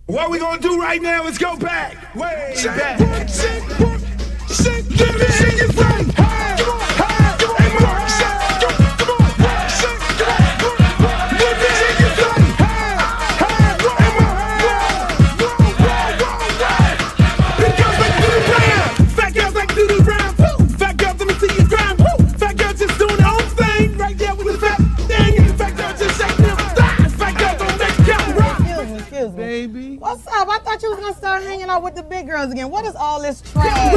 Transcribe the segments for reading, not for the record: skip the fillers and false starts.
What we gonna do right now is go back, way back. Baby. What's up? I thought you was gonna start hanging out with the big girls again. What is all this trash?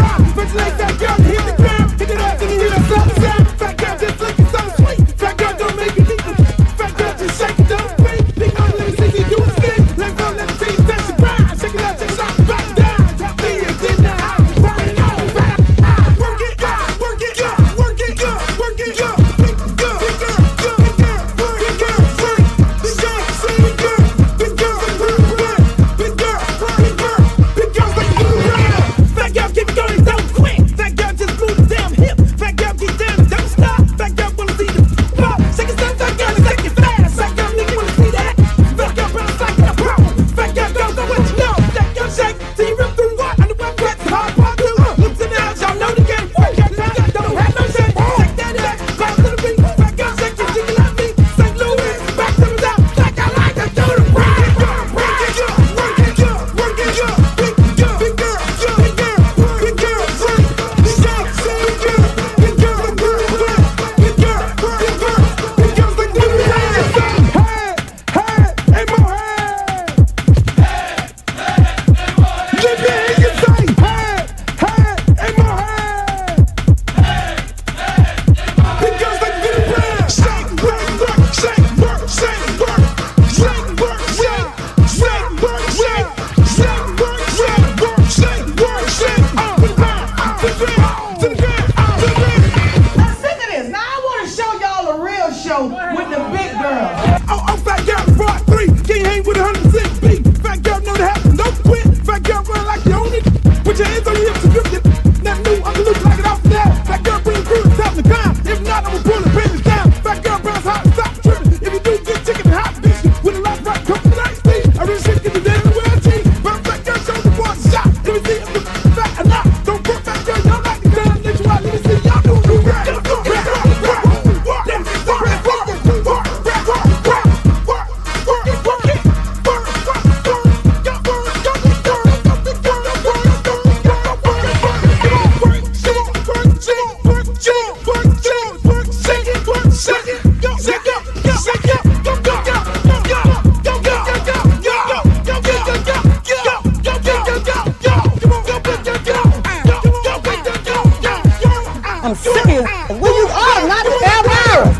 I'm serious. Where you are? Not the Alabama.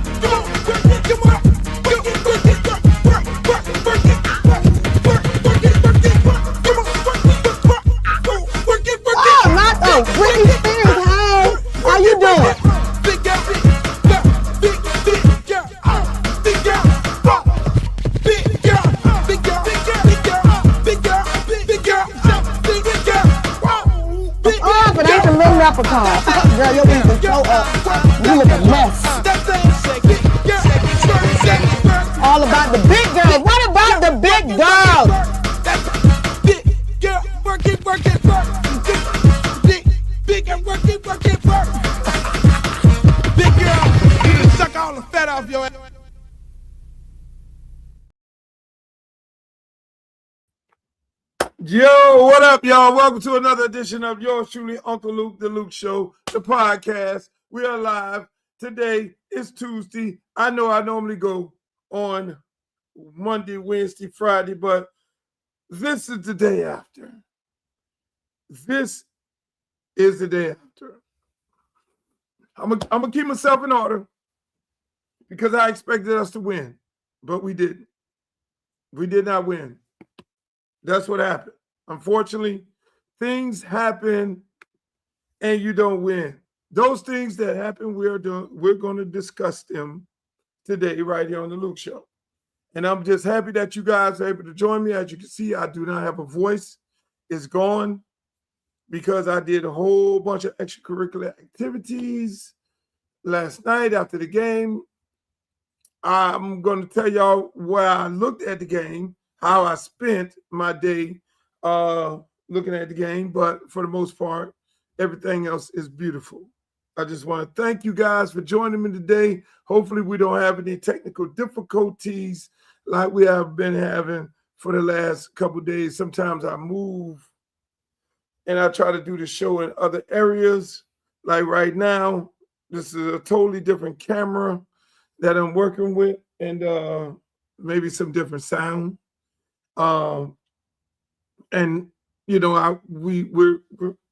Oh, not the Britney Spears. Hey, how you doing? Oh, but ain't the little leprechaun. Girl, your wings are so up. You look a mess. All about the big girls. What about the big girls? Big girl, work it, work it, work. Big girl, work it, work it, work. Big girl, you just suck all the fat off your ass. Yo, what up, y'all? Welcome to another edition of yours truly, Uncle Luke, The Luke Show, the podcast. We are live. Today is Tuesday. I know I normally go on Monday, Wednesday, Friday, but this is the day after. This is the day after. I'm gonna keep myself in order because I expected us to win, but we didn't. We did not win. That's what happened. Unfortunately, things happen and you don't win. Those things that happen, we're going to discuss them today right here on the Luke Show. And I'm just happy that you guys are able to join me. As you can see, I do not have a voice. It's gone because I did a whole bunch of extracurricular activities last night after the game. I'm going to tell y'all where I looked at the game. how I spent my day looking at the game. But for the most part, everything else is beautiful. I just want to thank you guys for joining me today. Hopefully we don't have any technical difficulties like we have been having for the last couple of days. Sometimes I move and I try to do the show in other areas. Like right now, this is a totally different camera that I'm working with, and maybe some different sound. And you know, we're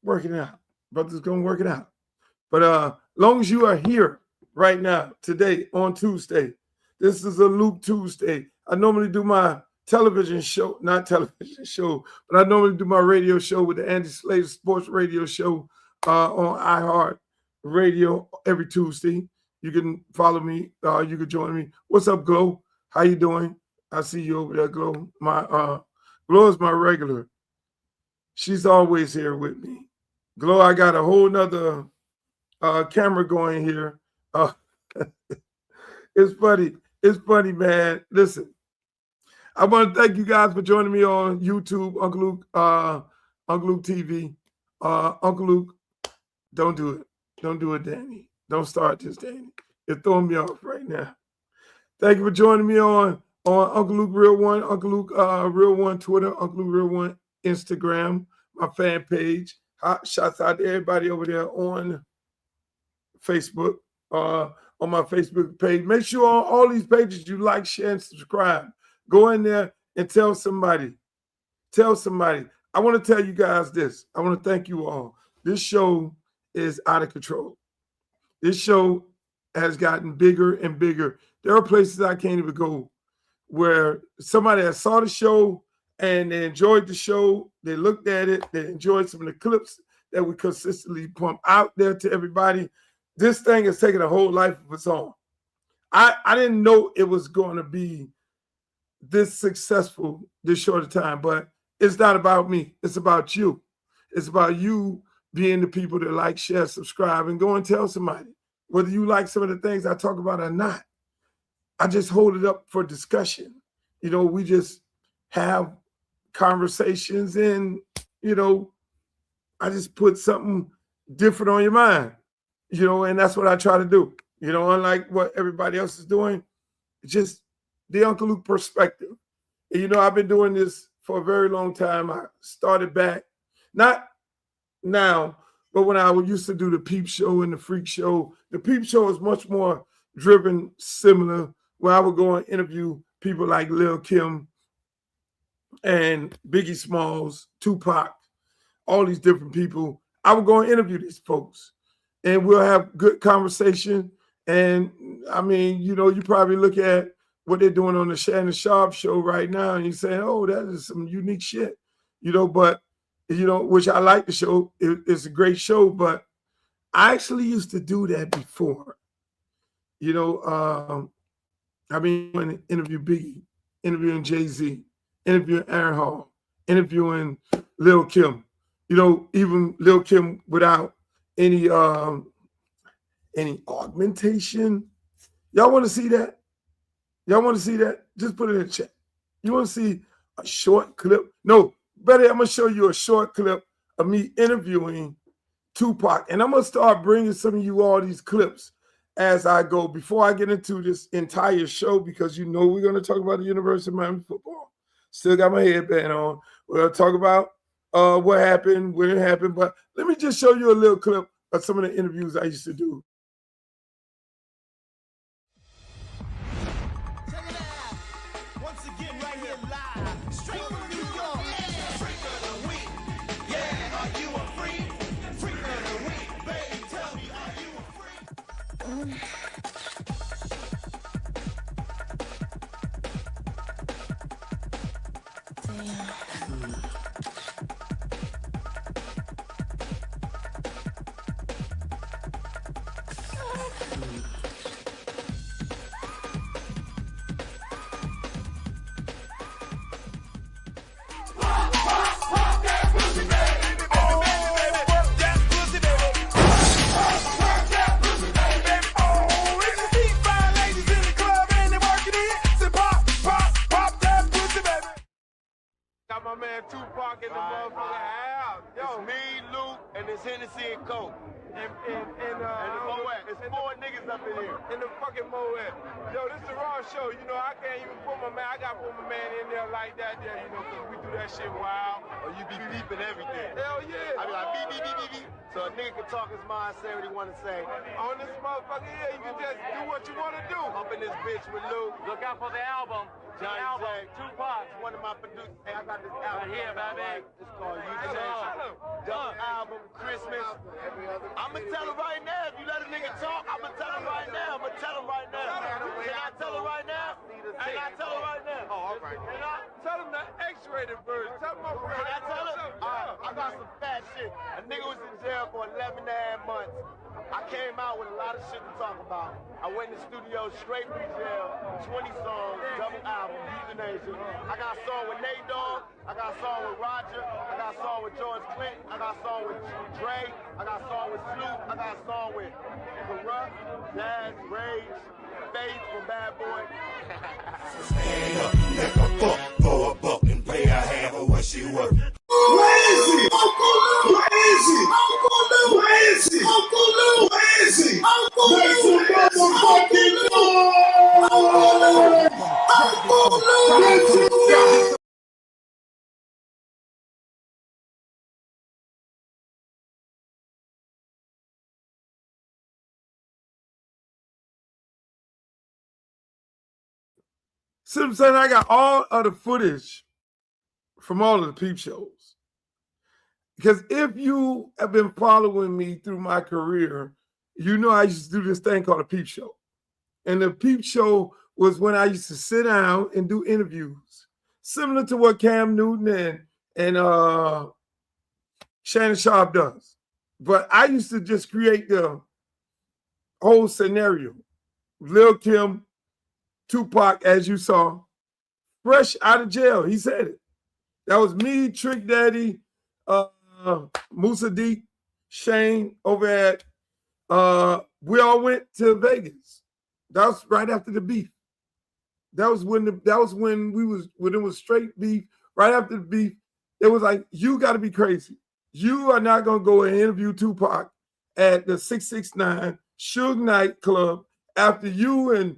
working it out. Brother's gonna work it out. But long as you are here right now, today on Tuesday, this is a Luke Tuesday. I normally do my television show, not television show, but I normally do my radio show with the Andy Slater Sports Radio Show on iHeart Radio every Tuesday. You can follow me. You can join me. What's up, Glow? How you doing? I see you over there, Glow. My Glow is my regular. She's always here with me. Glow, I got a whole nother camera going here. It's funny. It's funny, man. Listen, I want to thank you guys for joining me on YouTube, Uncle Luke TV. Uncle Luke, don't do it. Don't do it, Danny. Don't start this, Danny. You're throwing me off right now. Thank you for joining me on Uncle Luke Real One, Uncle Luke Real One Twitter, Uncle Luke Real One Instagram, my fan page. Shouts out to everybody over there on Facebook, on my Facebook page. Make sure on all these pages you like, share, and subscribe. Go in there and tell somebody. Tell somebody. I want to tell you guys this. I want to thank you all. This show is out of control. This show has gotten bigger and bigger. There are places I can't even go where somebody that saw the show and they enjoyed the show. They looked at it. They enjoyed some of the clips that we consistently pump out there to everybody. This thing has taken a whole life of its own. I didn't know it was going to be this successful this short of time, but it's not about me. It's about you. It's about you being the people that like, share, subscribe, and go and tell somebody. Whether you like some of the things I talk about or not, I just hold it up for discussion. You know, we just have conversations and, you know, I just put something different on your mind, you know, and that's what I try to do. You know, unlike what everybody else is doing, just the Uncle Luke perspective. And, you know, I've been doing this for a very long time. I started back, not now, but when I used to do the Peep Show and the Freak Show. The Peep Show is much more driven, similar, where I would go and interview people like Lil Kim and Biggie Smalls, Tupac, all these different people. I would go and interview these folks, and we'll have good conversation. And, I mean, you know, you probably look at what they're doing on the Shannon Sharpe show right now, and you say, oh, that is some unique shit, you know, but, you know, which I like the show. It's a great show, but I actually used to do that before. You know, I mean, when I interview Biggie, interviewing Jay-Z, interviewing Aaron Hall, interviewing Lil Kim, you know, even Lil Kim without any augmentation. Y'all want to see that? Y'all want to see that? Just put it in the chat. You want to see a short clip? No, better, I'm going to show you a short clip of me interviewing Tupac. And I'm going to start bringing some of you all these clips as I go before I get into this entire show, because you know we're going to talk about the University of Miami football. Still got my headband on. We're going to talk about what happened, when it happened. But let me just show you a little clip of some of the interviews I used to do. Got my man Tupac in the motherfucking house. Yo, it's me, Luke, and it's Hennessy and Coke. And the Moet. It's 4 niggas up in here. In the fucking Moet. Yo, this is the raw show. You know, I can't even put my man. I got to put my man in there like that there, you know, because we do that shit wild. Or you be beeping everything. Hell yeah. I be like, beep, beep, beep, beep, beep. So a nigga can talk his mind, say what he want to say. On this motherfucker here, you can just do what you want to do. Up in this bitch with Luke. Look out for the album. Johnny J. Tupac. One of my producers. Hey, I got this album. Right here, baby. It's called Mutation. Double album, Christmas. I'ma tell him right now. If you let a nigga talk, I'ma tell him right now. I'ma tell him right now. Can I tell him right now? Can I tell him right now? Oh, all right. Tell him the X-rated version. Tell him my friend. Can I tell him? I got some fat shit. A nigga was in jail for 11 and a half months. I came out with a lot of shit to talk about. I went in the studio straight from jail, 20 songs, double album, Euthanasia. I got a song with Nate Dogg, I got a song with Roger, I got a song with George Clinton, I got a song with Dre, I got a song with Snoop, I got a song with Corrupt, Jazz, Rage, Faith from Bad Boy. Stand up, make a fuck for a buck and pay a half of what she worth. Where is he? Uncle Lou! Where is he? Uncle Lou! Where is he? Uncle Lou! Where is he? Uncle Lou! Make some motherfucking noise! Uncle Lou! Make some noise! See what I'm saying? I got all of the footage from all of the peep shows. Because if you have been following me through my career, you know I used to do this thing called a peep show. And the peep show was when I used to sit down and do interviews, similar to what Cam Newton and Shannon Sharpe does. But I used to just create the whole scenario. Lil Kim, Tupac, as you saw, fresh out of jail. He said it. That was me, Trick Daddy, Musa D, Shane over at, we all went to Vegas. That was right after the beef. That was when it was straight beef. Right after the beef, it was like, you got to be crazy. You are not going to go and interview Tupac at the 669 Suge nightclub after you and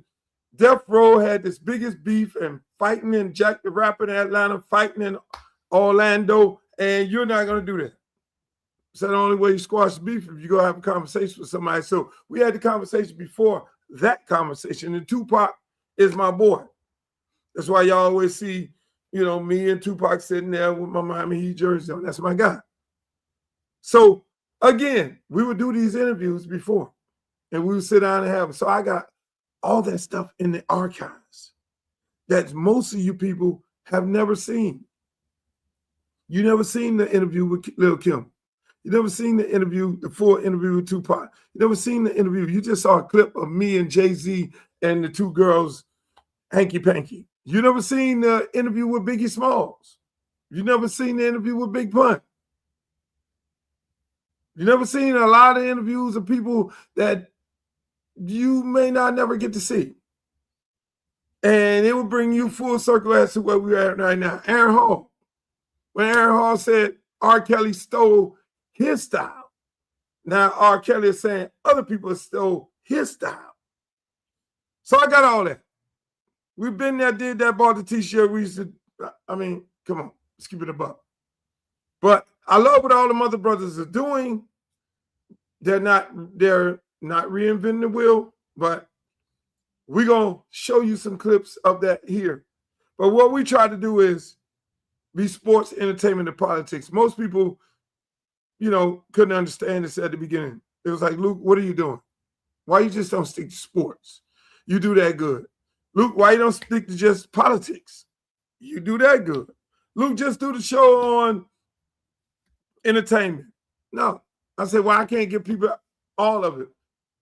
Death Row had this biggest beef and fighting in Jack the Rapper in Atlanta, fighting in Orlando, and you're not going to do that. So the only way you squash the beef if you go have a conversation with somebody. So we had the conversation before that conversation, and Tupac is my boy. That's why y'all always see, you know, me and Tupac sitting there with my Miami Heat jersey on. That's my guy. So again, we would do these interviews before, and we would sit down and have them. So I got all that stuff in the archives that most of you people have never seen. You never seen the interview with Lil Kim. You never seen the interview, the full interview with Tupac. You never seen the interview. You just saw a clip of me and Jay-Z and the two girls hanky panky. You never seen the interview with Biggie Smalls. You never seen the interview with Big Pun. You never seen a lot of interviews of people that you may not never get to see. And it will bring you full circle as to where we're at right now. Aaron Hall. When Aaron Hall said R. Kelly stole his style, now R. Kelly is saying other people stole his style. So I got all that. We've been there, did that, bought the t-shirt. We used to, I mean, come on, let's keep it above. But I love what all the mother brothers are doing. They're not reinventing the wheel, but we're going to show you some clips of that here. But what we try to do is be sports, entertainment, and politics. Most people, you know, couldn't understand this at the beginning. It was like, Luke, what are you doing? Why you just don't stick to sports? You do that good. Luke, why you don't stick to just politics? You do that good. Luke, just do the show on entertainment. No. I said, well, I can't give people all of it.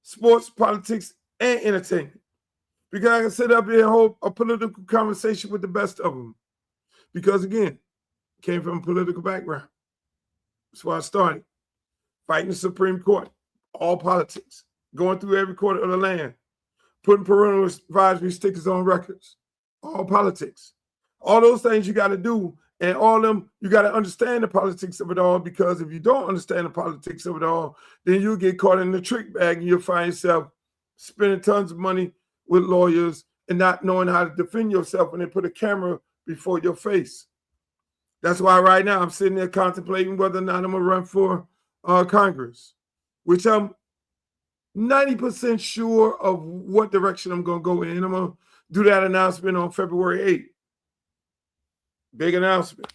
Sports, politics, and entertainment. Because I can sit up here and hold a political conversation with the best of them. Because, again, came from a political background. That's why I started. Fighting the Supreme Court, all politics. Going through every corner of the land. Putting parental advisory stickers on records, all politics. All those things you got to do and all them, you got to understand the politics of it all, because if you don't understand the politics of it all, then you'll get caught in the trick bag and you'll find yourself spending tons of money with lawyers and not knowing how to defend yourself when they put a camera before your face. That's why right now I'm sitting there contemplating whether or not I'm going to run for Congress, which I'm 90% sure of what direction I'm going to go in. I'm going to do that announcement on February 8th. Big announcement.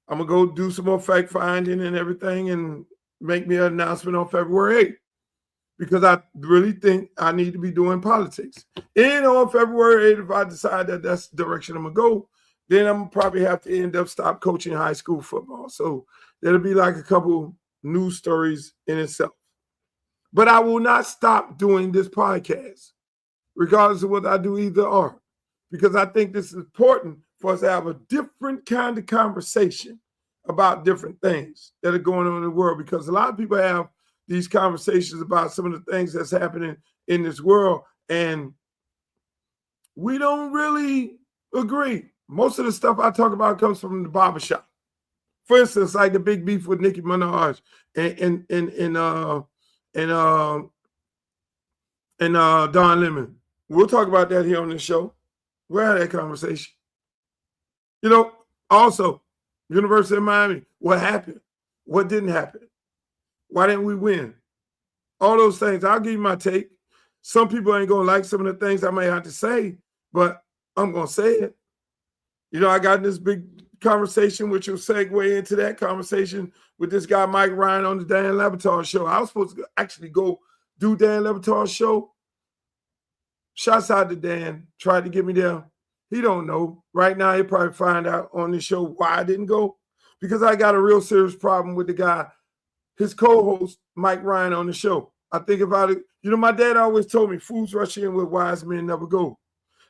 I'm going to go do some more fact finding and everything and make me an announcement on February 8th, because I really think I need to be doing politics. And on February 8th, if I decide that that's the direction I'm going to go, then I'm probably have to end up stop coaching high school football. So that'll be like a couple news stories in itself. But I will not stop doing this podcast, regardless of whether I do either or, because I think this is important for us to have a different kind of conversation about different things that are going on in the world, because a lot of people have these conversations about some of the things that's happening in this world, and we don't really agree. Most of the stuff I talk about comes from the barbershop. For instance, like the big beef with Nicki Minaj and Don Lemon. We'll talk about that here on the show. We'll have that conversation. You know, also, University of Miami, what happened? What didn't happen? Why didn't we win? All those things. I'll give you my take. Some people ain't going to like some of the things I may have to say, but I'm going to say it. You know, I got in this big conversation, which will segue into that conversation with this guy, Mike Ryan, on the Dan Levitar show. I was supposed to actually go do Dan Levitar's show. Shouts out to Dan. Tried to get me there. He don't know. Right now, he'll probably find out on this show why I didn't go, because I got a real serious problem with the guy, his co-host, Mike Ryan, on the show. I think about it. You know, my dad always told me, fools rush in where wise men never go.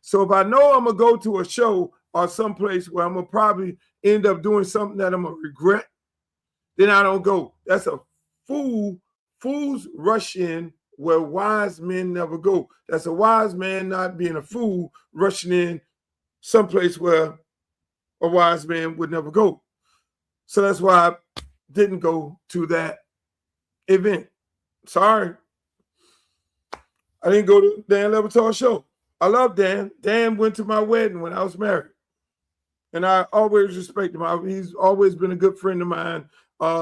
So if I know I'm going to go to a show or someplace where I'm going to probably end up doing something that I'm going to regret, then I don't go. That's a fool. Fools rush in where wise men never go. That's a wise man not being a fool, rushing in someplace where a wise man would never go. So that's why I didn't go to that event. Sorry. I didn't go to Dan Levitar's show. I love Dan. Dan went to my wedding when I was married. And I always respect him. He's always been a good friend of mine.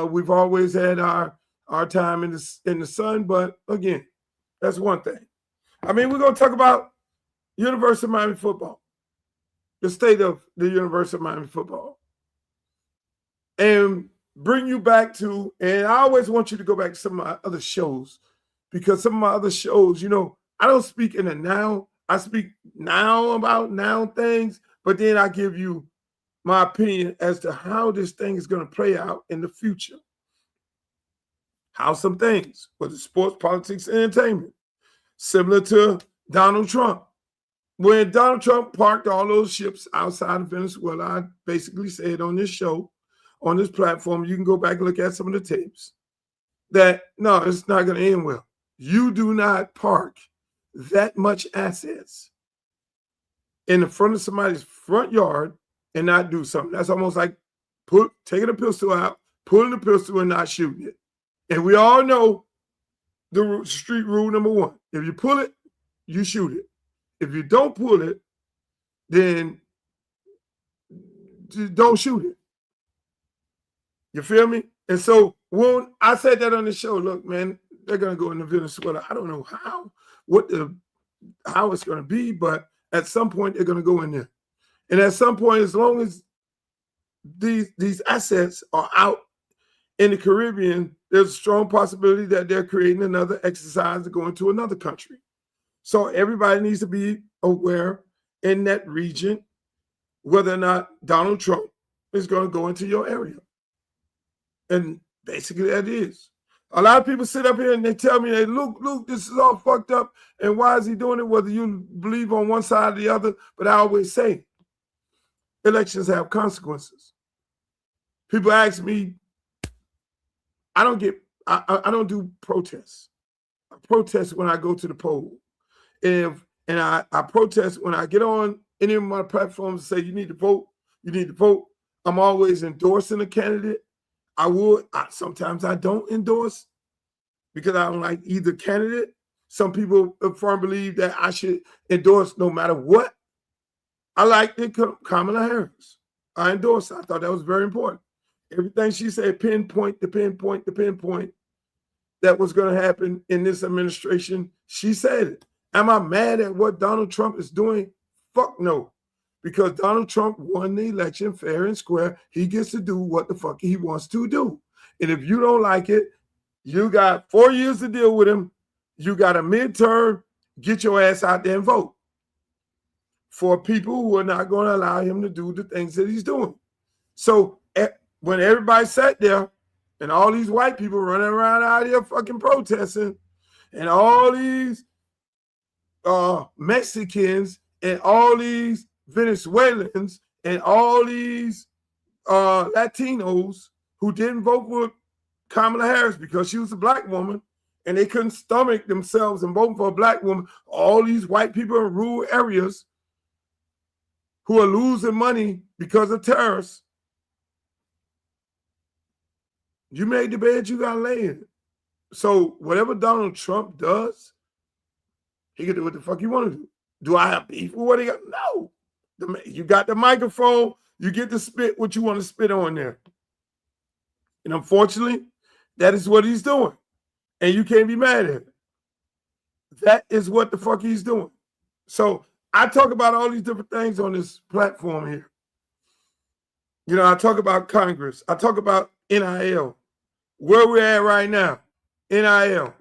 We've always had our time in the sun. But again, that's one thing. I mean, we're going to talk about University of Miami football, the state of the University of Miami football, and bring you back to, and I always want you to go back to some of my other shows, because some of my other shows, you know, I don't speak in the now. I speak now about now things, but then I give you my opinion as to how this thing is going to play out in the future. How some things, whether sports, politics, and entertainment, similar to Donald Trump. When Donald Trump parked all those ships outside of Venezuela, I basically said on this show, on this platform, you can go back and look at some of the tapes, that no, it's not going to end well. You do not park that much assets in the front of somebody's front yard and not do something. That's almost like taking a pistol out, pulling the pistol and not shooting it. And we all know the street rule number one. If you pull it, you shoot it. If you don't pull it, then don't shoot it. You feel me? And so when I said that on the show, look, man, they're going to go into Venezuela. I don't know how it's going to be, but at some point they're going to go in there. And at some point, as long as these assets are out in the Caribbean, there's a strong possibility that they're creating another exercise to go into another country. So everybody needs to be aware in that region whether or not Donald Trump is going to go into your area. And basically that is. A lot of people sit up here and they tell me, hey, Luke, this is all fucked up. And why is he doing it? Whether you believe on one side or the other. But I always say, elections have consequences. People ask me, I don't do protests. I protest when I go to the poll. And I protest when I get on any of my platforms and say, you need to vote, you need to vote. I'm always endorsing a candidate. Sometimes I don't endorse because I don't like either candidate. Some people firmly believe that I should endorse no matter what. I like Kamala Harris. I endorse her. I thought that was very important. Everything she said, pinpoint that was going to happen in this administration, she said it. Am I mad at what Donald Trump is doing? Fuck no. Because Donald Trump won the election fair and square. He gets to do what the fuck he wants to do. And if you don't like it, you got 4 years to deal with him. You got a midterm. Get your ass out there and vote for people who are not going to allow him to do the things that he's doing. So when everybody sat there and all these white people running around out here fucking protesting and all these Mexicans and all these Venezuelans and all these Latinos who didn't vote for Kamala Harris because she was a black woman and they couldn't stomach themselves and vote for a black woman, all these white people in rural areas who are losing money because of tariffs, you made the bed you got to lay in. So whatever Donald Trump does, he can do what the fuck he want to do. Do I have beef with what he got? No. You got the microphone, you get to spit what you want to spit on there. And unfortunately, that is what he's doing. And you can't be mad at it. That is what the fuck he's doing. So I talk about all these different things on this platform here. You know, I talk about Congress. I talk about NIL. Where we're at right now, NIL.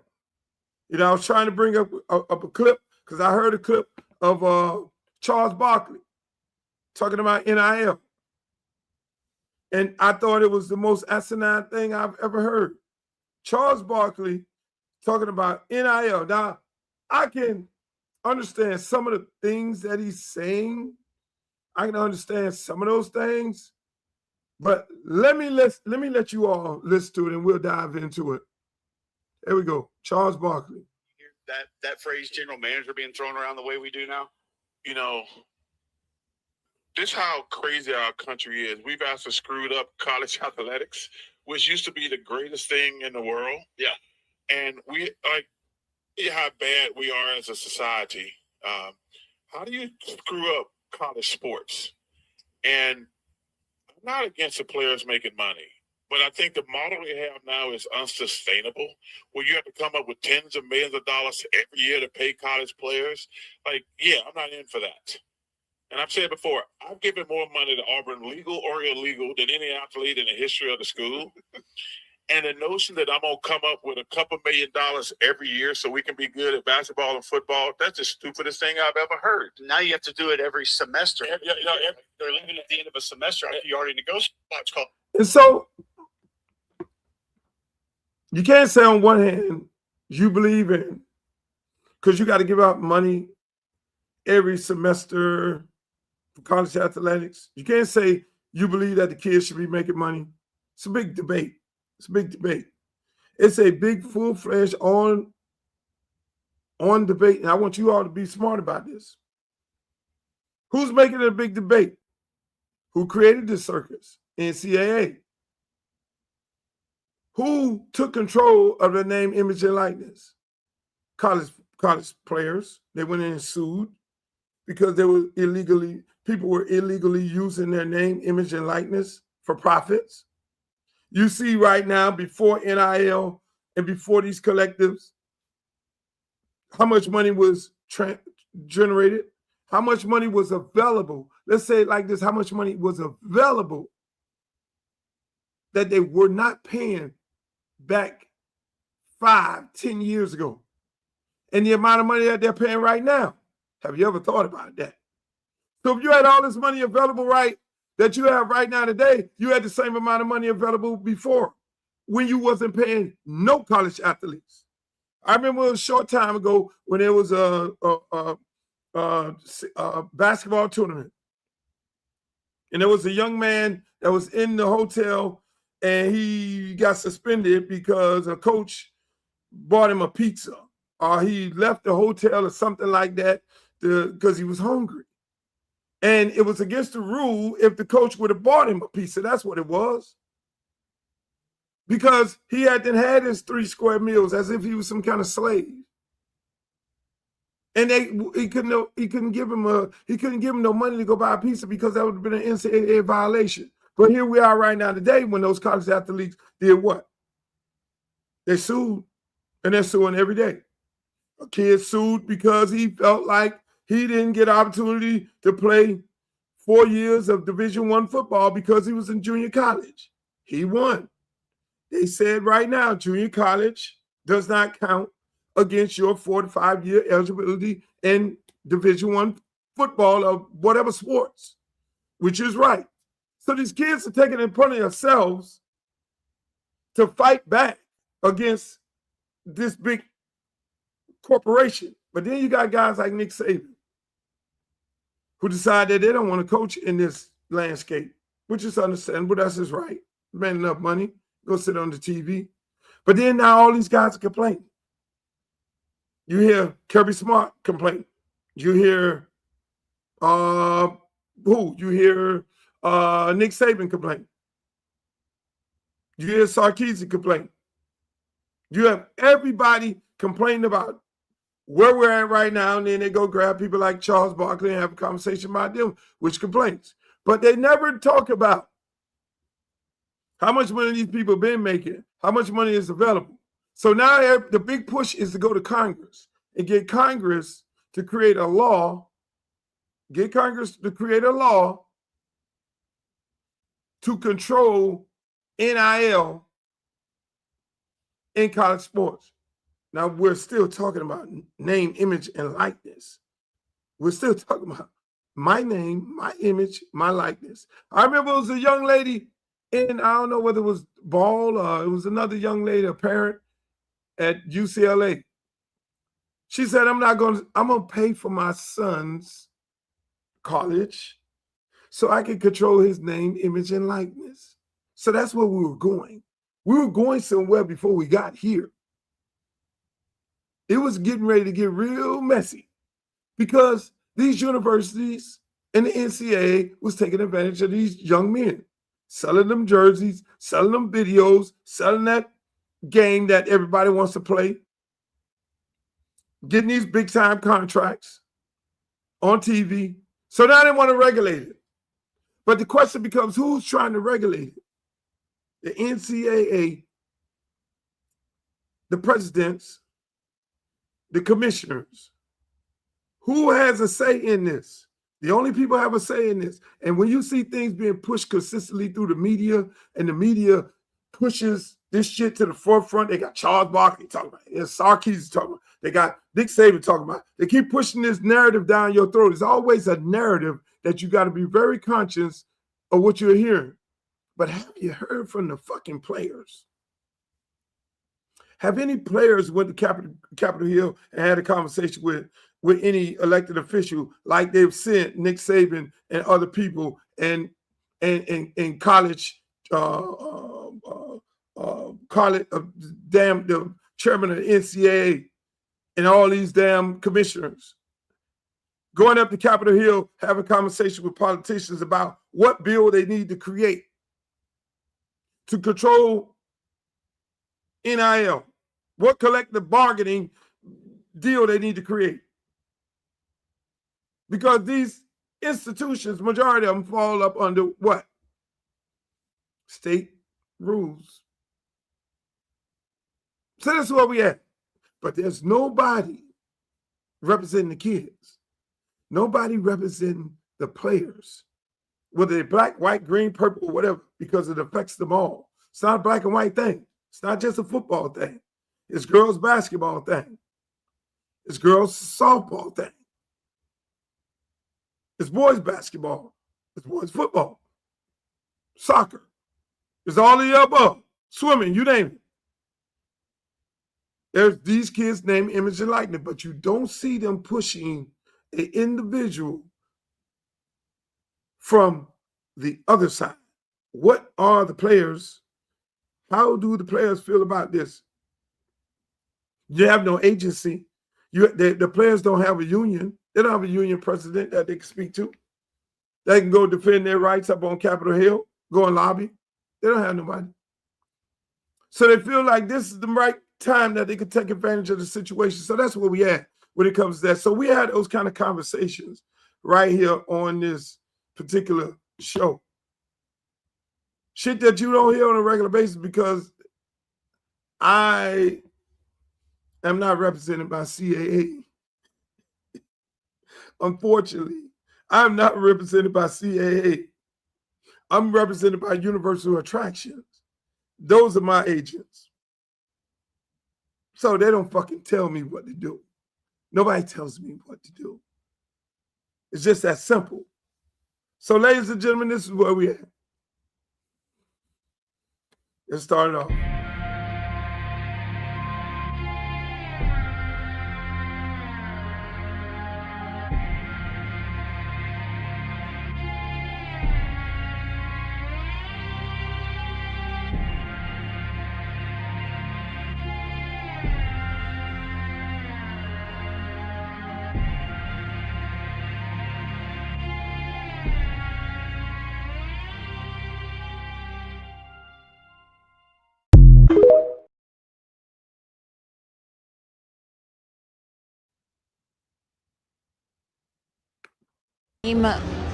You know, I was trying to bring up a clip because I heard a clip of Charles Barkley talking about NIL. And I thought it was the most asinine thing I've ever heard. Charles Barkley talking about NIL. Now, I can understand some of the things that he's saying. I can understand some of those things. But let me let you all listen to it and we'll dive into it. There we go. Charles Barkley. That phrase, general manager, being thrown around the way we do now. You know, this is how crazy our country is. We've actually screwed up college athletics, which used to be the greatest thing in the world. Yeah. And we how bad we are as a society. How do you screw up college sports? And I'm not against the players making money, but I think the model we have now is unsustainable, where you have to come up with tens of millions of dollars every year to pay college players. Like, yeah, I'm not in for that. And I've said before, I've given more money to Auburn, legal or illegal, than any athlete in the history of the school. And the notion that I'm going to come up with a couple $1 million every year so we can be good at basketball and football, that's the stupidest thing I've ever heard. Now you have to do it every semester. They're leaving at the end of a semester after you already negotiated. And so you can't say on one hand you believe in, because you got to give out money every semester for college athletics. You can't say you believe that the kids should be making money. It's a big debate. It's a big debate. It's a big, full-fledged on debate, and I want you all to be smart about this. Who's making it a big debate? Who created this circus? NCAA. Who took control of the name, image, and likeness? College players. They went in and sued because people were illegally using their name, image, and likeness for profits. You see right now, before NIL and before these collectives, how much money was generated, how much money was available. Let's say it like this, how much money was available that they were not paying back 5-10 years ago. And the amount of money that they're paying right now. Have you ever thought about that? So if you had all this money available that you have right now today, you had the same amount of money available before when you wasn't paying no college athletes. I remember a short time ago when there was a basketball tournament. And there was a young man that was in the hotel and he got suspended because a coach bought him a pizza or he left the hotel or something like that because he was hungry. And it was against the rule if the coach would have bought him a pizza. That's what it was. Because he hadn't had his 3 square meals as if he was some kind of slave. And he couldn't give him no money to go buy a pizza because that would have been an NCAA violation. But here we are right now today when those college athletes did what? They sued, and they're suing every day. A kid sued because he felt like he didn't get opportunity to play 4 years of Division I football because he was in junior college. He won. They said right now junior college does not count against your 4 to 5 year eligibility in Division I football or whatever sports, which is right. So these kids are taking it upon themselves to fight back against this big corporation. But then you got guys like Nick Saban who decide that they don't want to coach in this landscape, which is understandable. That's his right. Made enough money, go sit on the TV. But then now all these guys are complaining. You hear Kirby Smart complain. You hear You hear Nick Saban complain. You hear Sarkisian complain. You have everybody complaining about where we're at right now, and then they go grab people like Charles Barkley and have a conversation about them, which complains. But they never talk about how much money these people have been making, how much money is available. So now the big push is to go to Congress and get Congress to create a law, to control NIL in college sports. Now, we're still talking about name, image, and likeness. We're still talking about my name, my image, my likeness. I remember it was a young lady in, I don't know whether it was Ball or it was another young lady, a parent at UCLA. She said, I'm going to pay for my son's college so I can control his name, image, and likeness. So that's where we were going. We were going somewhere before we got here. It was getting ready to get real messy because these universities and the NCAA was taking advantage of these young men, selling them jerseys, selling them videos, selling that game that everybody wants to play, getting these big-time contracts on TV. So now they want to regulate it. But the question becomes, who's trying to regulate it? The NCAA, the presidents, the commissioners. Who has a say in this? The only people have a say in this. And when you see things being pushed consistently through the media, and the media pushes this shit to the forefront, they got Charles Barkley talking about it. There's Sarkisian talking about it. They got Nick Saban talking about it. They keep pushing this narrative down your throat. There's always a narrative that you got to be very conscious of what you're hearing. But have you heard from the fucking players? Have any players went to Capitol Hill and had a conversation with any elected official like they've sent Nick Saban and other people and college, the chairman of the NCAA and all these damn commissioners going up to Capitol Hill, have a conversation with politicians about what bill they need to create to control NIL, what collective bargaining deal they need to create. Because these institutions, majority of them fall up under what? State rules. So that's where we at. But there's nobody representing the kids. Nobody representing the players, whether they're black, white, green, purple, whatever, because it affects them all. It's not a black and white thing. It's not just a football thing. It's girls' basketball thing. It's girls' softball thing. It's boys' basketball. It's boys' football. Soccer. It's all of the above. Swimming, you name it. There's these kids' name, image, and likeness, but you don't see them pushing an individual from the other side. What are the players? How do the players feel about this? You have no agency. The players don't have a union. They don't have a union president that they can speak to. They can go defend their rights up on Capitol Hill, go and lobby. They don't have nobody. So they feel like this is the right time that they could take advantage of the situation. So that's where we at when it comes to that. So we had those kind of conversations right here on this particular show. Shit that you don't hear on a regular basis because I am not represented by CAA. Unfortunately, I'm not represented by CAA. I'm represented by Universal Attractions. Those are my agents. So they don't fucking tell me what to do. Nobody tells me what to do. It's just that simple. So ladies and gentlemen, this is where we at. Let's start it off.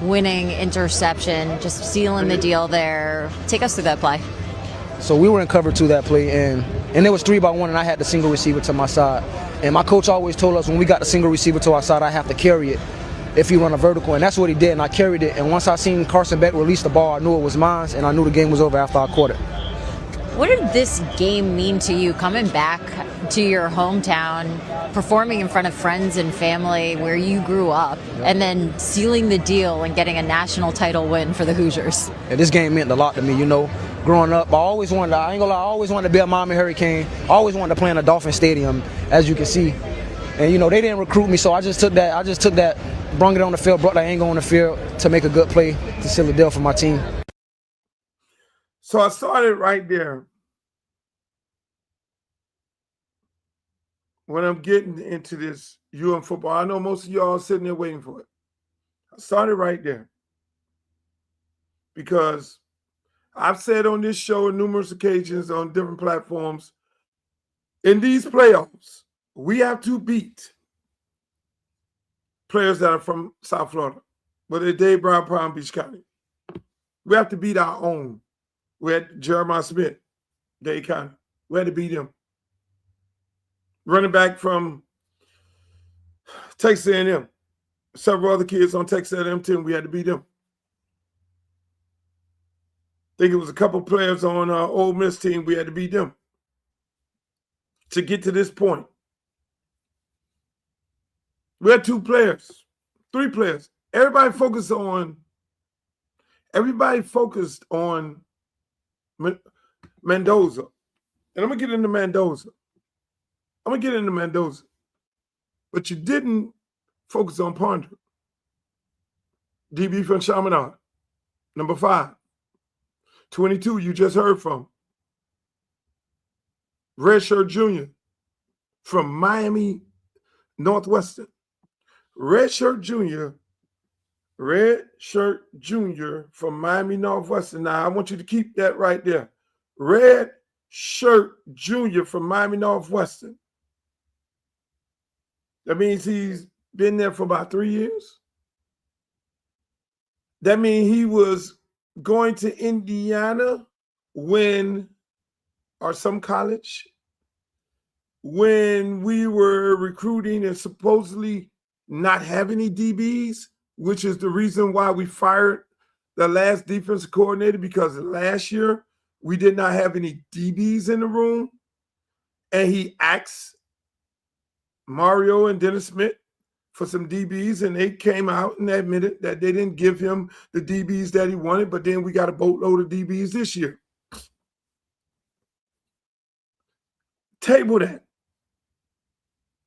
Winning interception, just sealing the deal there. Take us through that play. So we were in cover 2 that play, and it was 3-by-1, and I had the single receiver to my side. And my coach always told us when we got the single receiver to our side, I have to carry it if you run a vertical, and that's what he did, and I carried it. And once I seen Carson Beck release the ball, I knew it was mine, and I knew the game was over after I caught it. What did this game mean to you, coming back to your hometown, performing in front of friends and family where you grew up, and then sealing the deal and getting a national title win for the Hoosiers? And this game meant a lot to me, you know. Growing up, I always wanted to, I ain't gonna lie, I always wanted to be a Miami Hurricane. I always wanted to play in a Dolphin Stadium, as you can see. And, you know, they didn't recruit me, so I just took that, brung it on the field, brought that angle on the field to make a good play to seal the deal for my team. So I started right there. When I'm getting into this UM football, I know most of y'all are sitting there waiting for it. I started right there because I've said on this show on numerous occasions on different platforms, in these playoffs, we have to beat players that are from South Florida, whether it's Dade, Brown, Palm Beach County. We have to beat our own. We had Jeremiah Smith, Dade County. We had to beat him. Running back from Texas A&M. Several other kids on Texas A&M team, we had to beat them. I think it was a couple players on our Ole Miss team, we had to beat them to get to this point. We had 2 players, 3 players. Everybody focused on Mendoza. And I'm going to get into Mendoza. But you didn't focus on Ponder. DB from Chaminade. Number 5. 22, you just heard from. Redshirt Jr. from Miami Northwestern. Redshirt Jr. from Miami Northwestern. Now, I want you to keep that right there. Redshirt Jr. from Miami Northwestern. That means he's been there for about 3 years. That means he was going to Indiana or some college, when we were recruiting and supposedly not have any DBs, which is the reason why we fired the last defensive coordinator, because last year we did not have any DBs in the room. And he asked Mario and Dennis Smith for some DBs, and they came out and admitted that they didn't give him the DBs that he wanted, but then we got a boatload of DBs this year. Table that.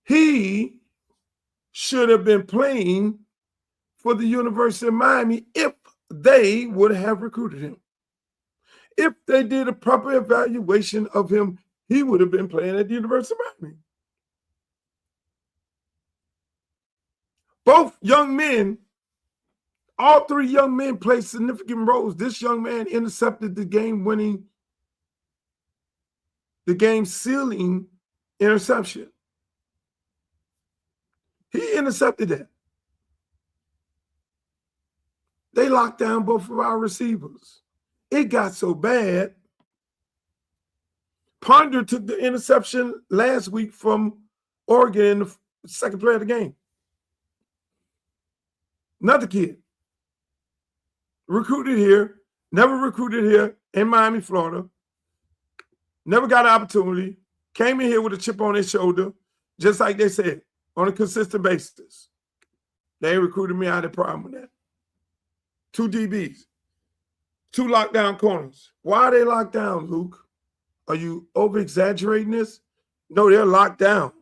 He should have been playing for the University of Miami if they would have recruited him. If they did a proper evaluation of him, he would have been playing at the University of Miami. Both young men All three young men played significant roles. This young man intercepted the game-winning, the game-sealing interception. He intercepted that. They locked down both of our receivers. It got so bad. Ponder took the interception last week from Oregon in the second play of the game. Another kid. Recruited here, never recruited here in Miami, Florida. Never got an opportunity. Came in here with a chip on his shoulder, just like they said, on a consistent basis. They ain't recruited me. I had a problem with that. 2 DBs, 2 lockdown corners. Why are they locked down, Luke? Are you over-exaggerating this? No, they're locked down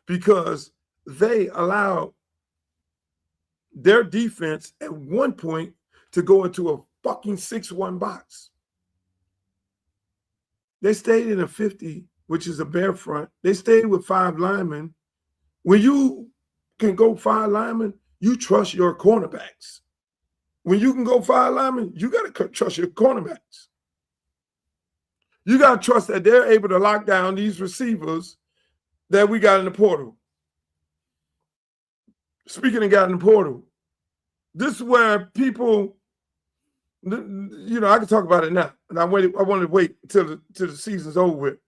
because they allowed their defense at one point to go into a fucking 6-1 box. They stayed in a 50, which is a bare front. They stayed with 5 linemen. When you can go 5 linemen, you trust your cornerbacks. When you can go 5 linemen, you got to trust your cornerbacks. You got to trust that they're able to lock down these receivers that we got in the portal. Speaking of got in the portal, this is where people, you know, I can talk about it now, and I wanted to wait until the season's over with.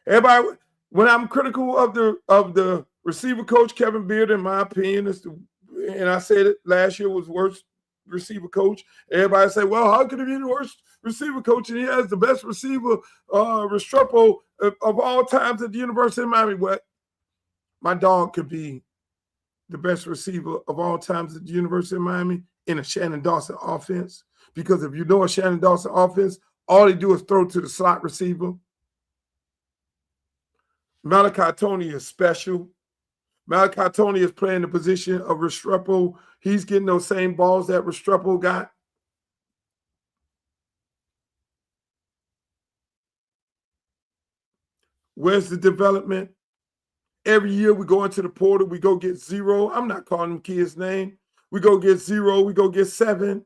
Everybody, when I'm critical of the receiver coach, Kevin Beard, in my opinion, and I said it last year was worst receiver coach. Everybody say, well, how could he be the worst receiver coach and he has the best receiver, Restrepo, of all times at the University of Miami? What? My dog could be the best receiver of all times at the University of Miami in a Shannon Dawson offense. Because if you know a Shannon Dawson offense, all they do is throw to the slot receiver. Malachi Tony is special. Malachi Tony is playing the position of Restrepo. He's getting those same balls that Restrepo got. Where's the development? Every year we go into the portal, we go get 0. I'm not calling them kids' name. We go get 0, we go get 7.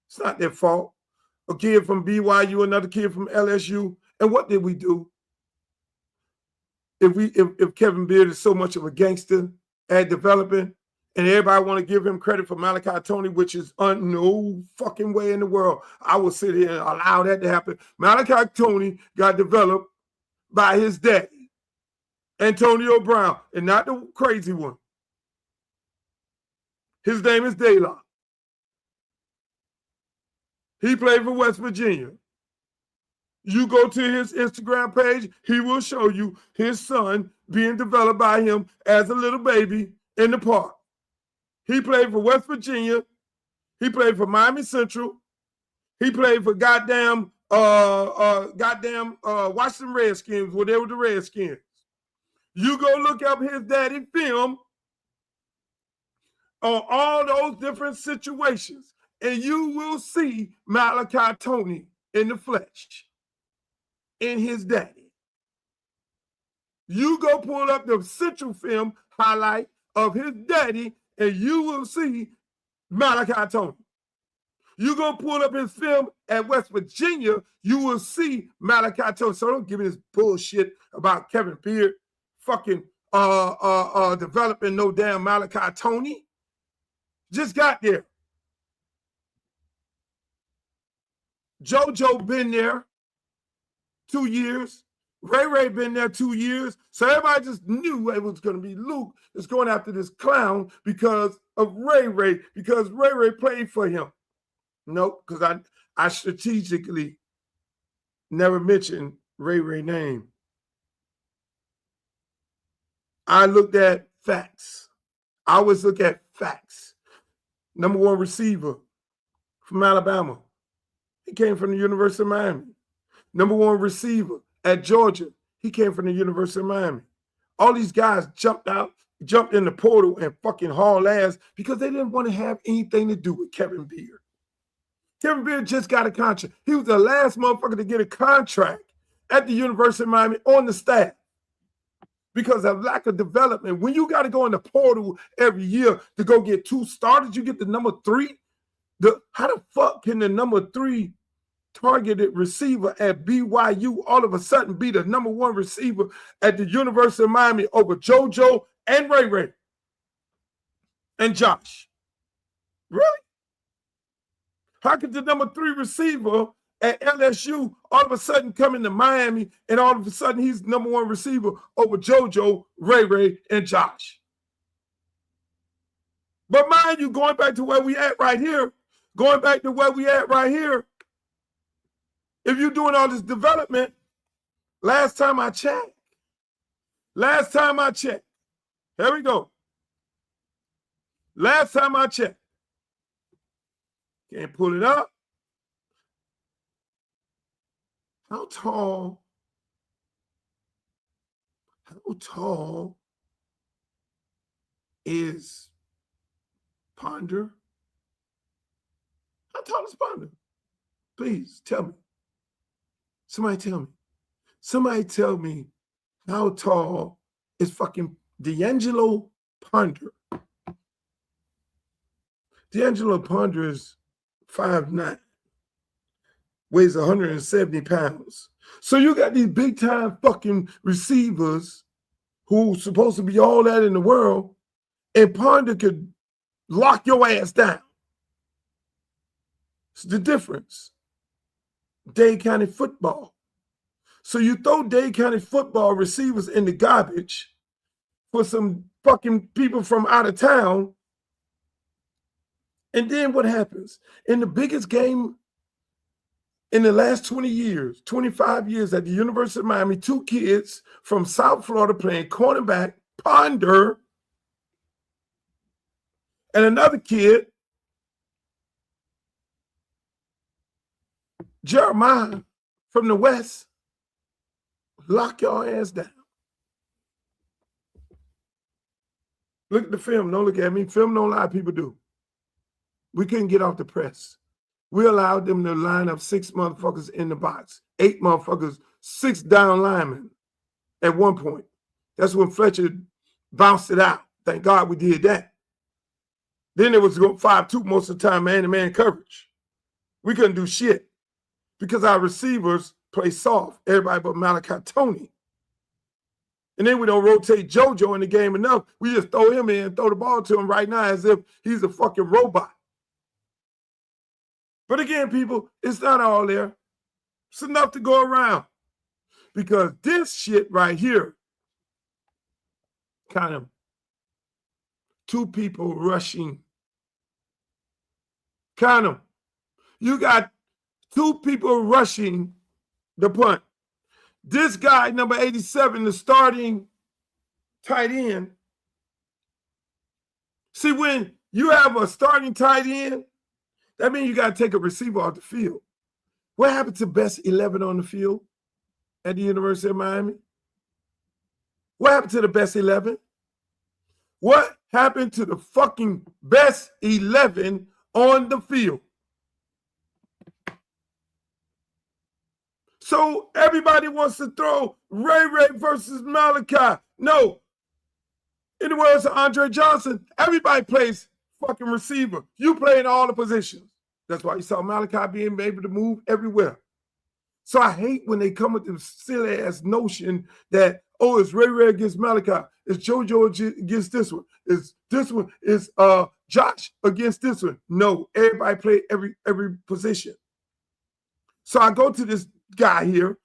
It's not their fault. A kid from BYU, another kid from LSU. And what did we do? If Kevin Beard is so much of a gangster at developing, and everybody want to give him credit for Malachi Tony, which is no fucking way in the world I will sit here and allow that to happen. Malachi Tony got developed by his daddy, Antonio Brown, and not the crazy one. His name is Daylon. He played for West Virginia. You go to his Instagram page, he will show you his son being developed by him as a little baby in the park. He played for West Virginia. He played for Miami Central. He played for goddamn Washington Redskins when they were the Redskins. You go look up his daddy film on all those different situations, and you will see Malachi Tony in the flesh, in his daddy. You go pull up the Central film highlight of his daddy, and you will see Malachi Tony. You go pull up his film at West Virginia, you will see Malachi Tony. So don't give me this bullshit about Kevin Beard fucking developing no damn Malachi Tony. Just got there. JoJo been there 2 years. Ray been there 2 years. So everybody just knew it was going to be Luke that's going after this clown because of Ray, because Ray played for him. Nope, because I strategically never mentioned Ray name. I looked at facts. I always look at facts. Number 1 receiver from Alabama. He came from the University of Miami. Number 1 receiver at Georgia. He came from the University of Miami. All these guys jumped in the portal and fucking hauled ass because they didn't want to have anything to do with Kevin Beard. Kevin Beard just got a contract. He was the last motherfucker to get a contract at the University of Miami on the staff because of lack of development. When you got to go in the portal every year to go get 2 starters, you get the number 3. How the fuck can the number 3 targeted receiver at BYU all of a sudden be the number 1 receiver at the University of Miami over JoJo and Ray Ray and Josh? Really? How could the number 3 receiver at LSU all of a sudden come into Miami and all of a sudden he's number 1 receiver over JoJo, Ray Ray, and Josh? But mind you, going back to where we at right here, if you're doing all this development, last time I checked, here we go. Last time I checked, can't pull it up. How tall is Ponder? How tall is Ponder? Please tell me. Somebody tell me how tall is fucking DeAngelo Ponder? DeAngelo Ponder is 5'9", weighs 170 pounds. So you got these big time fucking receivers who supposed to be all that in the world, and Ponder could lock your ass down. It's the difference. Dade County football. So you throw Dade County football receivers in the garbage for some fucking people from out of town. And then what happens? In the biggest game in the last 20 years, 25 years at the University of Miami, 2 kids from South Florida playing cornerback, Ponder, and another kid, Jeremiah, from the West, lock your ass down. Look at the film. Don't look at me. Film don't lie. People do. We couldn't get off the press. We allowed them to line up 6 motherfuckers in the box, 8 motherfuckers, 6 down linemen at one point. That's when Fletcher bounced it out. Thank God we did that. Then it was 5-2 most of the time, man-to-man coverage. We couldn't do shit because our receivers play soft, everybody but Malachi Tony. And then we don't rotate JoJo in the game enough. We just throw him in, throw the ball to him right now as if he's a fucking robot. But again, people, it's not all there. It's enough to go around. Because this shit right here, kind of 2 people rushing. Kind of. You got 2 people rushing the punt. This guy, number 87, the starting tight end. See, when you have a starting tight end, that means you got to take a receiver off the field. What happened to best 11 on the field at the University of Miami? What happened to the best 11? What happened to the fucking best 11 on the field? So everybody wants to throw Ray Ray versus Malachi. No. In the words of Andre Johnson, everybody plays fucking receiver. You play in all the positions. That's why you saw Malachi being able to move everywhere. So I hate when they come with this silly ass notion that, oh, it's Ray Ray against Malachi. It's JoJo against this one. It's this one. It's Josh against this one. No, everybody play every position. So I go to this guy here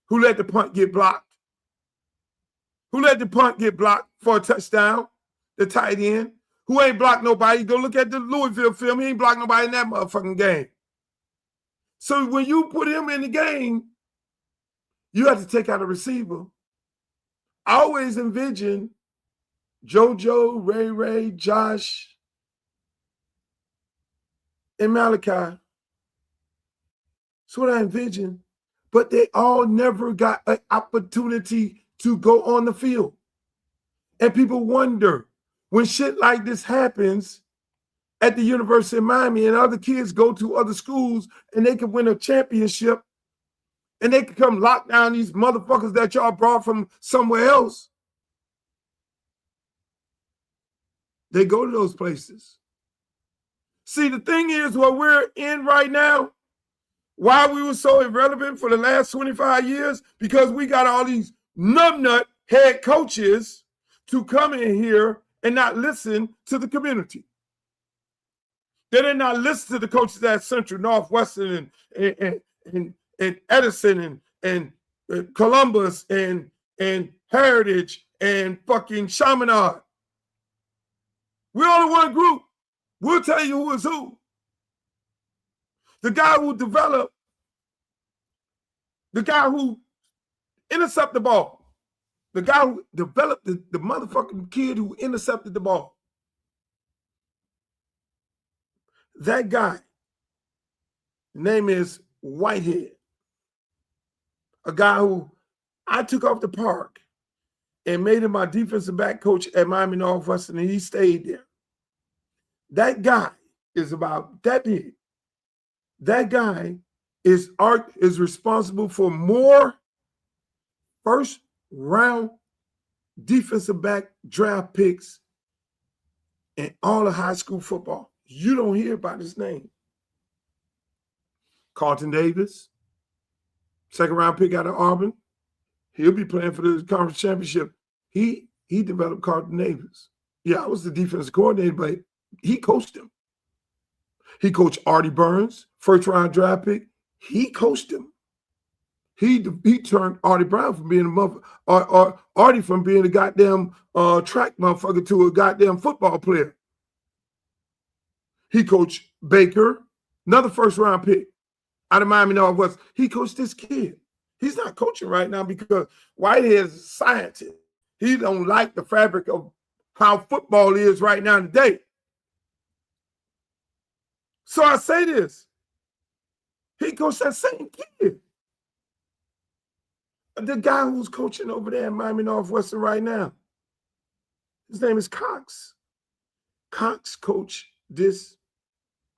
who let the punt get blocked. Who let the punt get blocked for a touchdown? The tight end. Who ain't blocked nobody. Go look at the Louisville film. He ain't blocked nobody in that motherfucking game. So when you put him in the game, you have to take out a receiver. I always envision JoJo, Ray Ray, Josh, and Malachi. That's what I envision. But they all never got an opportunity to go on the field. And people wonder, when shit like this happens at the University of Miami and other kids go to other schools and they can win a championship and they can come lock down these motherfuckers that y'all brought from somewhere else, They go to those places. See, the thing is, what we're in right now, why we were so irrelevant for the last 25 years, because we got all these numbnut head coaches to come in here and not listen to the community. They did not listen to the coaches at Central, Northwestern, and Edison, and Columbus, and Heritage, and fucking Chaminade. We're only one group. We'll tell you who is who. The guy who developed, the guy who intercepted the ball, the guy who developed the motherfucking kid who intercepted the ball. That guy, name is Whitehead, a guy who I took off the park and made him my defensive back coach at Miami Northwestern, and he stayed there. That guy is about that big. That guy is responsible for more first-round defensive back draft picks in all of high school football. You don't hear about his name. Carlton Davis, second-round pick out of Auburn. He'll be playing for the conference championship. He developed Carlton Davis. Yeah, I was the defensive coordinator, but he coached him. He coached Artie Burns, first-round draft pick. He coached him. He turned Artie Brown from being a mother, Artie from being a goddamn track motherfucker to a goddamn football player. He coached Baker, another first-round pick out of Miami Northwest. He coached this kid. He's not coaching right now because Whitehead is a scientist. He don't like the fabric of how football is right now today. So I say this. He coached that same kid. The guy who's coaching over there at Miami Northwestern right now, his name is Cox. Cox coached this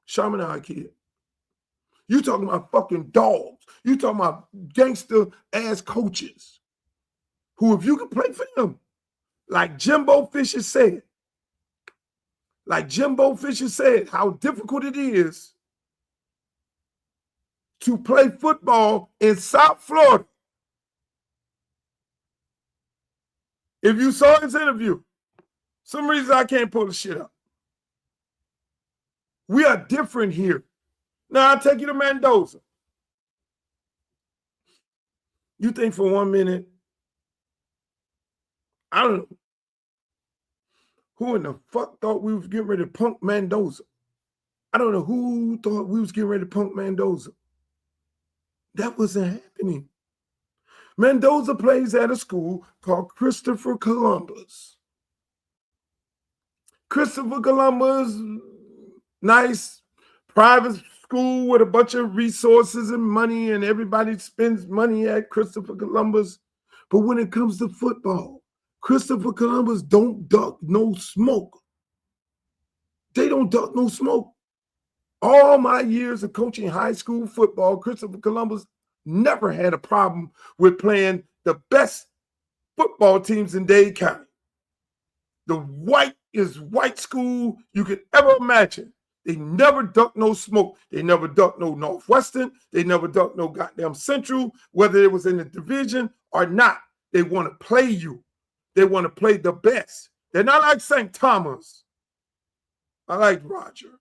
Chaminade kid. You talking about fucking dogs. You talking about gangster-ass coaches who, if you can play for them, like Jimbo Fisher said, how difficult it is to play football in South Florida. If you saw his interview, some reason I can't pull the shit up. We are different here. Now, I'll take you to Mendoza. You think for 1 minute, I don't know, who in the fuck thought we was getting ready to punk Mendoza? I don't know who thought we was getting ready to punk Mendoza. That wasn't happening. Mendoza plays at a school called Christopher Columbus. Christopher Columbus, nice private school with a bunch of resources and money, and everybody spends money at Christopher Columbus. But when it comes to football, Christopher Columbus don't duck no smoke. They don't duck no smoke. All my years of coaching high school football, Christopher Columbus never had a problem with playing the best football teams in Dade County. The white school you could ever imagine. They never duck no smoke. They never duck no Northwestern. They never duck no goddamn Central, whether it was in the division or not. They want to play you. They want to play the best. They're not like St. Thomas. I like Roger.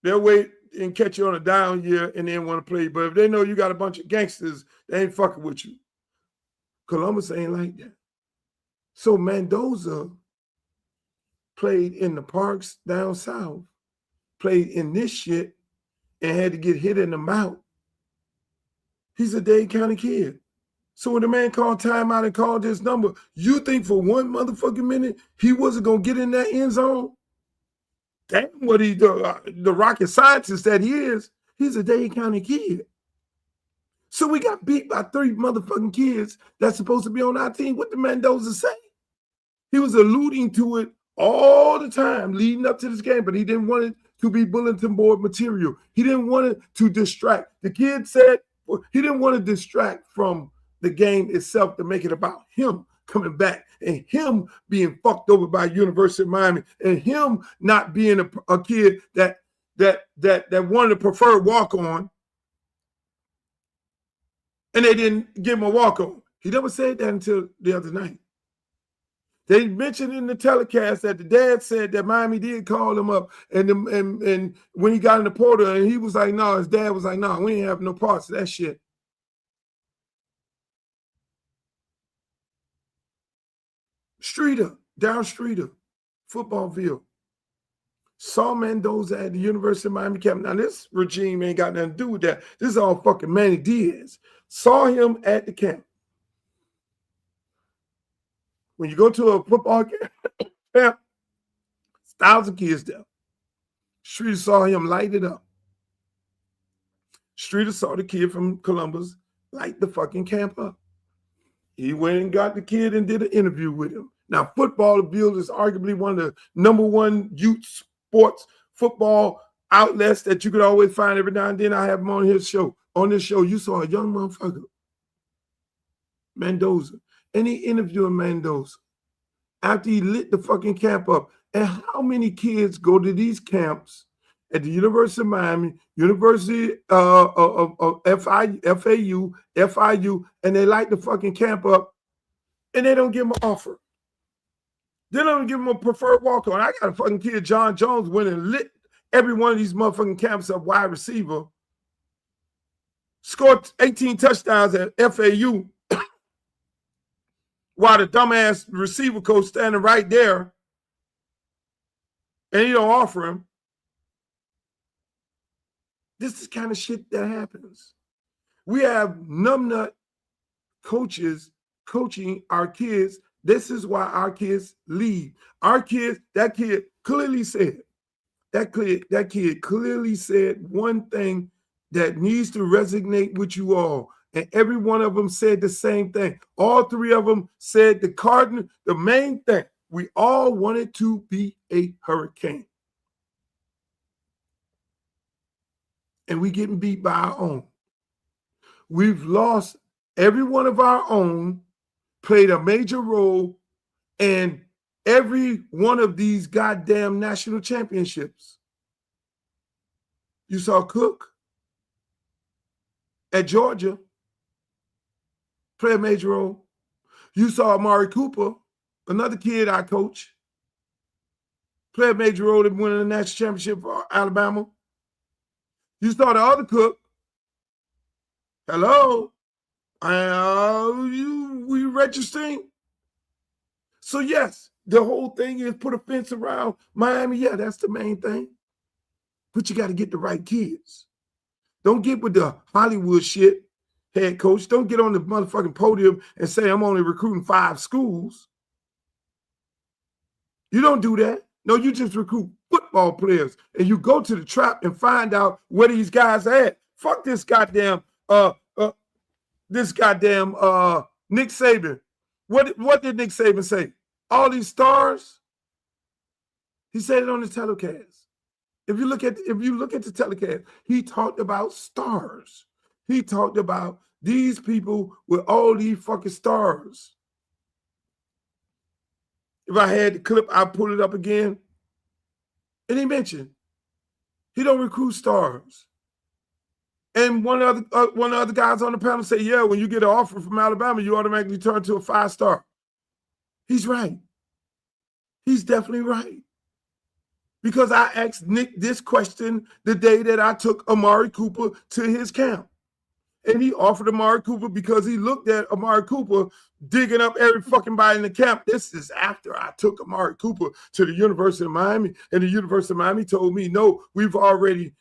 They'll wait and catch you on a down year and then want to play. But if they know you got a bunch of gangsters, they ain't fucking with you. Columbus ain't like that. So Mendoza played in the parks down south, played in this shit, and had to get hit in the mouth. He's a Dade County kid. So when the man called timeout and called his number, you think for 1 motherfucking minute he wasn't going to get in that end zone? Damn what he the rocket scientist that he is. He's a Dade County kid. So we got beat by 3 motherfucking kids that's supposed to be on our team. What did Mendoza say? He was alluding to it all the time leading up to this game, but he didn't want it to be bulletin board material. He didn't want it to distract. The kid said he didn't want to distract from the game itself to make it about him. coming back, and him being fucked over by University of Miami, and him not being a kid that wanted to prefer walk-on, and they didn't give him a walk-on. He never said that until the other night. They mentioned in the telecast that the dad said that Miami did call him up, and when he got in the portal, and he was like, no, his dad was like, no, we ain't have no parts of that shit. Down Streeter, Footballville, saw Mendoza at the University of Miami camp. Now, this regime ain't got nothing to do with that. This is all fucking Manny Diaz. Saw him at the camp. When you go to a football camp, thousands of kids there. Streeter saw him light it up. Streeter saw the kid from Columbus light the fucking camp up. He went and got the kid and did an interview with him. Now, Footballville is arguably one of the #1 youth sports football outlets that you could always find every now and then. I have him on his show. On this show, you saw a young motherfucker, Mendoza, and he interviewed Mendoza after he lit the fucking camp up. And how many kids go to these camps at the University of Miami, University of FIU, and they light the fucking camp up, and they don't give him an offer. They don't give him a preferred walk-on. I got a fucking kid, John Jones, went and lit every one of these motherfucking camps up wide receiver, scored 18 touchdowns at FAU, while the dumbass receiver coach standing right there, and he don't offer him. This is the kind of shit that happens. We have numbnut coaches coaching our kids. This is why our kids leave. Our kids, that kid clearly said one thing that needs to resonate with you all. And every one of them said the same thing. All three of them said the main thing. We all wanted to be a Hurricane. And we getting beat by our own. We've lost every one of our own, played a major role in every one of these goddamn national championships. You saw Cook at Georgia play a major role. You saw Amari Cooper, another kid I coach, play a major role in winning the national championship for Alabama. You saw the other Cook. Hello? We registering? So yes, the whole thing is put a fence around Miami. Yeah, that's the main thing. But you got to get the right kids. Don't get with the Hollywood shit, head coach. Don't get on the motherfucking podium and say I'm only recruiting 5 schools. You don't do that. No, you just recruit football players, and you go to the trap and find out where these guys are at. Fuck this goddamn Nick Saban. What did Nick Saban say? All these stars? He said it on the telecast. If you look at the telecast, he talked about stars. He talked about these people with all these fucking stars. If I had the clip, I'll pull it up again. And he mentioned he don't recruit stars. And one of the other guys on the panel said, yeah, when you get an offer from Alabama, you automatically turn to a 5-star. He's right. He's definitely right. Because I asked Nick this question the day that I took Amari Cooper to his camp. And he offered Amari Cooper because he looked at Amari Cooper digging up every fucking body in the camp. This is after I took Amari Cooper to the University of Miami. And the University of Miami told me, no, we've already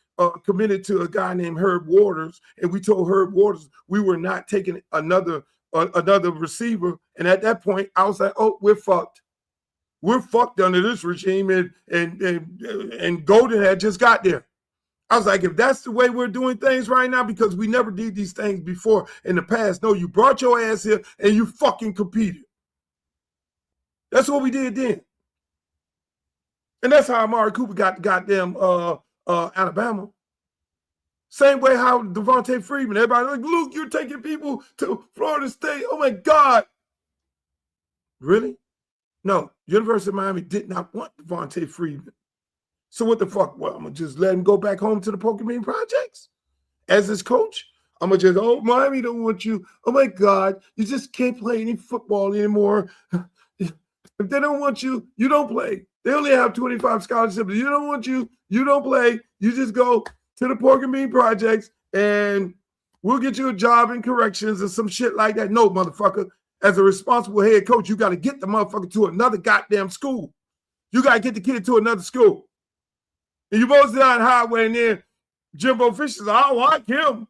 committed to a guy named Herb Waters. And we told Herb Waters we were not taking another receiver. And at that point, I was like, oh, we're fucked. We're fucked under this regime. And Golden had just got there. I was like, if that's the way we're doing things right now, because we never did these things before in the past. No, you brought your ass here and you fucking competed. That's what we did then. And that's how Amari Cooper got goddamn Alabama. Same way how Devontae Freeman, everybody like, Luke, you're taking people to Florida State. Oh my God. Really? No, University of Miami did not want Devontae Freeman. So what the fuck? Well, I'm going to just let him go back home to the Pokemon Projects as his coach? I'm going to just, oh, Miami don't want you. Oh, my God, you just can't play any football anymore. If they don't want you, you don't play. They only have 25 scholarships. You don't want you, you don't play. You just go to the Pokemon Projects and we'll get you a job in corrections or some shit like that. No, motherfucker. As a responsible head coach, you got to get the motherfucker to another goddamn school. You got to get the kid to another school. And you both down the highway, and then Jimbo Fisher's, I don't like him.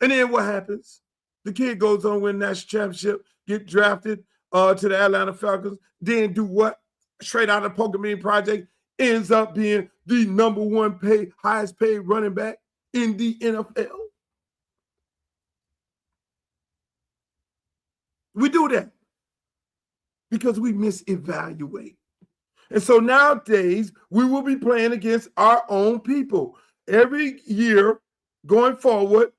And then what happens? The kid goes on to win national championship, get drafted to the Atlanta Falcons, then do what? Straight out of the Pokemon Project, ends up being the number one highest paid running back in the NFL. We do that because we misevaluate. And so nowadays, we will be playing against our own people. Every year going forward,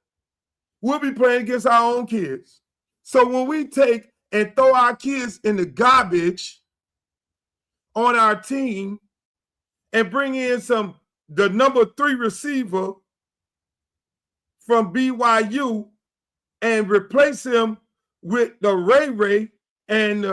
we'll be playing against our own kids. So when we take and throw our kids in the garbage on our team and bring in the number 3 receiver from BYU and replace him with the Ray and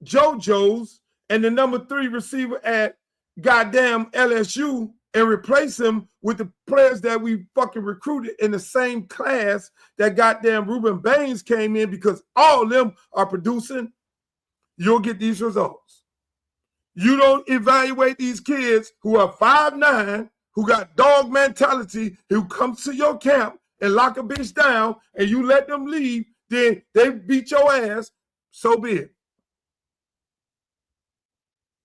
JoJo's and the number 3 receiver at goddamn LSU and replace him with the players that we fucking recruited in the same class that goddamn Ruben Baines came in, because all of them are producing, you'll get these results. You don't evaluate these kids who are 5'9", who got dog mentality, who comes to your camp and lock a bitch down, and you let them leave, then they beat your ass, so be it.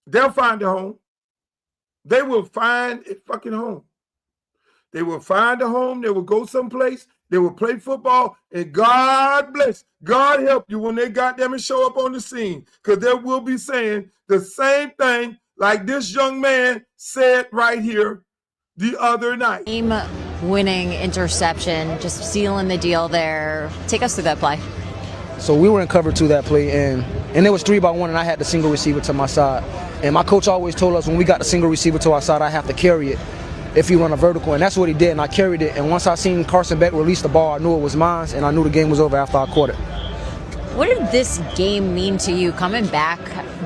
They'll find a home. They will find a fucking home. They will find a home. They will go someplace. They will play football. And God bless, God help you when they got them and show up on the scene. Because they will be saying the same thing like this young man said right here the other night. Game-winning interception, just sealing the deal there. Take us through that play. So we were in cover 2 that play, and it was 3-by-1, and I had the single receiver to my side. And my coach always told us when we got the single receiver to our side, I have to carry it if you run a vertical, and that's what he did, and I carried it. And once I seen Carson Beck release the ball, I knew it was mine, and I knew the game was over after I caught it. What did this game mean to you, coming back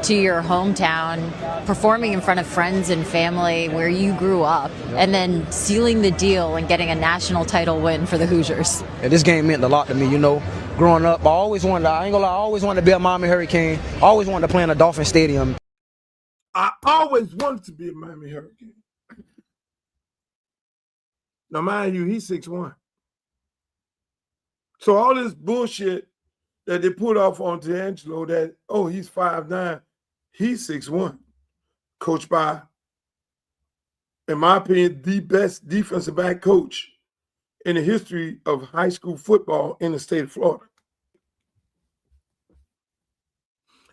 to your hometown, performing in front of friends and family where you grew up, and then sealing the deal and getting a national title win for the Hoosiers? And this game meant a lot to me, you know. Growing up, I always wanted to be a Miami Hurricane. I always wanted to play in a Dolphin Stadium. I always wanted to be a Miami Hurricane. Now, mind you, he's 6'1". So all this bullshit that they put off on DeAngelo that, oh, he's 5'9", he's 6'1". Coached by, in my opinion, the best defensive back coach in the history of high school football in the state of Florida.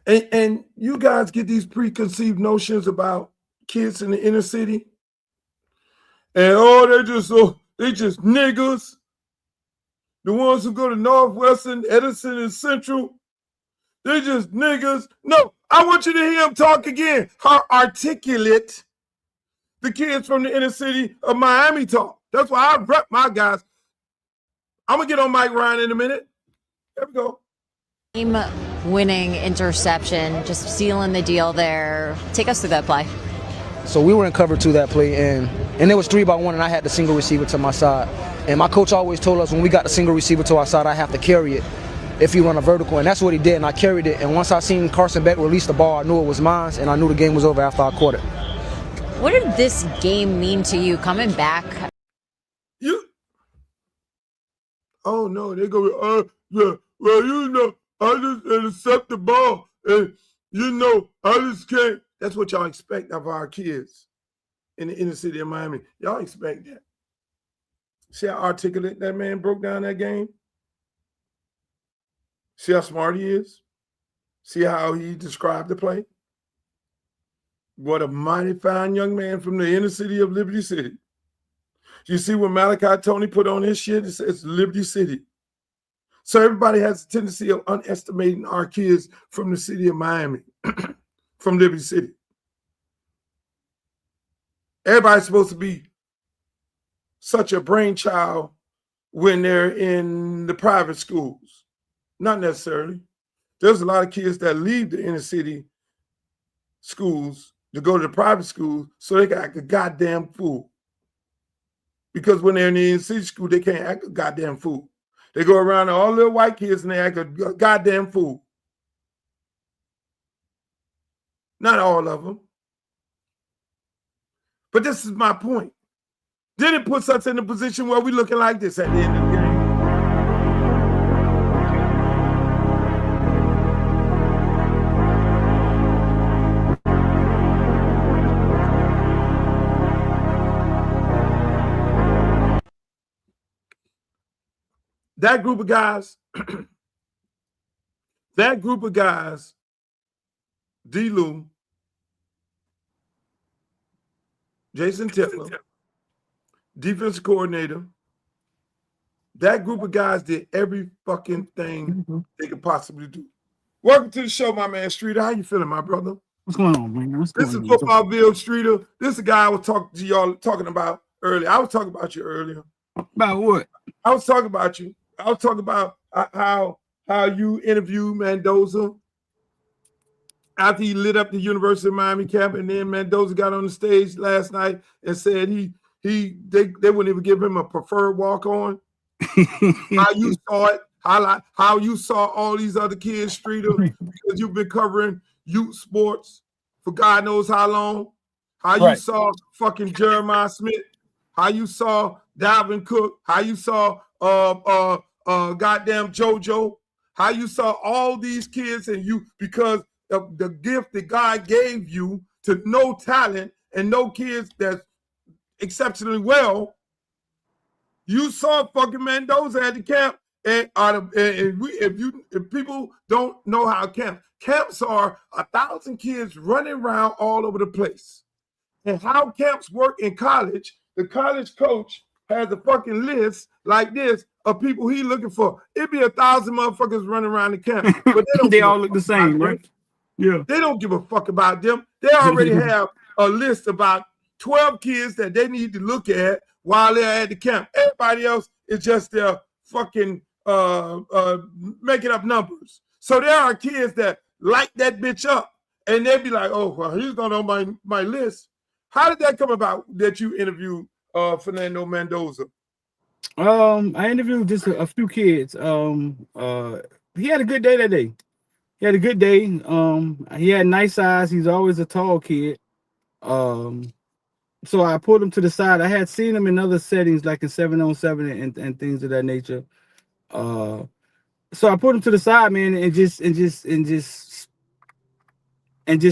And you guys get these preconceived notions about kids in the inner city. And they just niggas. The ones who go to Northwestern, Edison, and Central, they just niggas. No, I want you to hear him talk again. How articulate the kids from the inner city of Miami talk. That's why I rep my guys. I'm going to get on Mike Ryan in a minute. There we go. Game-winning interception, just sealing the deal there. Take us through that play. So we were in cover 2 that play, and it was 3-by-1, and I had the single receiver to my side. And my coach always told us when we got the single receiver to our side, I have to carry it if you run a vertical, and that's what he did, and I carried it. And once I seen Carson Beck release the ball, I knew it was mine, and I knew the game was over after I caught it. What did this game mean to you, coming back? Oh, no, they go, yeah, well, you know, I just intercept the ball, and, you know, I just can't. That's what y'all expect of our kids in the inner city of Miami. Y'all expect that. See how articulate that man broke down that game? See how smart he is? See how he described the play? What a mighty fine young man from the inner city of Liberty City. You see what Malachi Tony put on his shit? It says Liberty City. So everybody has a tendency of underestimating our kids from the city of Miami, from Liberty City. Everybody's supposed to be such a brainchild when they're in the private schools. Not necessarily. There's a lot of kids that leave the inner city schools to go to the private schools so they can act a goddamn fool. Because when they're in the inner city school, they can't act a goddamn fool. They go around to all little white kids and they act a goddamn fool. Not all of them. But this is my point. Then it puts us in a position where we're looking like this at the end of the game. That group of guys, D-Lou, Jason Titler, defensive coordinator, that group of guys did every fucking thing they could possibly do. Welcome to the show, my man Streeter. How you feeling, my brother? What's going on, man? This is Footballville, Streeter. This is the guy I was talking about earlier. I was talking about you earlier. About what? I was talking about you. I was talking about how you interviewed Mendoza after he lit up the University of Miami camp, and then Mendoza got on the stage last night and said they wouldn't even give him a preferred walk-on. How you saw it, how you saw all these other kids, Streeter, because you've been covering youth sports for God knows how long. How you saw fucking Jeremiah Smith, how you saw Dalvin Cook, how you saw goddamn JoJo, how you saw all these kids, and you, because of the gift that God gave you to know talent and know kids that's exceptionally well, you saw fucking Mendoza at the camp. And if people don't know how camps are 1,000 kids running around all over the place. And how camps work in college, the college coach has a fucking list like this of people he's looking for. It'd be 1,000 motherfuckers running around the camp, but they all look the same, right? Yeah. They don't give a fuck about them. They already have a list about 12 kids that they need to look at while they're at the camp. Everybody else is just their fucking making up numbers. So there are kids that light that bitch up, and they'd be like, "Oh, well, he's not on my list." How did that come about that you interviewed Fernando Mendoza? I interviewed just a few kids. He had a good day that day. He had a good day. He had nice eyes. He's always a tall kid. So I pulled him to the side. I had seen him in other settings, like in 7-on-7 and things of that nature. So I put him to the side, man, and just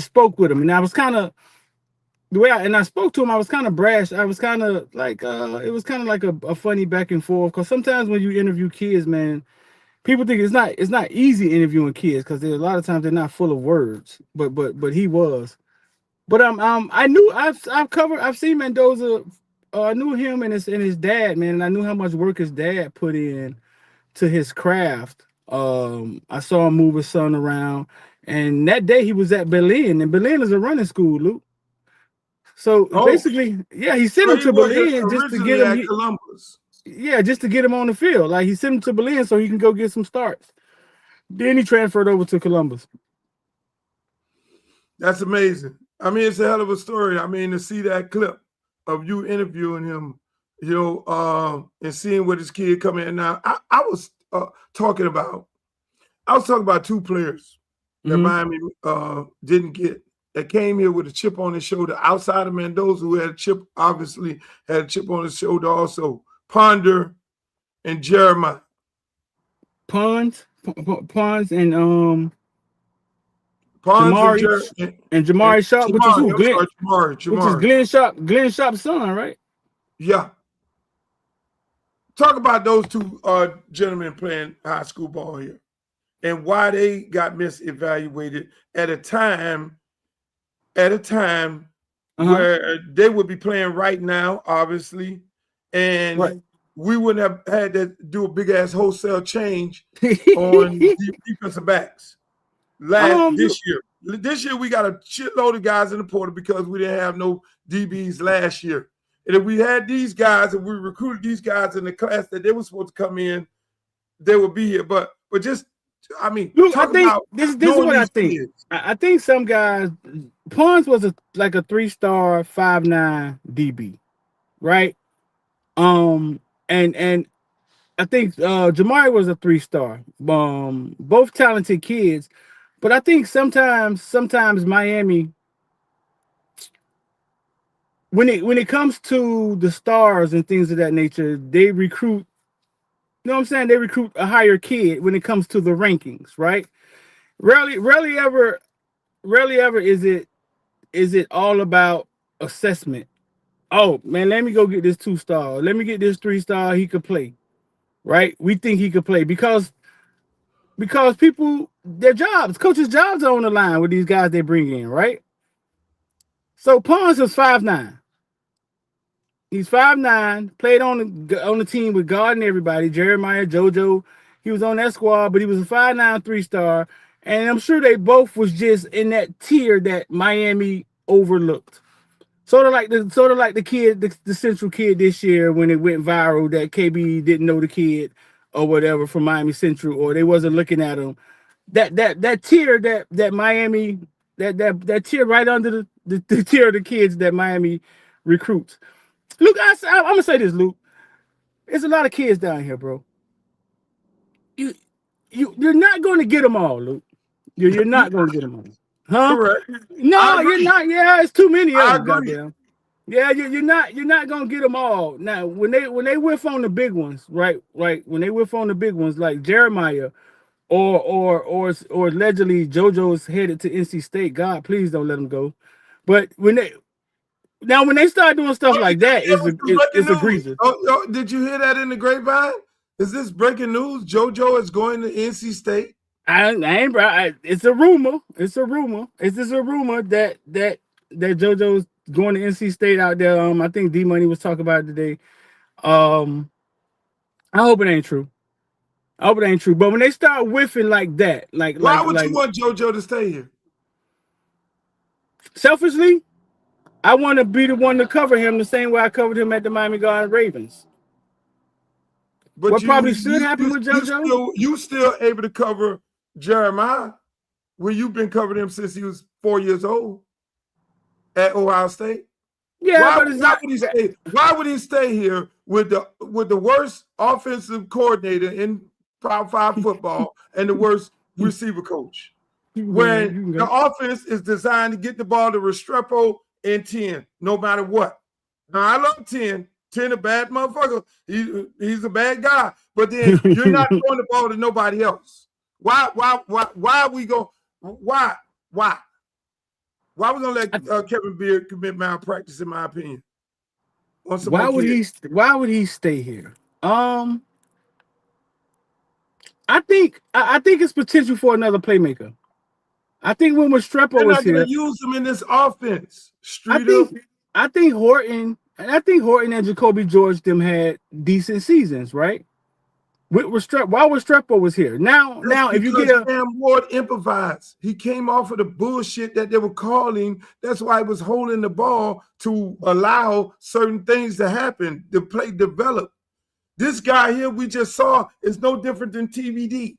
spoke with him. And I was kind of I spoke to him. I was kind of brash. I was kind of like it was kind of like a funny back and forth, because sometimes when you interview kids, man, people think it's not easy interviewing kids, because a lot of times they're not full of words. But he was. But I knew I've seen Mendoza. I knew him and his dad, man, and I knew how much work his dad put in to his craft. I saw him move his son around, and that day he was at Berlin, and Berlin is a running school, Luke. So basically, yeah, he sent him to Berlin just to get him. Columbus. Yeah, just to get him on the field. Like, he sent him to Berlin so he can go get some starts. Then he transferred over to Columbus. That's amazing. I mean, it's a hell of a story. I mean, to see that clip of you interviewing him, and seeing what his kid come in. Now, I was talking about two players that Miami didn't get, that came here with a chip on his shoulder outside of Mendoza, who obviously had a chip on his shoulder also. Ponder and Jeremiah. Ponds and Ponds and Jamari Sharpe, which is who? Jamari. Which is Glenn Sharpe's son, right? Yeah. Talk about those two gentlemen playing high school ball here and why they got misevaluated at a time where they would be playing right now, obviously. And we wouldn't have had to do a big ass wholesale change on defensive backs this year. This year we got a shitload of guys in the portal because we didn't have no DBs last year. And if we had these guys and we recruited these guys in the class that they were supposed to come in, they would be here. But just, I mean, Look, talk I think about this is what I think. kids. I think some guys, Ponds was like a 3-star, 5'9" DB, right? And I think Jamari was a 3-star. Both talented kids, but I think sometimes Miami, when it comes to the stars and things of that nature, they recruit. You know what I'm saying? They recruit a higher kid when it comes to the rankings, right? Rarely ever is it all about assessment. Oh man, let me go get this 2-star. Let me get this 3-star. He could play, right? We think he could play because people, their jobs, coaches' jobs are on the line with these guys they bring in, right? So Ponds is 5'9". He's 5'9", played on the team with God and everybody, Jeremiah, JoJo. He was on that squad, but he was a 5'9", 3-star. And I'm sure they both was just in that tier that Miami overlooked. Sort of like the kid, the Central kid this year when it went viral that KB didn't know the kid or whatever from Miami Central, or they wasn't looking at him. That tier that Miami, that tier right under the tier of the kids that Miami recruits. Luke, I'm gonna say this, Luke. There's a lot of kids down here, bro. You're not going to get them all, Luke. You're not going to get them all, huh? Correct. No, you're not. Yeah, it's too many of them. Agree. Goddamn. Yeah, you're not gonna get them all. Now, when they whiff on the big ones, right? When they whiff on the big ones, like Jeremiah, or allegedly JoJo's headed to NC State. God, please don't let him go. But when they start doing stuff like that, it's a greaser. Oh, did you hear that in the grapevine? Is this breaking news? JoJo is going to NC State. It's a rumor. It's a rumor. It's just a rumor that JoJo's going to NC State out there. I think D Money was talking about it today. I hope it ain't true. But when they start whiffing like that, why would you want JoJo to stay here? Selfishly, I want to be the one to cover him the same way I covered him at the Miami Garden Ravens. But what probably should happen with JoJo? You still able to cover Jeremiah when you've been covering him since he was 4 years old at Ohio State? Yeah, why would he stay here with the worst offensive coordinator in Power 5 football and the worst receiver coach? When the offense is designed to get the ball to Restrepo and 10, no matter what. Now, I love 10. 10 a bad motherfucker. He's a bad guy. But then you're not throwing the ball to nobody else. Why are we going? Why we gonna let Kevin Beard commit malpractice? In my opinion. Why would he stay here? I think it's potential for another playmaker. I think when Restrepo was here, they're not gonna use him in this offense. I think Horton and Jacoby George them had decent seasons, right? While Restrepo was here. Now if you get Sam Ward improvised, he came off of the bullshit that they were calling. That's why he was holding the ball to allow certain things to happen, the play develop. This guy here we just saw is no different than TVD.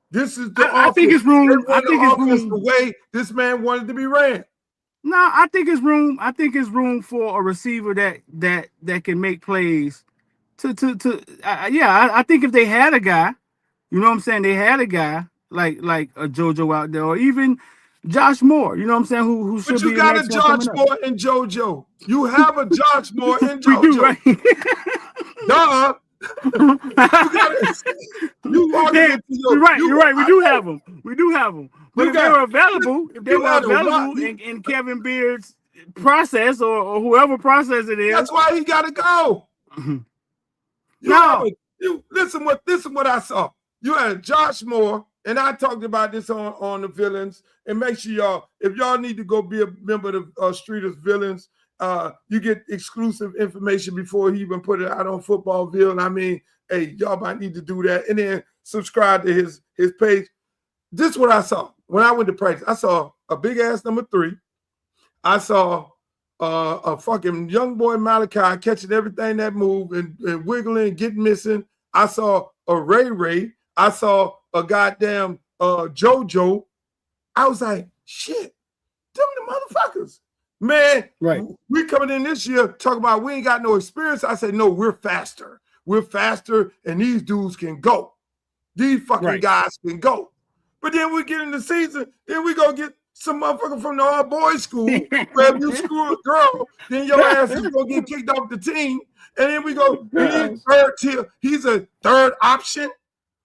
This is the I think it's room. I think it's room the way this man wanted to be ran. No, I think it's room. I think it's room for a receiver that can make plays. I think if they had a guy, you know what I'm saying, they had a guy like a JoJo out there, or even Josh Moore, you know what I'm saying, who should be. But you got a Josh Moore and JoJo. You have a Josh Moore and JoJo. We do, right? Duh. You're right. We do have them. But if they were available, in Kevin Beard's process or whoever process it is, that's why he got to go. Listen what I saw. You had Josh Moore, and I talked about this on the Villains. And make sure y'all, if y'all need to go be a member of the Streeters Villains you get exclusive information before he even put it out on Footballville. And I mean, hey, y'all might need to do that. And then subscribe to his page. This is what I saw when I went to practice. I saw a big ass number 3. I saw a fucking young boy Malachi catching everything that moved and wiggling, getting missing. I saw a Ray. I saw a goddamn JoJo. I was like, shit, them the motherfuckers. Man, right. We coming in this year talking about we ain't got no experience. I said, no, we're faster. We're faster, and these dudes can go. These fucking guys can go. But then we get in the season, then we go get some motherfucker from the all-boys school where if you screw a girl, then your ass is going to get kicked off the team. And then we go, and third tier. He's a third option.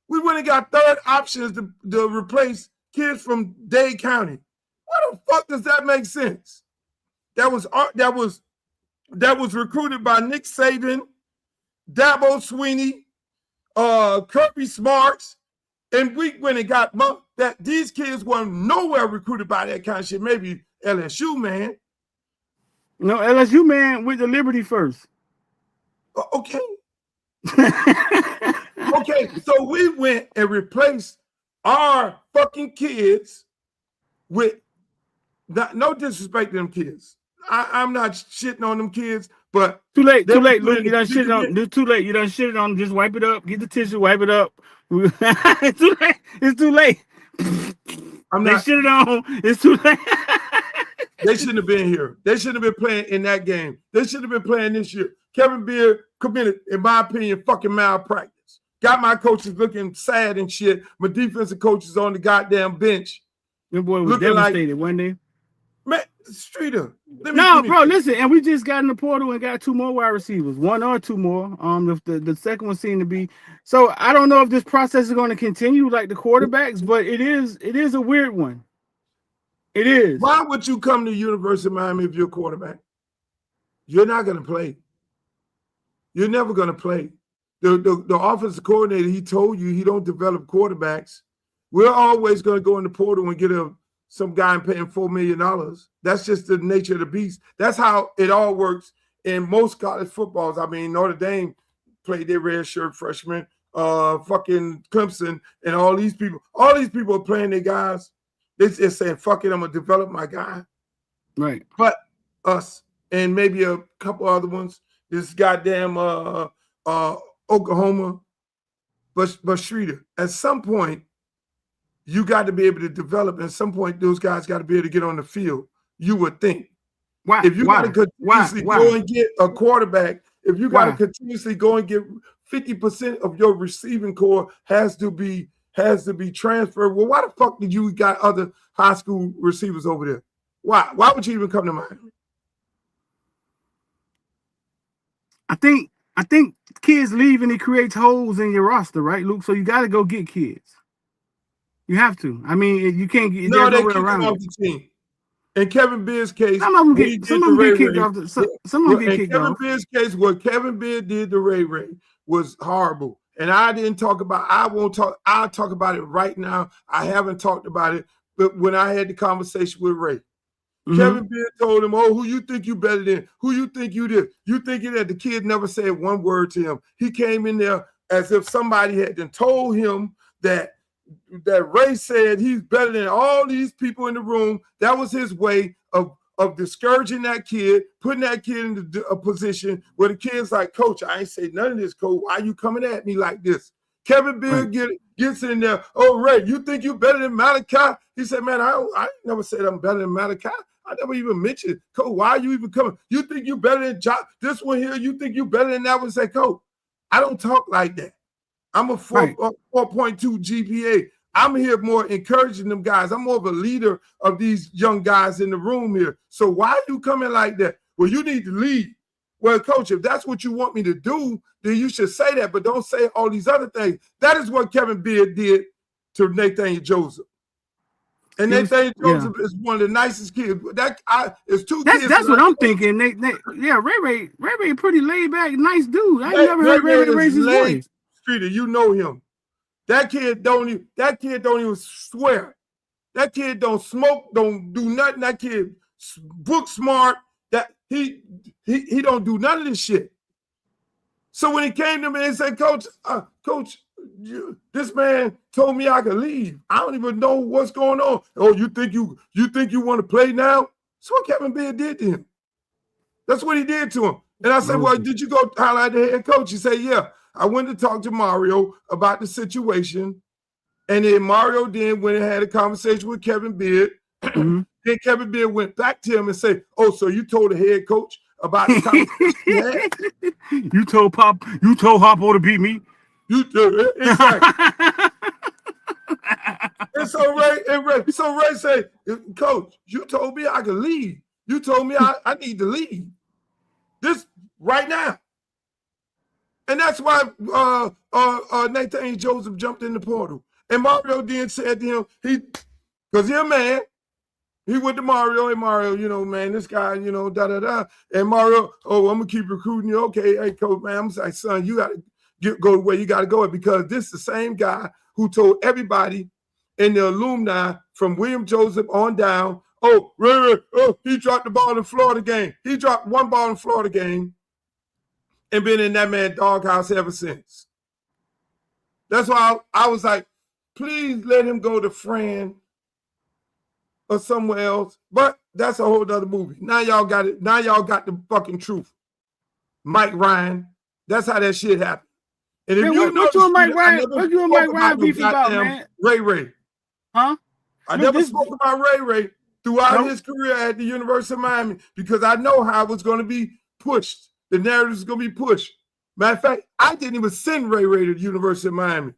We went and got third options to replace kids from Dade County. What the fuck does that make sense? That was recruited by Nick Saban, Dabo Sweeney, Kirby Smarts, and we went and got that these kids weren't nowhere recruited by that kind of shit. Maybe LSU, man. No, LSU, man, went to Liberty first. Okay. Okay, so we went and replaced our fucking kids with no disrespect to them kids. I'm not shitting on them kids, but too late, Luke. You done shit on. It's too late. You done shit on. Just wipe it up. Get the tissue. Wipe it up. It's too late. It's too late. They shit on. It's too late. They shouldn't have been here. They shouldn't have been playing in that game. They should have been playing this year. Kevin Beard committed, in my opinion, fucking malpractice. Got my coaches looking sad and shit. My defensive coaches on the goddamn bench. Your boy was devastated, wasn't they? Man, Streeter. No, bro, listen, and we just got in the portal and got 2 more wide receivers, 1 or 2 more. The second one seemed to be. So I don't know if this process is going to continue like the quarterbacks, but it is a weird one. It is. Why would you come to University of Miami if you're a quarterback? You're not going to play. You're never going to play. The offensive coordinator, he told you he don't develop quarterbacks. We're always going to go in the portal and get some guy and pay him $4 million. That's just the nature of the beast. That's how it all works in most college footballs. I mean, Notre Dame played their red shirt freshmen, fucking Clemson, and all these people are playing their guys. They're just saying, fuck it, I'm going to develop my guy. Right. But us and maybe a couple other ones, this goddamn Oklahoma, but Streeter, at some point, you got to be able to develop. At some point, those guys got to be able to get on the field. You would think. Why? If you got to continuously go and get a quarterback, if you got to continuously go and get 50% of your receiving core has to be transferred. Well, why the fuck did you got other high school receivers over there? Why? Why would you even come to Miami? I think kids leave and it creates holes in your roster, right, Luke? So you got to go get kids. You have to. I mean, you can't get no around off the team. In Kevin Beard's case, some of them get kicked off. Some of them get kicked off. In Kevin Beard's case, what Kevin Beard did to Ray was horrible. And I didn't talk about. I'll talk about it right now. I haven't talked about it, but when I had the conversation with Ray, Kevin Beard told him, "Oh, who you think you better than? Who you think you did? You thinking that the kid never said one word to him? He came in there as if somebody had then told him that Ray said he's better than all these people in the room. That was his way of discouraging that kid, putting that kid in a position where the kid's like, Coach, I ain't say none of this, Coach. Why you coming at me like this? Kevin Beard gets in there. Oh, Ray, you think you better than Malachi? He said, man, I never said I'm better than Malachi. I never even mentioned, Coach, why are you even coming? You think you better than this one here? You think you better than that one? Say, Coach, I don't talk like that. I'm a 4.2 GPA. I'm here more encouraging them guys. I'm more of a leader of these young guys in the room here. So why are you coming like that? Well, you need to lead. Well, Coach, if that's what you want me to do, then you should say that, but don't say all these other things. That is what Kevin Beard did to Nathaniel Joseph. And Nathaniel Joseph is one of the nicest kids. It's two kids. That's what I'm thinking. Ray pretty laid back, nice dude. I never heard Ray raise his voice. Streeter, you know him. That kid don't even swear. That kid don't smoke, don't do nothing. That kid book smart. That he don't do none of this shit. So when he came to me and said, Coach, this man told me I could leave. I don't even know what's going on. Oh, you think you want to play now? That's what Kevin Beard did to him. That's what he did to him. And I said, well, did you go highlight the head coach? He said, yeah. I went to talk to Mario about the situation. And then Mario then went and had a conversation with Kevin Beard. Then Kevin Beard went back to him and said, oh, so you told the head coach about the conversation he had? You told Harpo to beat me? You did, exactly. And so Ray said, Coach, you told me I could leave. You told me I need to leave. This right now. And that's why Nathaniel Joseph jumped in the portal. And Mario then said to him, because he's a man, he went to Mario, hey, Mario, you know, man, this guy, you know, da-da-da. And Mario, oh, I'm going to keep recruiting you. Okay, hey, Coach, man, I'm like, son, you got to go where you got to go, because this is the same guy who told everybody in the alumni from William Joseph on down, oh, Ray, he dropped the ball in Florida game. He dropped one ball in Florida game and been in that man's doghouse ever since. That's why I was like, please let him go to Fran or somewhere else. But that's a whole other movie. Now y'all got it. Now y'all got the fucking truth. Mike Ryan. That's how that shit happened. And if you know, what you and Mike Ryan beef about, man? Ray. Huh? I never spoke about Ray throughout his career at the University of Miami, because I know how it was going to be pushed. The narrative is going to be pushed. Matter of fact, I didn't even send Ray to the University of Miami.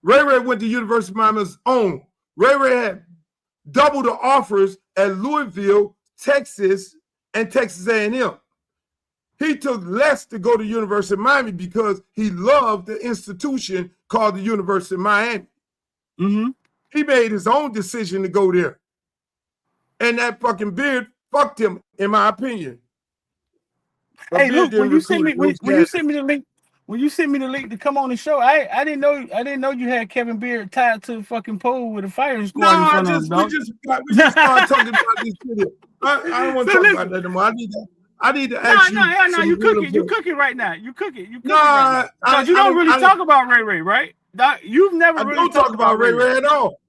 Ray went to the University of Miami's own. Ray had double the offers at Louisville, Texas, and Texas A&M. He took less to go to the University of Miami because he loved the institution called the University of Miami. He made his own decision to go there. And that fucking Beard fucked him, in my opinion. But hey, Luke, when you sent me the link to come on the show, I didn't know you had Kevin Beard tied to the fucking pole with a firing squad in front of him. We just started talking about this shit. I don't want to talk about that anymore. I need to ask you. No, you cooking right now. You cooking right now. Because you don't really talk about Ray, right? You've never really talked about Ray at all.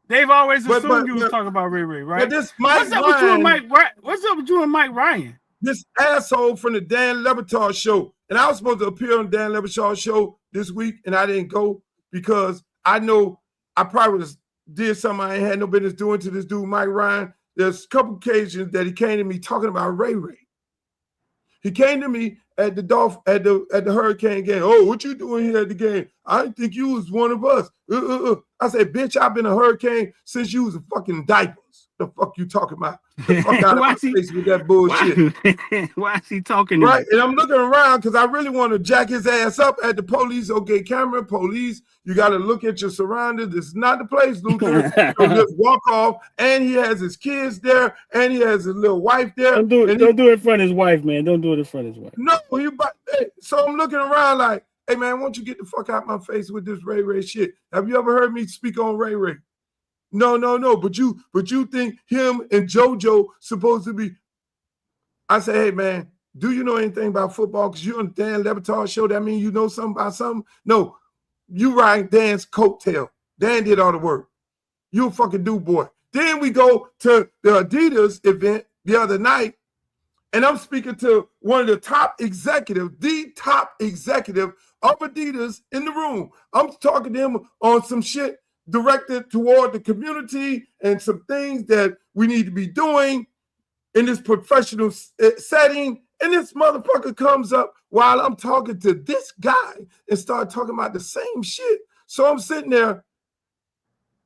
They've always assumed you was talking about Ray, right? But this what's up with you and Mike Ryan? This asshole from the Dan Le Batard show. And I was supposed to appear on Dan Le Batard show this week, and I didn't go because I know I probably did something I ain't had no business doing to this dude, Mike Ryan. There's a couple occasions that he came to me talking about Ray. He came to me at the Hurricane game. Oh, what you doing here at the game? I didn't think you was one of us. I said, bitch, I've been a Hurricane since you was a fucking diapers. The fuck you talking about? The fuck out of my face with that bullshit. Why is he talking? Right, and I'm looking around because I really want to jack his ass up at the police. Okay, camera, police, you got to look at your surroundings. This is not the place, Luther. So just walk off. And he has his kids there, and he has his little wife there. Don't do it in front of his wife, man. Don't do it in front of his wife. No, so I'm looking around like, hey, man, why don't you get the fuck out my face with this Ray shit? Have you ever heard me speak on Ray? No. But you think him and JoJo supposed to be? I say, hey, man, do you know anything about football? Because you're on the Dan Le Batard show. That means you know something about something? No, you ride Dan's coattail. Dan did all the work. You a fucking dude, boy. Then we go to the Adidas event the other night, and I'm speaking to one of the top executive of Adidas in the room. I'm talking to him on some shit directed toward the community and some things that we need to be doing in this professional setting. And this motherfucker comes up while I'm talking to this guy and start talking about the same shit. So I'm sitting there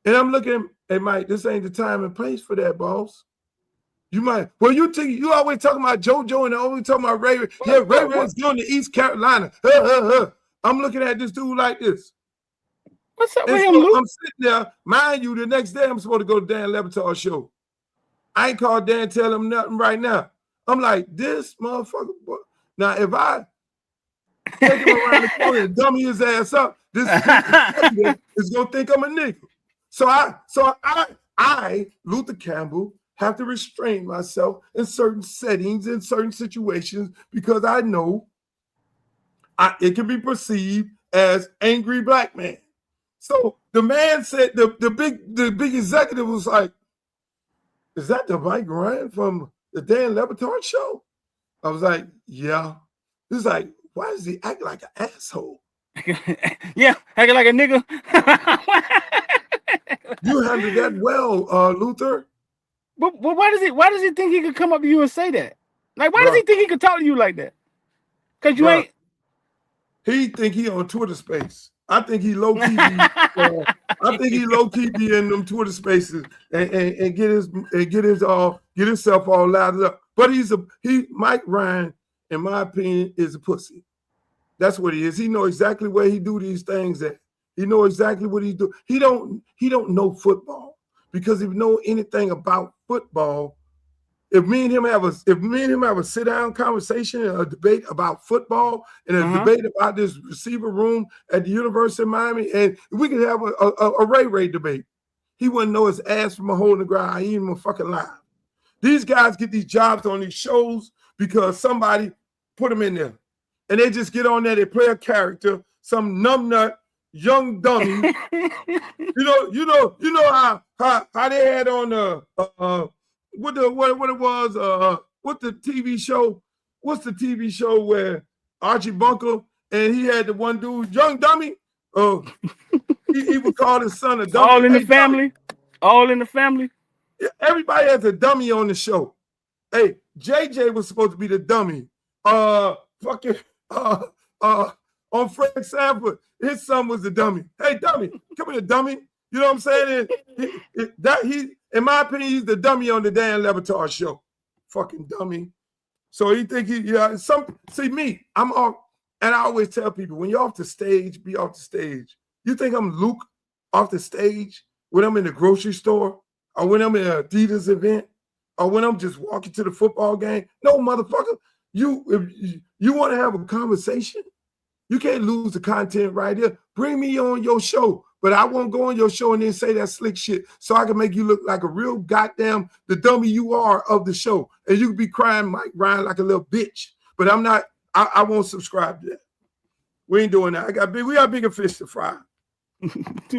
and I'm looking, hey, Mike, this ain't the time and place for that, boss. You might, well, you always talking about JoJo and always talking about Ray. Yeah, Ray's going to East Carolina. I'm looking at this dude like this. What's up with him, Luke? I'm sitting there, mind you, the next day I'm supposed to go to Dan Le Batard show. I ain't called Dan, tell him nothing right now. I'm like, this motherfucker. Boy. Now, if I take him around the corner and dummy his ass up, this is gonna think I'm a nigga. So I, Luther Campbell, have to restrain myself in certain settings, in certain situations, because I know it can be perceived as angry black man. So the man said, the big executive was like, is that the Mike Ryan from the Dan Le Batard show? I was like, yeah. He was like, why does he act like an asshole? Yeah, acting like a nigga. You handled that well, Luther. But why does he think he could come up to you and say that? Like, why does he think he could talk to you like that? Because you ain't. He think he on Twitter space. I think he low key. I think he low key be in them Twitter spaces and get himself all lathered up. But Mike Ryan, in my opinion, is a pussy. That's what he is. He know exactly where he do these things at. He know exactly what he do. He don't know football, because if you know anything about football, if me and him have a sit down conversation, a debate about football, and a debate about this receiver room at the University of Miami, and we could have a Ray debate, he wouldn't know his ass from a hole in the ground. He ain't even fucking live. These guys get these jobs on these shows because somebody put them in there, and they just get on there. They play a character, some numbnut young dummy. you know how they had on what it was, what's the TV show? What's the TV show where Archie Bunker and he had the one dude, young dummy? He would call his son a dummy. All in the family. All in the family. Everybody has a dummy on the show. Hey, JJ was supposed to be the dummy. On Fred Sanford, his son was the dummy. Hey, dummy, come here, dummy. You know what I'm saying? In my opinion, he's the dummy on the Dan Le Batard show. Fucking dummy. So he think see me, I'm off, and I always tell people, when you're off the stage, be off the stage. You think I'm Luke off the stage when I'm in the grocery store, or when I'm in an Adidas event, or when I'm just walking to the football game? No, motherfucker. If you want to have a conversation, you can't lose the content right here. Bring me on your show, but I won't go on your show and then say that slick shit so I can make you look like a real goddamn the dummy you are of the show. And you can be crying Mike Ryan like a little bitch. But I'm not, I won't subscribe to that. We ain't doing that. We got bigger fish to fry.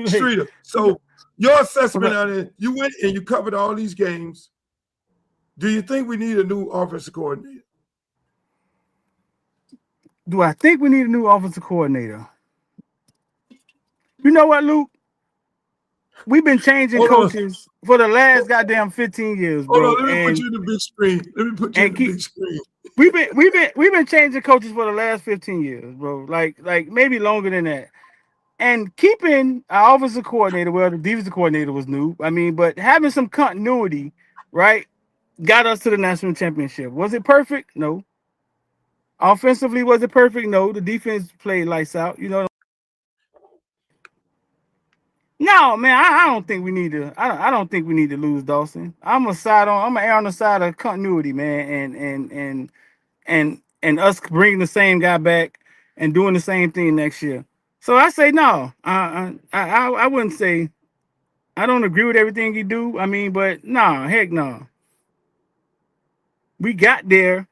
Streeter. So your assessment on it, you went and you covered all these games. Do you think we need a new offensive coordinator? Do I think we need a new offensive coordinator? You know what, Luke? We've been changing coaches for the last goddamn 15 years, bro. Hold on, let me put you in the big screen. Big screen. We've been changing coaches for the last 15 years, bro. Like maybe longer than that. And keeping our offensive coordinator, well, the defensive coordinator was new. I mean, but having some continuity, right, got us to the national championship. Was it perfect? No. Offensively, was it perfect? No. The defense played lights out. You know. No, man, I don't think we need to. I don't think we need to lose Dawson. I'm gonna err on the side of continuity, man, and us bringing the same guy back and doing the same thing next year. So I say no. I wouldn't say I don't agree with everything he do. I mean, but no, heck no. We got there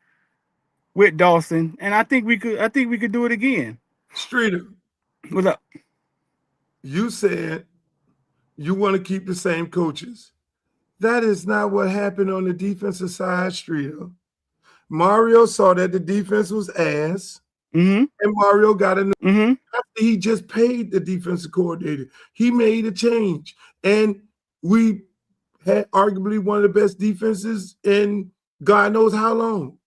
with Dawson, and I think we could do it again. Streeter, what's up? You said you want to keep the same coaches. That is not what happened on the defensive side, Streeter. Mario saw that the defense was ass, and Mario got a new. After he just paid the defensive coordinator, he made a change, and we had arguably one of the best defenses in God knows how long.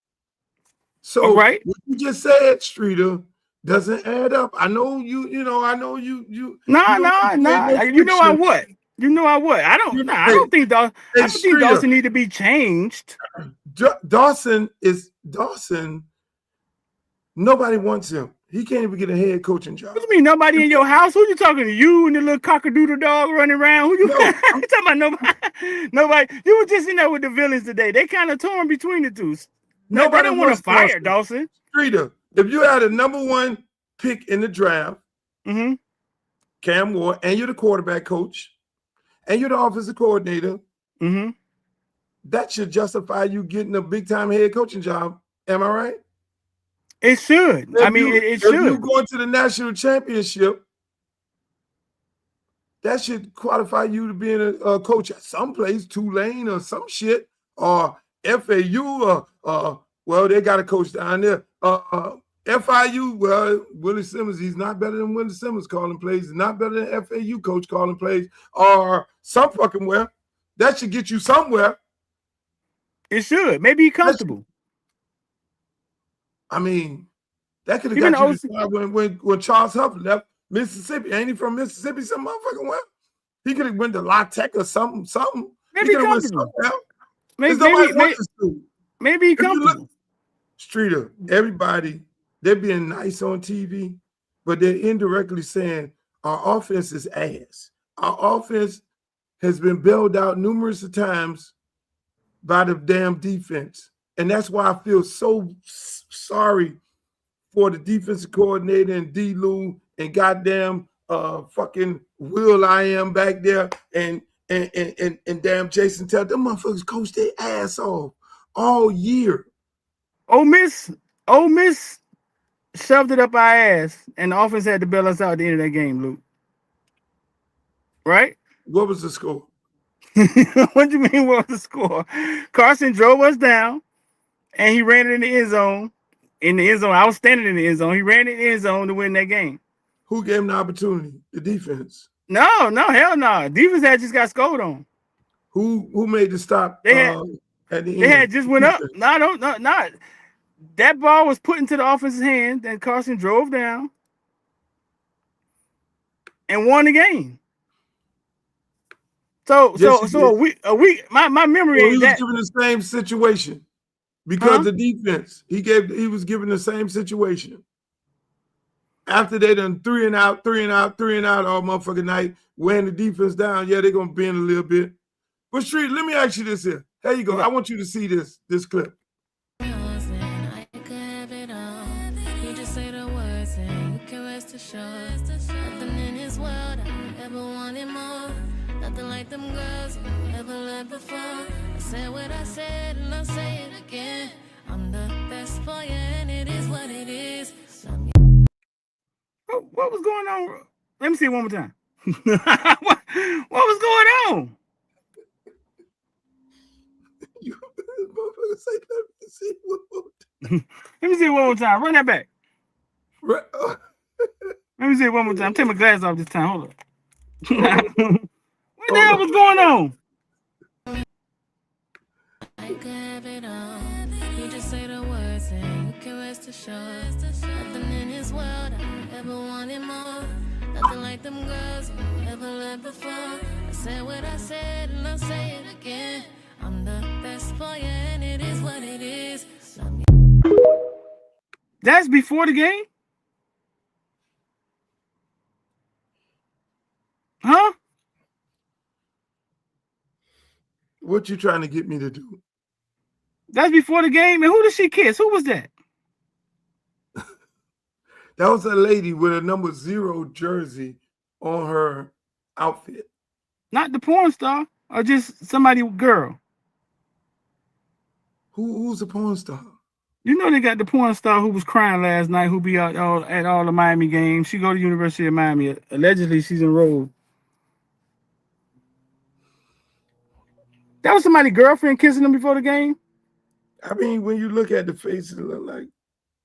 So what you just said, Streeter, doesn't add up. I know you. I know you. No. You know I would. I don't think Dawson. I don't think Dawson need to be changed. Dawson. Nobody wants him. He can't even get a head coaching job. What do you mean nobody in your house? Who you talking to? You and the little cockadoodle dog running around? Who you talking about? Nobody. You were just in there with the villains today. They kind of torn between the two. Nobody don't want to fire Dawson. Streeter, if you had a number one pick in the draft, Cam Ward, and you're the quarterback coach, and you're the offensive coordinator, that should justify you getting a big-time head coaching job. Am I right? It should. If I mean, it if should. you go to the national championship, that should qualify you to being a coach at some place, Tulane or some shit, or FAU, or well, they got a coach down there. FIU, well, Willie Simmons, he's not better than Willie Simmons calling plays. He's not better than FAU coach calling plays, or some fucking where. That should get you somewhere. It should. Maybe he's comfortable. I mean, that could have got you to start when Charles Huff left Mississippi. Ain't he from Mississippi? Some motherfucking well. He could have went to La Tech or something. Maybe he could have went somewhere. Maybe he comfortable. Streeter, everybody, they're being nice on TV, but they're indirectly saying our offense is ass. Our offense has been bailed out numerous times by the damn defense. And that's why I feel so sorry for the defensive coordinator and D-Lou and goddamn fucking Will I Am back there and damn Jason Taylor. Them motherfuckers coach their ass off all year. Ole Miss shoved it up our ass, and the offense had to bail us out at the end of that game, Luke. Right? What was the score? What do you mean, what was the score? Carson drove us down, and he ran it in the end zone. I was standing in the end zone. He ran it in the end zone to win that game. Who gave him the opportunity? The defense? No, hell no. Defense had just got scored on. Who made the stop at the end? They had just went up. Not. That ball was put into the offense's hand, then Carson drove down and won the game. So a week. My memory he is was that given the same situation because the defense he was given the same situation. After they done three and out all motherfucking night, wearing the defense down, yeah, they're gonna bend a little bit. But Street, let me ask you this here. Here you go. I want you to see this clip. Nothing in this world I ever wanted more. Nothing like them girls I ever loved before. I said what I said and I'll say it again. I'm the best for you and it is what it is. What was going on? Let me see it one more time. what was going on? Let me see it one more time. Run that back. Let me see it one more time. Take my glasses off this time. Hold up. What the hell was going on? I could have it all. You just say the words and you can rest assured. Nothing in this world I ever wanted more. Nothing like them girls you ever loved before. I said what I said and I'll say it again. I'm the best for you and it is what it is. That's before the game? Huh? What you trying to get me to do? That's before the game. And who did she kiss? Who was that? That was a lady with a number 0 jersey on her outfit. Not the porn star, or just somebody girl. Who's a porn star? You know they got the porn star who was crying last night, who be out at all the Miami games. She go to University of Miami. Allegedly, she's enrolled. That was somebody's girlfriend kissing them before the game? I mean, when you look at the face, it look like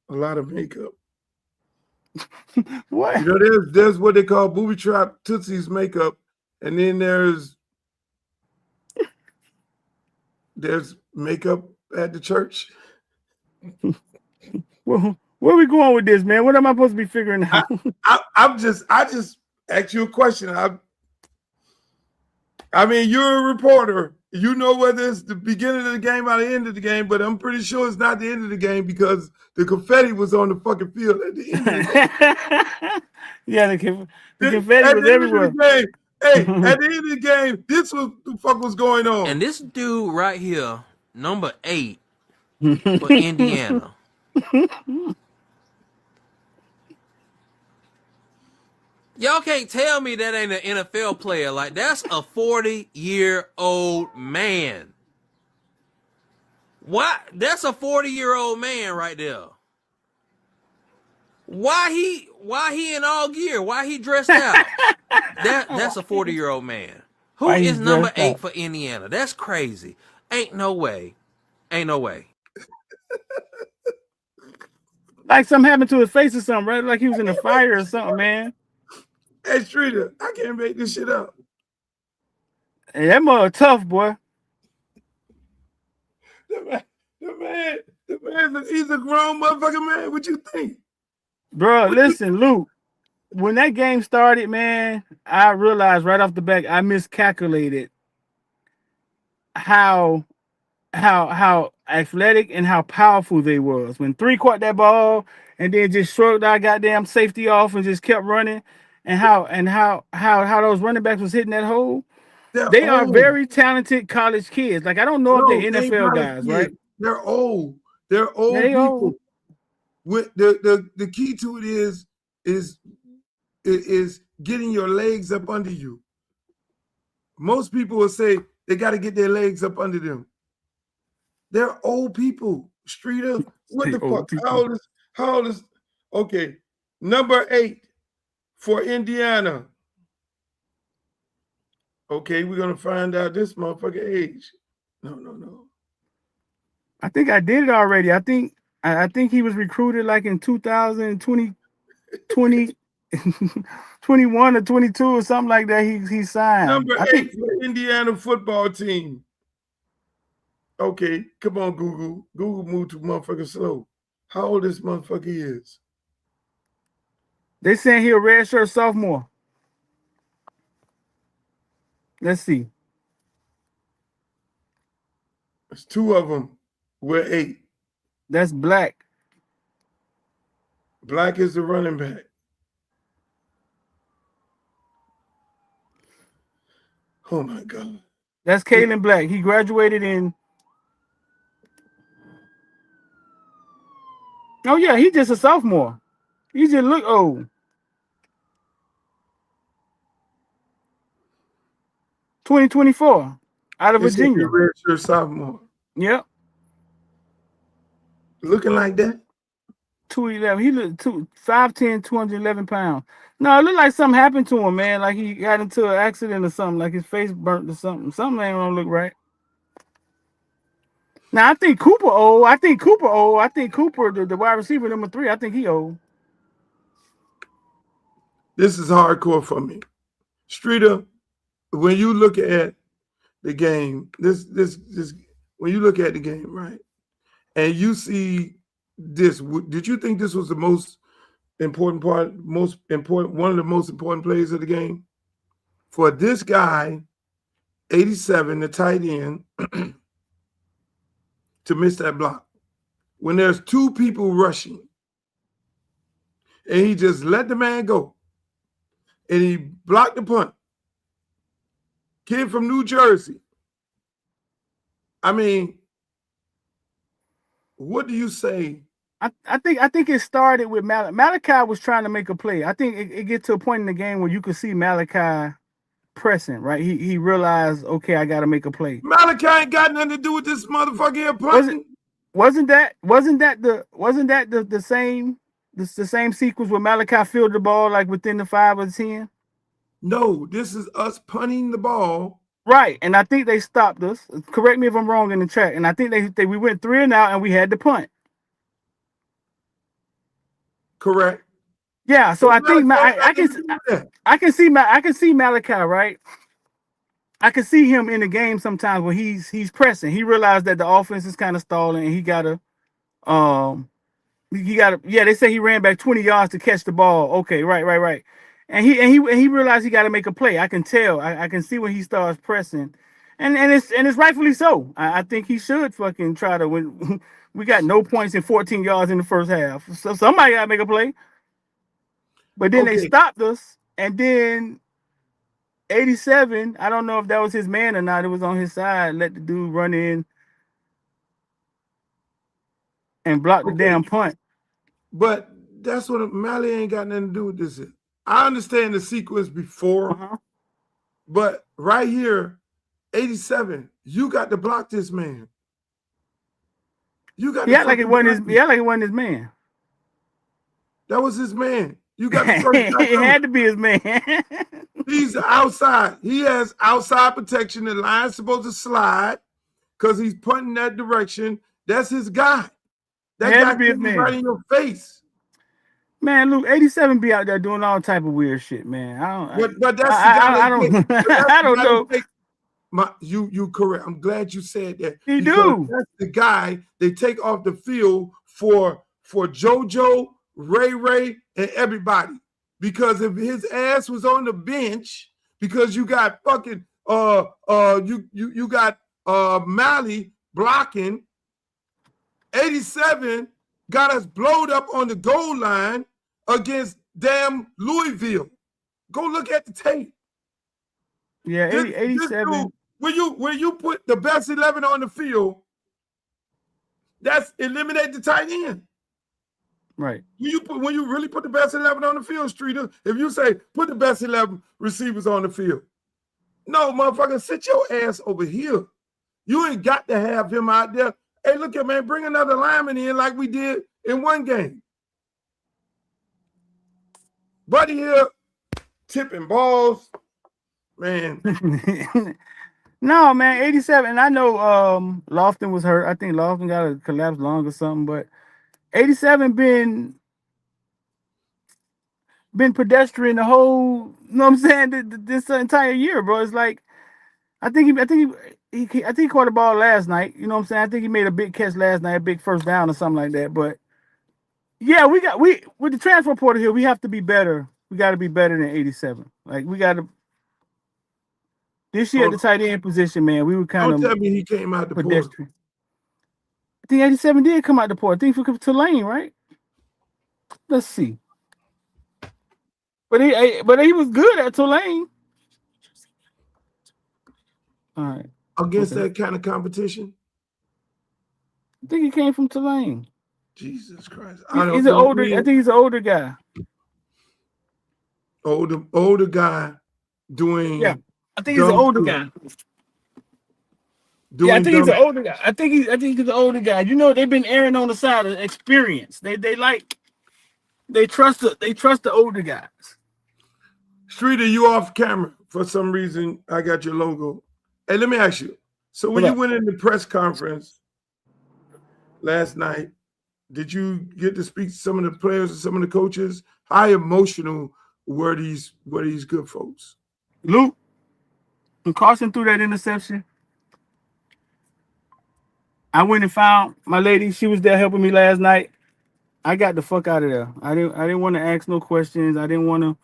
a lot of makeup. What? You know, there's what they call booby trap Tootsie's makeup, and then there's makeup at the church. Well, where are we going with this, man? What am I supposed to be figuring out? I just asked you a question. I mean, you're a reporter. You know whether it's the beginning of the game or the end of the game, but I'm pretty sure it's not the end of the game because the confetti was on the fucking field at the end of the game. Yeah, the confetti was everywhere. Hey, at the end of the game, this was the fuck was going on. And this dude right here, number 8 for Indiana. Y'all can't tell me that ain't an NFL player. Like, that's a 40-year-old man. Why? That's a 40-year-old man right there. Why he in all gear? Why he dressed out? That's a 40-year-old man. Who Why is he's number dressed 8 up? for Indiana? That's crazy. Ain't no way. Ain't no way. Like something happened to his face or something, right? Like he was in a fire or something, man. Hey, Streeter, I can't make this shit up. Hey, that mother tough, boy. The man, he's a grown motherfucking man. What you think? Bro, listen, Luke. When that game started, man, I realized right off the bat I miscalculated how athletic and how powerful they was. When 3 caught that ball and then just shrugged our goddamn safety off and just kept running, and how those running backs was hitting that hole. They are very talented college kids. Like I don't know if they're they ain't NFL college guys, kids. right? They're old. They're old They people. old. With the key to it is getting your legs up under you. Most people will say they got to get their legs up under them. They're old people. Streeter, what the fuck? How old is? Okay, number 8 for Indiana. Okay, we're gonna find out this motherfucker age. No. I think I did it already. I think he was recruited like in 2020, 21 or 22 or something like that. He signed. Number I 8 think for Indiana football team. Okay, come on, Google. Google moved too motherfucking slow. How old this motherfucker is? they saying he a redshirt sophomore. Let's see. There's 2 of them. We're 8. That's Black. Black is the running back. Oh my God. That's Kalen Black. He graduated in. Oh yeah, he's just a sophomore. He just look old. 2024 out of They said Virginia. you're redshirt sophomore. Yep. Looking like that? 211. He looked 5'10", 211 pounds. No, it looked like something happened to him, man. Like he got into an accident or something. Like his face burnt or something. Something ain't gonna look right. Now I think Cooper old. I think Cooper, the wide receiver number 3. I think he old. This is hardcore for me. Streeter, when you look at the game, this when you look at the game, right, and you see this, did you think this was the most important part, one of the most important plays of the game? For this guy, 87, the tight end, to miss that block. When there's 2 people rushing, and he just let the man go, and he blocked the punt. Kid from New Jersey. I mean, what do you say? I think it started with Malachi was trying to make a play. I think it get to a point in the game where you could see Malachi pressing, right? He realized, okay, I got to make a play. Malachi ain't got nothing to do with this motherfucker here punting. Wasn't that the same sequence where Malachi fielded the ball like within the 5 or 10? No, this is us punting the ball. Right, and I think they stopped us. Correct me if I'm wrong in the track. And I think we went 3 and out and we had to punt. Correct. Yeah, so I think I can see Malachi, right? I can see him in the game sometimes when he's pressing. He realized that the offense is kind of stalling, and he gotta they say he ran back 20 yards to catch the ball. Okay, right. And he realized he got to make a play. I can tell. I can see when he starts pressing, and it's rightfully so. I think he should fucking try to win. We got no points and 14 yards in the first half, so somebody got to make a play. But then they stopped us, and then 87. I don't know if that was his man or not. It was on his side. Let the dude run in and block the damn punt. But that's what Mally ain't got nothing to do with this. I understand the sequence before, but right here, 87, you got to block this man. You got He act like it wasn't his man. That was his man. You got the first guy. It had to be his man. He's outside. He has outside protection. The line's supposed to slide because he's punting that direction. That's his guy. That guy be his can be man. right in your face. Man, Luke, 87 be out there doing all type of weird shit, man. But that's the guy. I don't know. You correct. I'm glad you said that. He do. That's the guy they take off the field for JoJo, Ray, and everybody. Because if his ass was on the bench, because you got fucking you got Mally blocking, 87 got us blowed up on the goal line against damn Louisville. Go look at the tape. Yeah, 87. When you put the best 11 on the field, that's eliminate the tight end. Right. When you really put the best 11 on the field, Streeter, if you say put the best 11 receivers on the field, no, motherfucker, sit your ass over here. You ain't got to have him out there. Hey, look at man, bring another lineman in like we did in one game. Buddy here tipping balls, man. No, man, 87. And I know Lofton was hurt. I think Lofton got a collapsed lung or something, but 87 been pedestrian the whole, you know what I'm saying, this entire year, bro. It's like I think he caught a ball last night. You know what I'm saying? I think he made a big catch last night, a big first down or something like that. But yeah, we with the transfer portal here, we have to be better. We got to be better than 87. Like we got to. This year at the tight end position, man, we were kind of. Don't tell me he came out the pedestrian. Portal. I think 87 did come out the portal. I think for Tulane, right? Let's see. But he was good at Tulane. All right. Against that kind of competition? I think he came from Tulane. Jesus Christ. I think he's an older guy. Older guy doing. Yeah. I think he's an older guy. Yeah, I think he's an older guy. I think he's an older guy. You know, they've been erring on the side of experience. They trust the older guys. Streeter, you off camera for some reason. I got your logo. Hey, let me ask you. So when you went in the press conference last night, did you get to speak to some of the players and some of the coaches? How emotional were these good folks? Luke, when Carson threw that interception, I went and found my lady. She was there helping me last night. I got the fuck out of there. I didn't want to ask no questions. I didn't want to.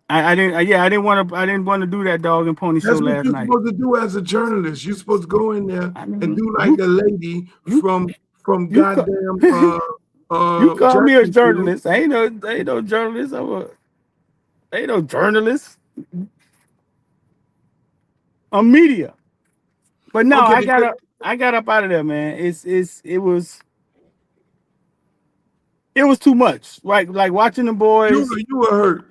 I didn't want to do that dog and pony show last night. That's what you're supposed to do as a journalist. You're supposed to go in there and do like the lady from goddamn. You call me a journalist? I ain't no journalist. Ain't no journalist. I'm media. But no, okay, I got up out of there, man. It was too much. Like watching the boys. You were hurt.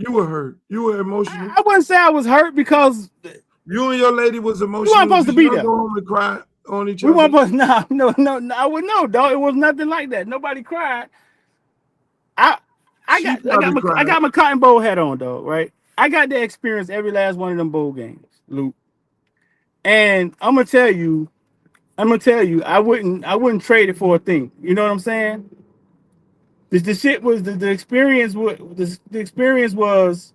You were emotional. I wouldn't say I was hurt because you and your lady was emotional. We weren't supposed to be there. Go home and cry on each other. We weren't supposed. No. I would know, dog. It was nothing like that. Nobody cried. I got my cotton bowl hat on, dog. Right. I got to experience every last one of them bowl games, Luke. And I'm gonna tell you, I wouldn't trade it for a thing. You know what I'm saying? The shit was the experience. The experience was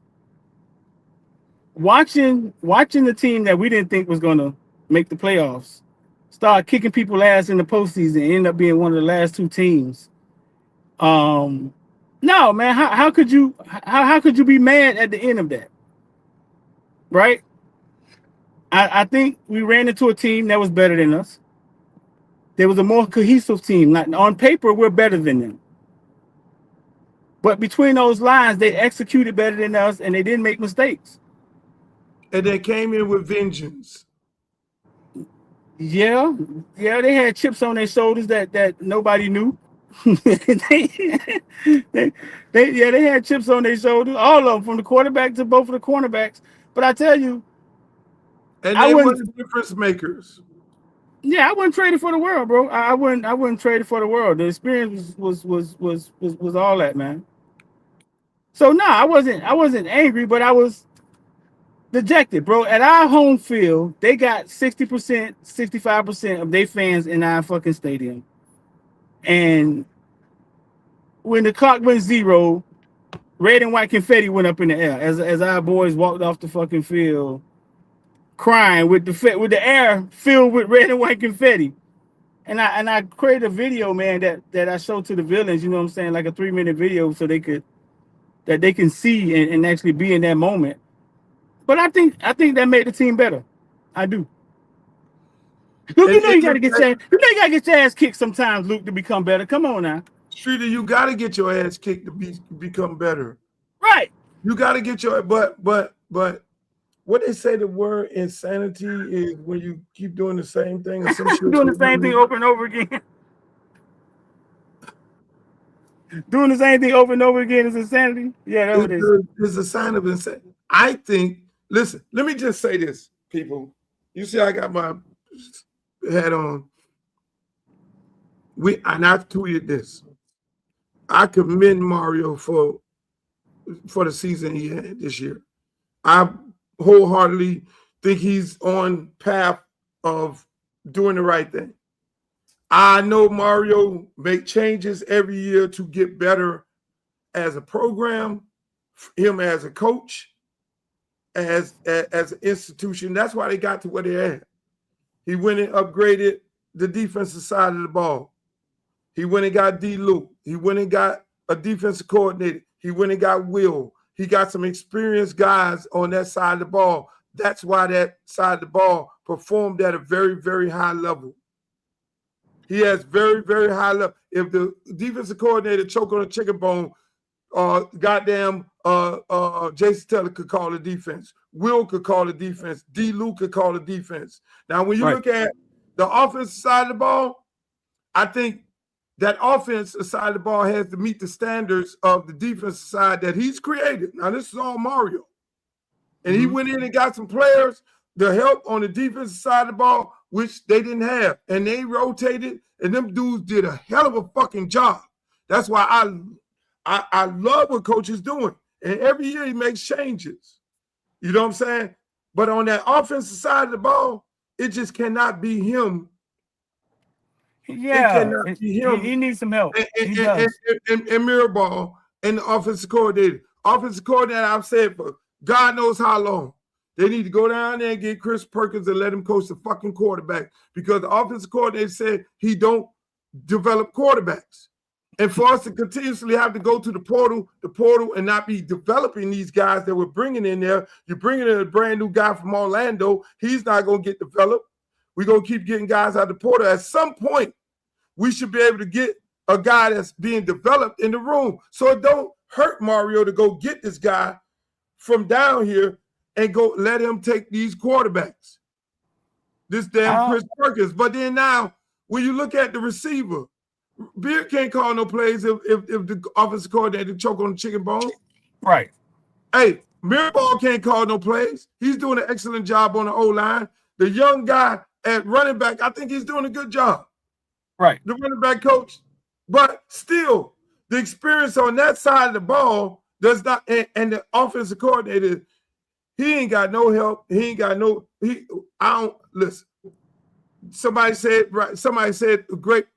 watching the team that we didn't think was gonna make the playoffs start kicking people ass in the postseason and end up being one of the last two teams. No, man, how could you be mad at the end of that? Right? I think we ran into a team that was better than us. There was a more cohesive team. Like on paper, we're better than them. But between those lines, they executed better than us, and they didn't make mistakes. And they came in with vengeance. Yeah, they had chips on their shoulders that nobody knew. they had chips on their shoulders, all of them, from the quarterback to both of the cornerbacks. But I tell you, and they were the difference makers. Yeah, I wouldn't trade it for the world, bro. I wouldn't trade it for the world. The experience was all that, man. So no, I wasn't angry, but I was dejected, bro. At our home field, they got 60%, 65% of their fans in our fucking stadium. And when the clock went zero, red and white confetti went up in the air as our boys walked off the fucking field, crying with the air filled with red and white confetti. And I created a video, man, that I showed to the villains. You know what I'm saying, like a 3-minute video, so they can see and actually be in that moment. But I think that made the team better. I do. Luke, you know you gotta get your ass kicked sometimes, Luke, to become better. Come on now. Streeter, you gotta get your ass kicked to become better. Right. You gotta get your but what they say the word insanity is when you keep doing the same thing and some shit doing the same thing over and over again. Doing the same thing over and over again is insanity. Yeah, that's what it is. It's a sign of insanity. I think. Listen, let me just say this, people. You see, I got my hat on. And I've tweeted this. I commend Mario for the season he had this year. I wholeheartedly think he's on path of doing the right thing. I know Mario make changes every year to get better as a program, him as a coach, as an institution. That's why they got to where they're at. He went and upgraded the defensive side of the ball. He went and got D. Luke. He went and got a defensive coordinator. He went and got Will. He got some experienced guys on that side of the ball. That's why that side of the ball performed at a very, very high level. He has very, very high level. If the defensive coordinator choke on a chicken bone, goddamn Jason Taylor could call the defense. Will could call the defense. D. Luke could call the defense. Now, when you look at the offensive side of the ball, I think that offensive side of the ball has to meet the standards of the defensive side that he's created. Now, this is all Mario. And he went in and got some players to help on the defensive side of the ball, which they didn't have. And they rotated, and them dudes did a hell of a fucking job. That's why I love what Coach is doing. And every year he makes changes. You know what I'm saying? But on that offensive side of the ball, it just cannot be him. Yeah, it cannot be him. He needs some help. And Mirabal and the offensive coordinator. Offensive coordinator, I've said for God knows how long. They need to go down there and get Chris Perkins and let him coach the fucking quarterback, because the offensive coordinator said he don't develop quarterbacks. And for us to continuously have to go to the portal and not be developing these guys that we're bringing in there, you're bringing in a brand new guy from Orlando. He's not going to get developed. We're going to keep getting guys out of the portal. At some point, we should be able to get a guy that's being developed in the room. So it don't hurt Mario to go get this guy from down here and go let him take these quarterbacks. This damn Chris Perkins. But then now, when you look at the receiver, Beard can't call no plays if the offensive coordinator choke on the chicken bone. Right. Hey, Mirabal can't call no plays. He's doing an excellent job on the O-line. The young guy at running back, I think he's doing a good job. Right. The running back coach. But still, the experience on that side of the ball does not, and the offensive coordinator, he ain't got no help. He ain't got no, I don't, listen. Somebody said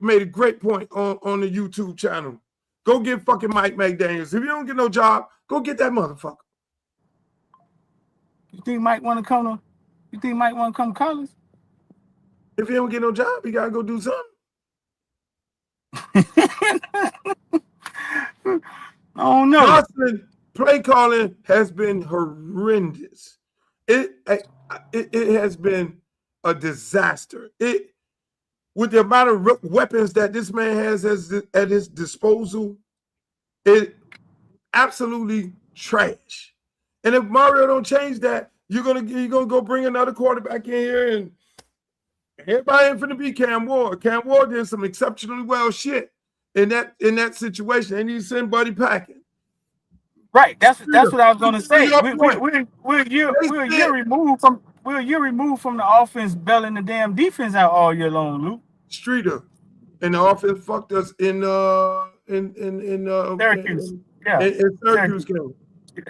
made a great point on the YouTube channel. Go get fucking Mike McDaniels. If you don't get no job, go get that motherfucker. You think Mike want to come to college? If he don't get no job, he gotta go do something. I don't know. Johnson play calling has been horrendous. It has been a disaster. With the amount of weapons that this man has at his disposal, it absolutely trash. And if Mario don't change that, you're gonna go bring another quarterback in here, and everybody ain't finna be Cam Ward. Cam Ward did some exceptionally well shit in that situation. They need to send Buddy packing. Right. That's what I was gonna say. We're a year removed from we're a year removed from the offense bailing the damn defense out all year long, Luke. Streeter, and the offense fucked us in Syracuse. Yeah. in Syracuse game.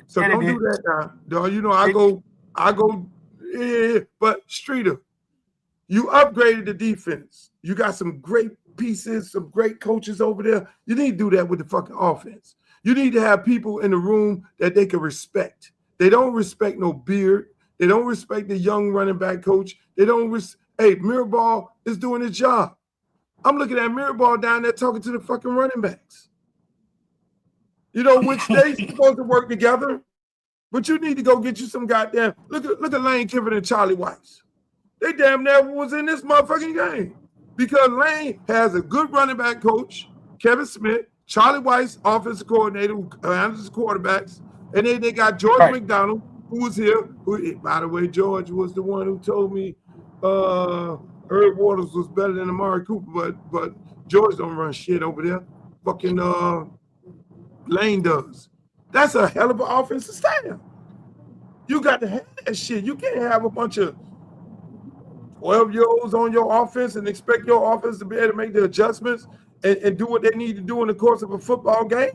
So Yeah, they don't do did. that now. Dog, you know I go, yeah, but Streeter, you upgraded the defense. You got some great pieces, some great coaches over there. You need to do that with the fucking offense. You need to have people in the room that they can respect. They don't respect no beard. They don't respect the young running back coach. They don't hey, Mirabal is doing his job. I'm looking at Mirabal down there talking to the fucking running backs. You know, which they supposed to work together, but you need to go get you some goddamn. Look at Lane Kiffin and Charlie Weiss. They damn near was in this motherfucking game because Lane has a good running back coach, Kevin Smith, Charlie Weiss, offensive coordinator, who handles quarterbacks, and then they got George McDonald, who was here. Who, by the way, George was the one who told me Herb Waters was better than Amari Cooper, but George don't run shit over there. Fucking Lane does. That's a hell of an offensive staff. You got to have that shit. You can't have a bunch of 12-year-olds on your offense and expect your offense to be able to make the adjustments and do what they need to do in the course of a football game.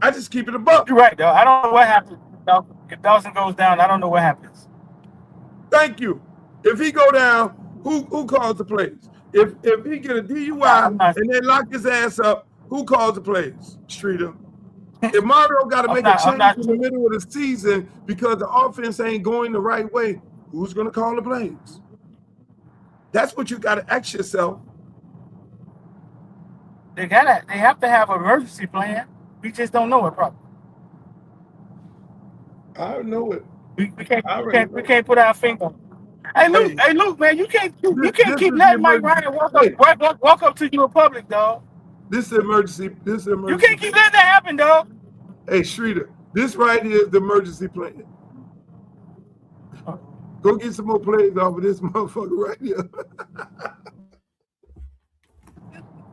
I just keep it a buck. You're right, though. I don't know what happens. If Dawson goes down, I don't know what happens. Thank you. If he go down, who calls the plays? If he get a DUI and they lock his ass up, who calls the plays? Streeter. If Mario got to make a change in the middle of the season because the offense ain't going the right way, who's going to call the plays? That's what you got to ask yourself. They have to have an emergency plan. We just don't know it properly. I know it. We can't put our finger. Hey Luke, man, you can't keep letting Mike Ryan walk up to you in public, dog. This is emergency. You can't keep letting that happen, dog. Hey, Streeter, this right here is the emergency plan. Go get some more plays off of this motherfucker right here.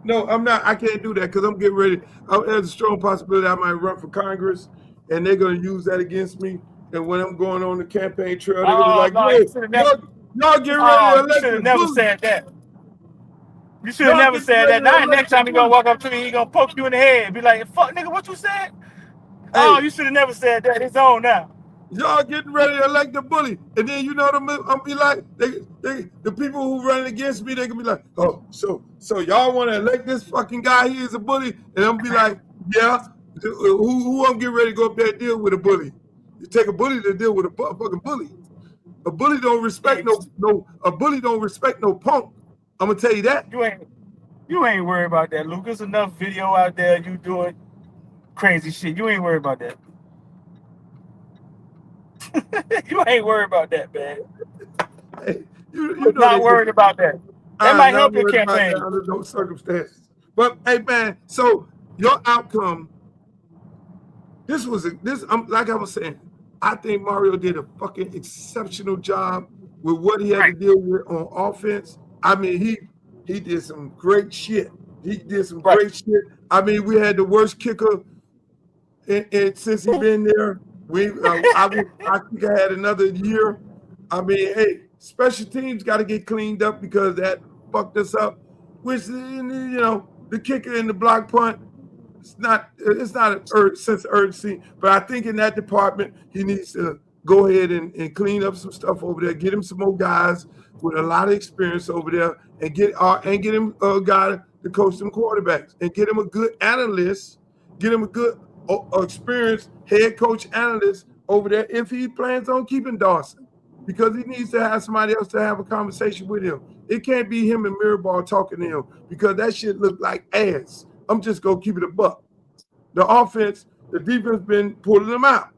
No, I'm not. I can't do that because I'm getting ready. There's a strong possibility I might run for Congress, and they're going to use that against me. And when I'm going on the campaign trail, they're going to be like, hey, y'all get ready to elect. You should have never said that. You should have never said that. Now next time he going to walk up to me, he going to poke you in the head. Be like, fuck, nigga, what you said? Hey, oh, you should have never said that. It's on now. Y'all getting ready to elect the bully. And then, you know, I'm be like, the people who run against me, they can be like, oh, so y'all want to elect this fucking guy? He is a bully. And I'm be like, yeah. Who I'm getting ready to go up there and deal with a bully? You take a bully to deal with a fucking bully. A bully don't respect a bully don't respect no punk. I'm gonna tell you that. You ain't worried about that, Luke. There's enough video out there you doing crazy shit. You ain't worried about that. You ain't worried about that, man. Hey, you not worried about that. That might help your campaign. Under those circumstances. But hey, man, so your outcome. Like I was saying, I think Mario did a fucking exceptional job with what he had to deal with on offense. I mean, he did some great shit. Great shit. I mean, we had the worst kicker since he's been there. I think I had another year. I mean, hey, special teams got to get cleaned up because that fucked us up. Which, you know, the kicker and the block punt, it's not a sense of urgency. But I think in that department, he needs to go ahead and clean up some stuff over there. Get him some more guys with a lot of experience over there, and get him a guy to coach some quarterbacks, and get him a good analyst, get him a good experienced head coach analyst over there if he plans on keeping Dawson, because he needs to have somebody else to have a conversation with him. It can't be him and Mirabal talking to him because that shit look like ass. I'm just gonna keep it a buck. The offense, the defense been pulling them out.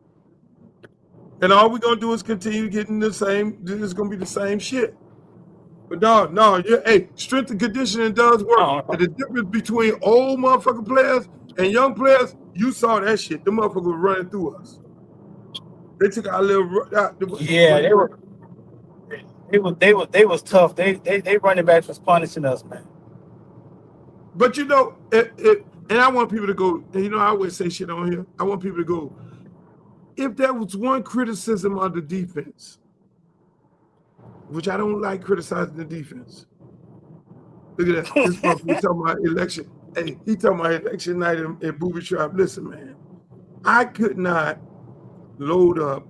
And all we're gonna do is continue getting the same, it's gonna be the same shit. But strength and conditioning does work. And the difference between old motherfucking players and young players, you saw that shit. The motherfuckers were running through us. They took our little they was tough. They running backs was punishing us, man. But you know, and I want people to go, and you know, I always say shit on here. I want people to go, if there was one criticism of the defense, which I don't like criticizing the defense. Look at that. This motherfucker talking about election. Hey, he talking about election night in Booby Trap. Listen, man, I could not load up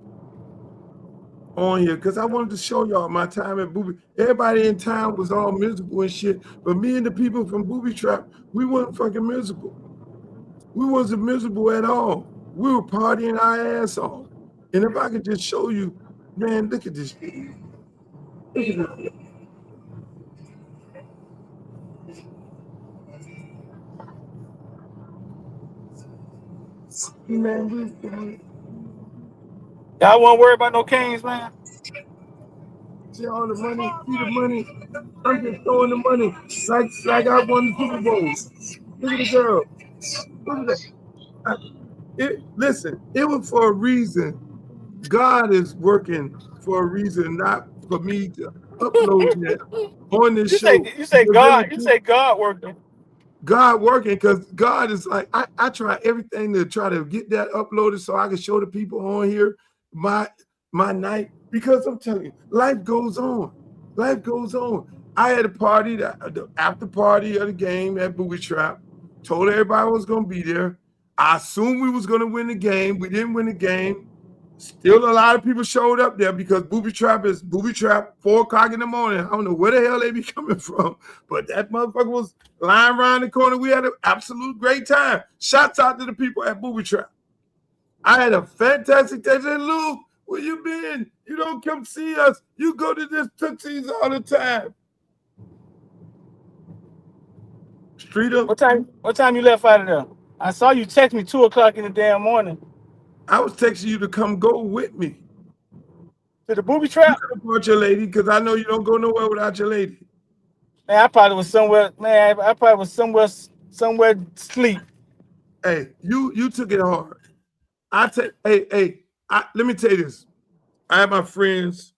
on here because I wanted to show y'all my time at Booby. Everybody in town was all miserable and shit, but me and the people from Booby Trap, we weren't fucking miserable. We wasn't miserable at all. We were partying our ass off. And if I could just show you, man, look at this. Look at this. Man, Y'all won't worry about no Canes, man. see all the money, see the money. I'm just throwing the money like I won the Super Bowl. Look at the girl. Look at that. Listen, it was for a reason. God is working for a reason, not for me to upload that on this show. You say God working. God working, because God is like, I try everything to try to get that uploaded so I can show the people on here my night, because I'm telling you, life goes on. Life goes on. I had a party, the after party of the game at Booby Trap. Told everybody I was going to be there. I assumed we was going to win the game. We didn't win the game. Still a lot of people showed up there because Booby Trap is Booby Trap, 4 o'clock in the morning. I don't know where the hell they be coming from, but that motherfucker was lying around the corner. We had an absolute great time. Shouts out to the people at Booby Trap. I had a fantastic day. Said, Luke, where you been? You don't come see us. You go to this Tootsie's all the time. Streeter. What time you left out of there? I saw you text me 2 o'clock in the damn morning. I was texting you to come go with me. To the Booby Trap? You could have brought your lady, because I know you don't go nowhere without your lady. Man, I probably was somewhere. Man, I probably was somewhere sleep. Hey, you took it hard. Let me tell you this. I have my friends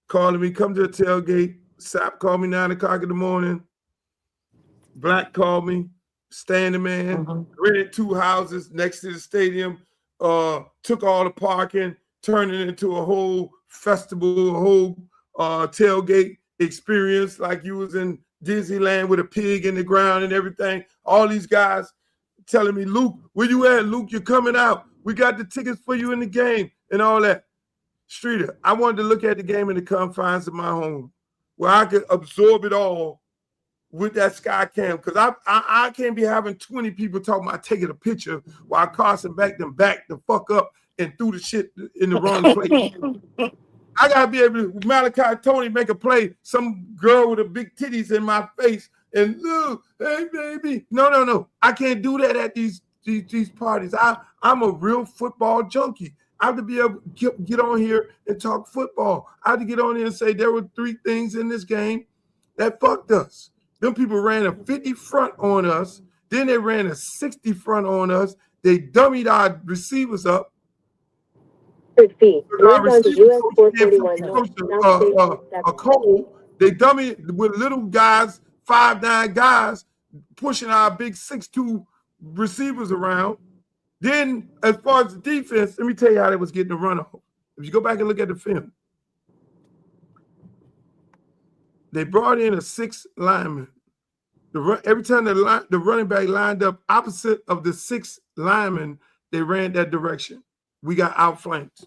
calling me, come to the tailgate. Sap called me 9 o'clock in the morning. Black called me, Standing Man, rented 2 houses next to the stadium, took all the parking, turned it into a whole festival, a whole tailgate experience like you was in Disneyland with a pig in the ground and everything. All these guys telling me, Luke, where you at? Luke, you're coming out. We got the tickets for you in the game and all that. Streeter, I wanted to look at the game in the confines of my home where I could absorb it all with that sky cam, because I can't be having 20 people talking about taking a picture while Carson backed them back the fuck up and threw the shit in the wrong place. I gotta be able to Malachi Tony make a play, some girl with a big titties in my face, and look, hey baby. No. I can't do that at these parties. I'm a real football junkie. I have to be able to get on here and talk football. I have to get on here and say there were 3 things in this game that fucked us. Them people ran a 50 front on us. Then they ran a 60 front on us. They dummied our receivers up. They dummied with little guys, 5'9" guys, pushing our big 6'2" receivers around. Then, as far as the defense, let me tell you how they was getting the run off. If you go back and look at the film, they brought in a 6 lineman. Every time the running back lined up opposite of the 6 linemen, they ran that direction. We got outflanked.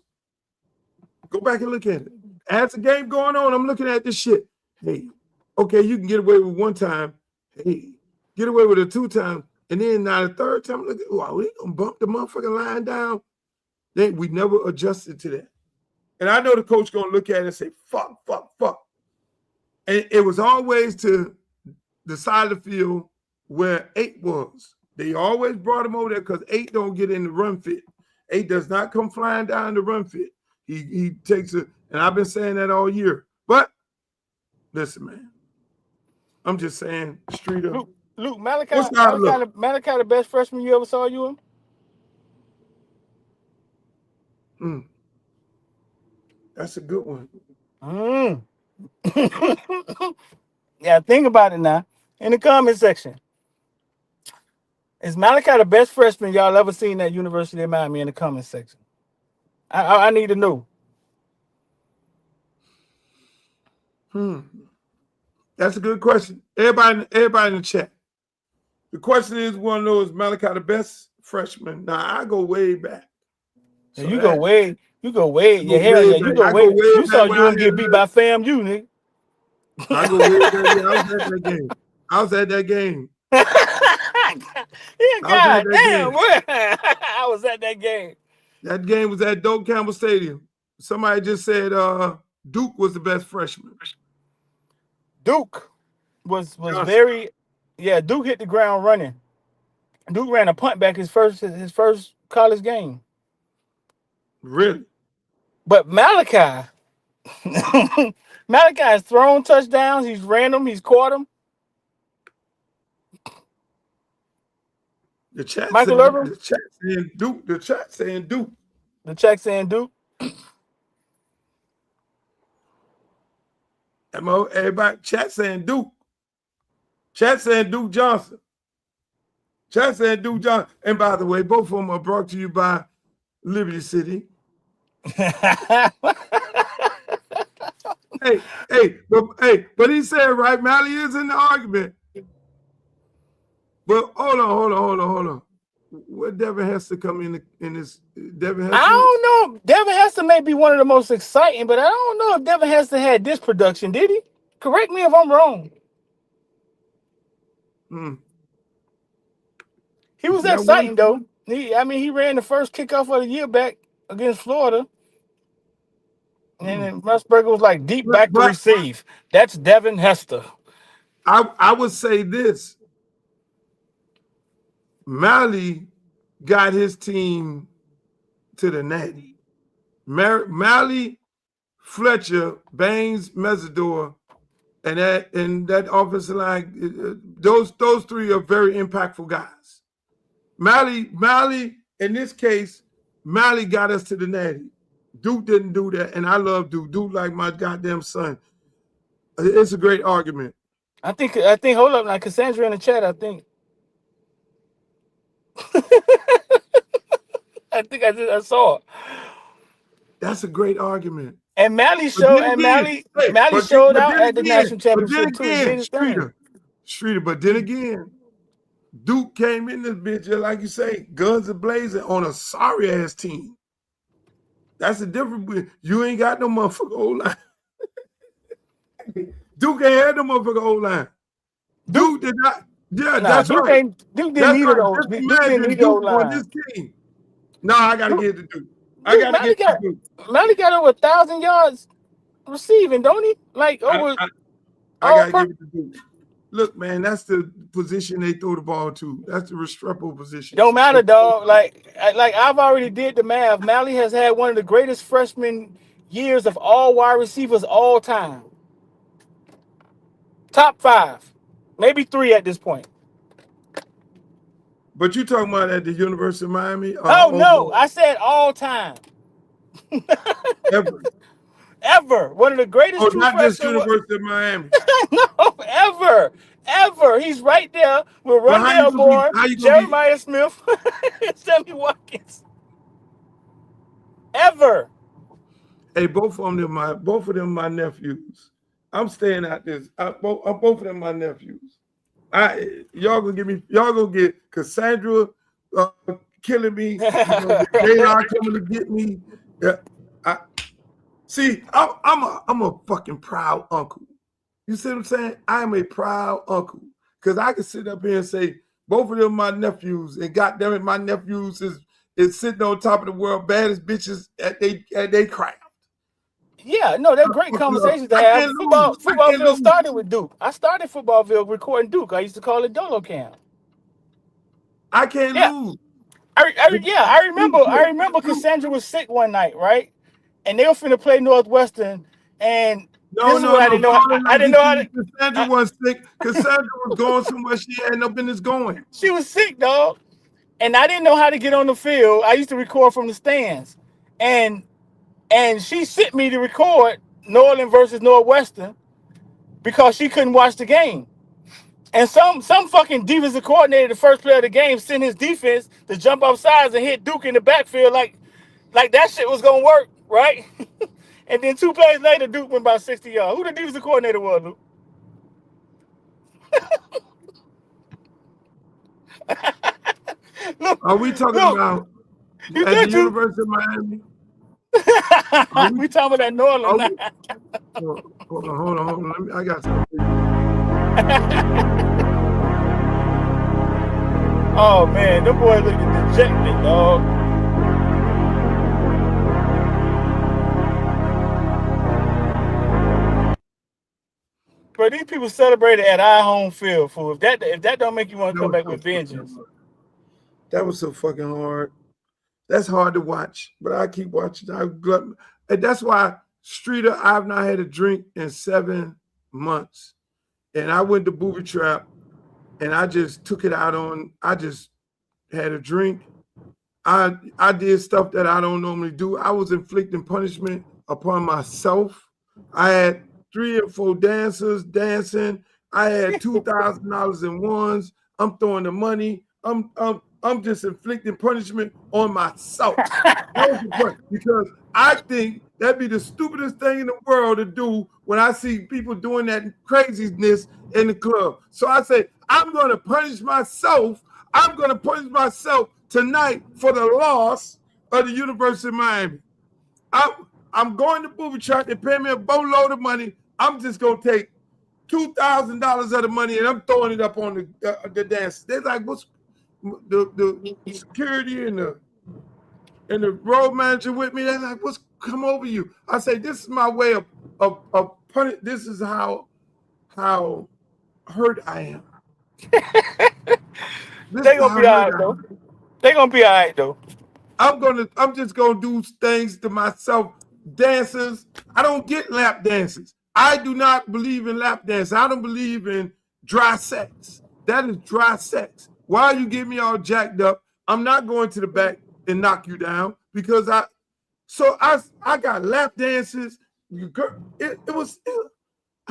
Go back and look at it. As the game going on, I'm looking at this shit. Hey, okay, you can get away with 1 time. Hey, get away with it 2 times. And then now the 3rd time, look at, wow, we gonna bump the motherfucking line down. Then we never adjusted to that. And I know the coach gonna look at it and say, fuck. And it was always to the side of the field where 8 was. They always brought him over there because 8 don't get in the run fit. 8 does not come flying down the run fit. He takes it, and I've been saying that all year. But listen, man, I'm just saying, Streeter. Luke, Malachi, the best freshman you ever saw you in? That's a good one. Yeah, think about it now. In the comment section. Is Malachi the best freshman y'all ever seen at University of Miami? In the comment section. I need to know. That's a good question. Everybody in the chat. The question is, want to know, is Malachi the best freshman? Now I go way back. So you go way. Yeah, hell way yeah. back. You go I way. go way You saw back when I UM get beat by FAMU, nigga. I go way back. Yeah, I was at that game. I was at that game. Yeah, God damn, boy. I was at that game. That game was at Doak Campbell Stadium. Somebody just said Duke was the best freshman. Duke was very, yeah. Duke hit the ground running. Duke ran a punt back his first college game. Really? But Malachi, Malachi has thrown touchdowns. He's ran them. He's caught them. The chat Michael saying, Irvin? the chat saying Duke. The chat saying Duke. The chat saying Duke. Everybody, chat saying Duke. Chat saying Duke Johnson. Chat saying Duke Johnson. And by the way, both of them are brought to you by Liberty City. But he said, right, Mally is in the argument. But hold on. What Devin Hester come in this? Devin Hester? I don't know. Devin Hester may be one of the most exciting, but I don't know if Devin Hester had this production. Did he? Correct me if I'm wrong. He was exciting though. He ran the first kickoff of the year back against Florida. And then Musburger was like deep back to receive. That's Devin Hester. I would say this. Mally got his team to the Natty. Mally, Fletcher, Baines, Mesidor, and that offensive line, those three are very impactful guys. Mally, in this case, Mally got us to the Natty. Duke didn't do that, and I love Duke. Duke like my goddamn son. It's a great argument. I think. Hold up, now Cassandra in the chat. I think. I saw it. That's a great argument. And Mally showed. And Mally showed out at the national championship too. Streeter. But then again, Duke came in this bitch just like you say, guns a-blazing on a sorry ass team. That's the difference. You ain't got no motherfucker O-line. Duke ain't had no motherfucker O-line. Duke did not. Yeah, that's right. Duke didn't need it O-line. Duke didn't need O-line. This team. No, I gotta get it to Duke. I gotta get it to Duke. Mally got over 1,000 yards receiving, don't he? Like over. I gotta give it to Duke. Look, man, that's the position they throw the ball to. That's the Restrepo position. Don't matter, dog. Like I've already did the math. Mally has had one of the greatest freshman years of all wide receivers all time. Top 5, maybe 3 at this point. But you talking about at the University of Miami? Oh no, I said all time. Ever. One of the greatest. Oh, not just University of Miami. No, ever. He's right there with Rondell Moore, Jeremiah Smith, Sammy Watkins. Ever. Hey, both of them my nephews. I'm staying out this. Both of them my nephews. Y'all gonna get Cassandra killing me. They are coming to get me. I'm a fucking proud uncle. You see what I'm saying? I am a proud uncle because I can sit up here and say both of them my nephews, and goddamn it, my nephews is sitting on top of the world, baddest bitches at they craft. Yeah, no, they're great conversations to have. Footballville started with Duke. I started Footballville recording Duke. I used to call it Dolo Camp. I can't lose. I remember Cassandra was sick one night, right? And they were finna play Northwestern, and I didn't know how to. Cassandra was sick. Cassandra was going somewhere she had no business going. She was sick, dog, and I didn't know how to get on the field. I used to record from the stands, and she sent me to record Northern versus Northwestern because she couldn't watch the game. And some fucking defensive coordinator, the first player of the game, sent his defense to jump off sides and hit Duke in the backfield like like that shit was gonna work, right? And then 2 plays later, Duke went about 60 yards. Who the defensive coordinator was, Luke? Look, Are we talking look, about you at the did you? University of Miami? Are we? We talking about that New Are Orleans we? now. Hold on. Let me, I got something. Oh man, them boys looking dejected, dog. Bro, these people celebrated at our home field, fool. If that don't make you want to That come was back so with fucking vengeance. hard. That was so fucking hard. That's hard to watch, but I keep watching. And that's why, Streeter, I've not had a drink in 7 months. And I went to Booby Trap and I just took it out on, I just had a drink. I did stuff that I don't normally do. I was inflicting punishment upon myself. I had 3 or 4 dancers dancing. I had $2,000 in ones. I'm throwing the money. I'm just inflicting punishment on myself. That was the point, because I think that'd be the stupidest thing in the world to do when I see people doing that craziness in the club. So I say, I'm going to punish myself. I'm going to punish myself tonight for the loss of the University of Miami. I'm going to Booby Trap. They pay me a boatload of money. I'm just going to take $2,000 of the money and I'm throwing it up on the dance. They're like, what's the security and the road manager with me? They're like, what's come over you? I say, this is my way of punish. This is how hurt I am. They gonna be all right though. They gonna be all right though. I'm just gonna do things to myself. Dancers, I don't get lap dances. I do not believe in lap dance. I don't believe in dry sex. That is dry sex. Why you get me all jacked up? I'm not going to the back and knock you down because I got lap dances. I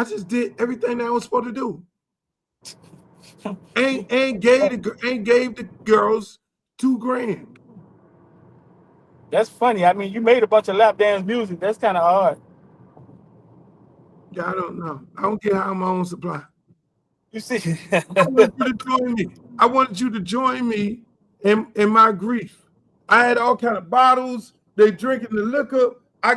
just did everything that I was supposed to do. And gave the girls $2,000. That's funny. I mean, you made a bunch of lap dance music. That's kind of hard. Yeah, I don't know. I don't get how my own supply. You see, I wanted you to join me. I wanted you to join me in my grief. I had all kind of bottles. They drinking the liquor. I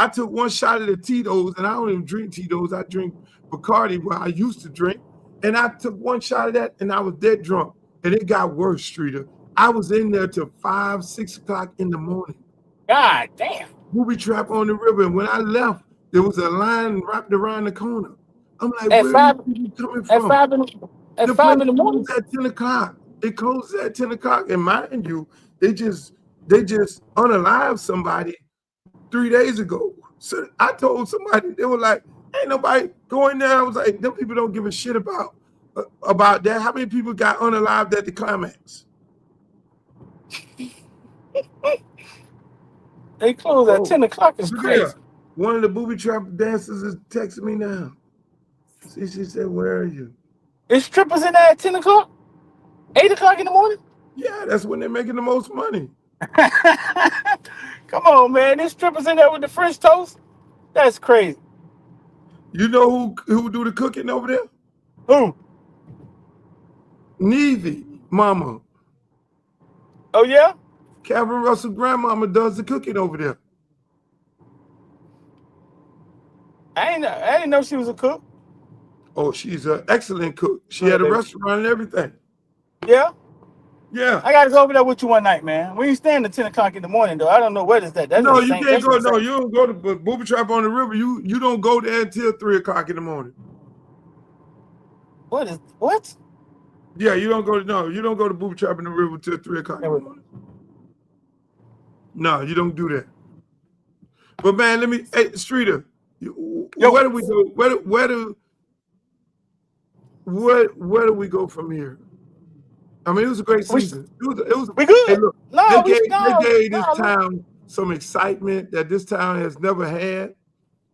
took 1 shot of the Tito's, and I don't even drink Tito's. I drink Bacardi, where I used to drink. And I took 1 shot of that, and I was dead drunk. And it got worse, Streeter. I was in there till 5, 6 o'clock in the morning. God damn. Booby Trap on the river. And when I left, there was a line wrapped around the corner. I'm like, At where five, are you coming at from? 5 in The five place in the morning. closed at 10 o'clock. It closed at 10 o'clock. And mind you, they just unalived somebody 3 days ago. So I told somebody, they were like, ain't nobody going there. I was like, them people don't give a shit about that. How many people got unalived at the climax? They close at 10 o'clock. It's crazy. One of the Booby Trap dancers is texting me now. See, she said, where are you? Is strippers in there at 10 o'clock? 8 o'clock in the morning? Yeah, that's when they're making the most money. Come on, man. There's strippers in there with the French toast? That's crazy. You know who do the cooking over there? Who? Nevi, mama. Oh, yeah? Calvin Russell grandmama does the cooking over there. I didn't know she was a cook. Oh, she's an excellent cook. She had a restaurant and everything. Yeah? Yeah. I got to go over there with you one night, man. We ain't staying at 10 o'clock in the morning, though. I don't know what is that. That's No, insane. you can't That's go. insane. No, you don't go to Booby Trap on the river. You don't go there until 3 o'clock in the morning. What? Yeah, you don't go to Booby Trap in the river until 3 o'clock in the morning. No, you don't do that. But man, hey, Streeter, where do we go? Where do we go from here? I mean, it was a great season. It was. We good. Hey, look, No, they gave this town some excitement that this town has never had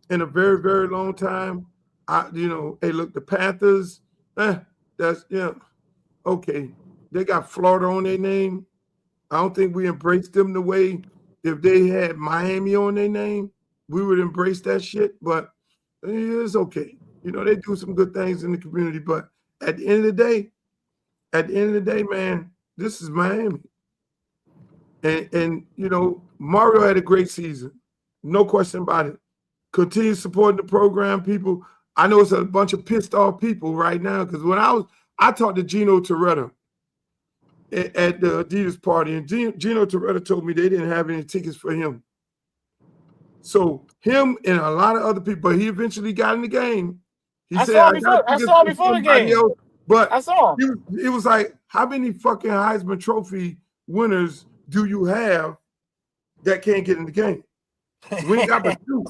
in a very, very long time. Hey, look, the Panthers. That's okay. They got Florida on their name. I don't think we embraced them the way if they had Miami on their name, we would embrace that shit. But it's okay. You know, they do some good things in the community. But at the end of the day, man, this is Miami. And you know, Mario had a great season. No question about it. Continue supporting the program, people. I know it's a bunch of pissed off people right now because when I talked to Gino Toretta at the Adidas party, and Gino Toretta told me they didn't have any tickets for him. So him and a lot of other people, but he eventually got in the game. I saw him before the game. Else, but I saw him. It was like, how many fucking Heisman Trophy winners do you have that can't get in the game? We ain't got but two.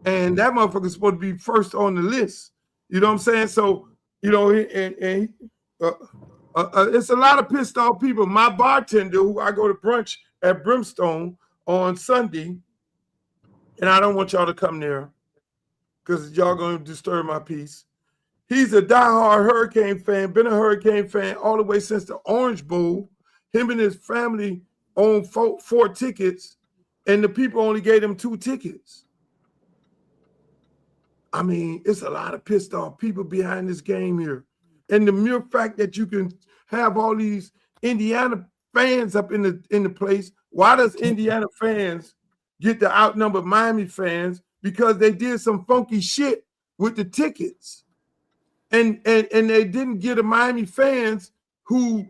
And that motherfucker's supposed to be first on the list. You know what I'm saying? So, you know, it's a lot of pissed off people. My bartender, who I go to brunch at Brimstone on Sunday, and I don't want y'all to come there because y'all going to disturb my peace. He's a diehard Hurricane fan, been a Hurricane fan all the way since the Orange Bowl. Him and his family own four tickets, and the people only gave him 2 tickets. I mean, it's a lot of pissed off people behind this game here. And the mere fact that you can have all these Indiana fans up in the place, why does Indiana fans get to outnumber Miami fans? Because they did some funky shit with the tickets. And they didn't get the Miami fans who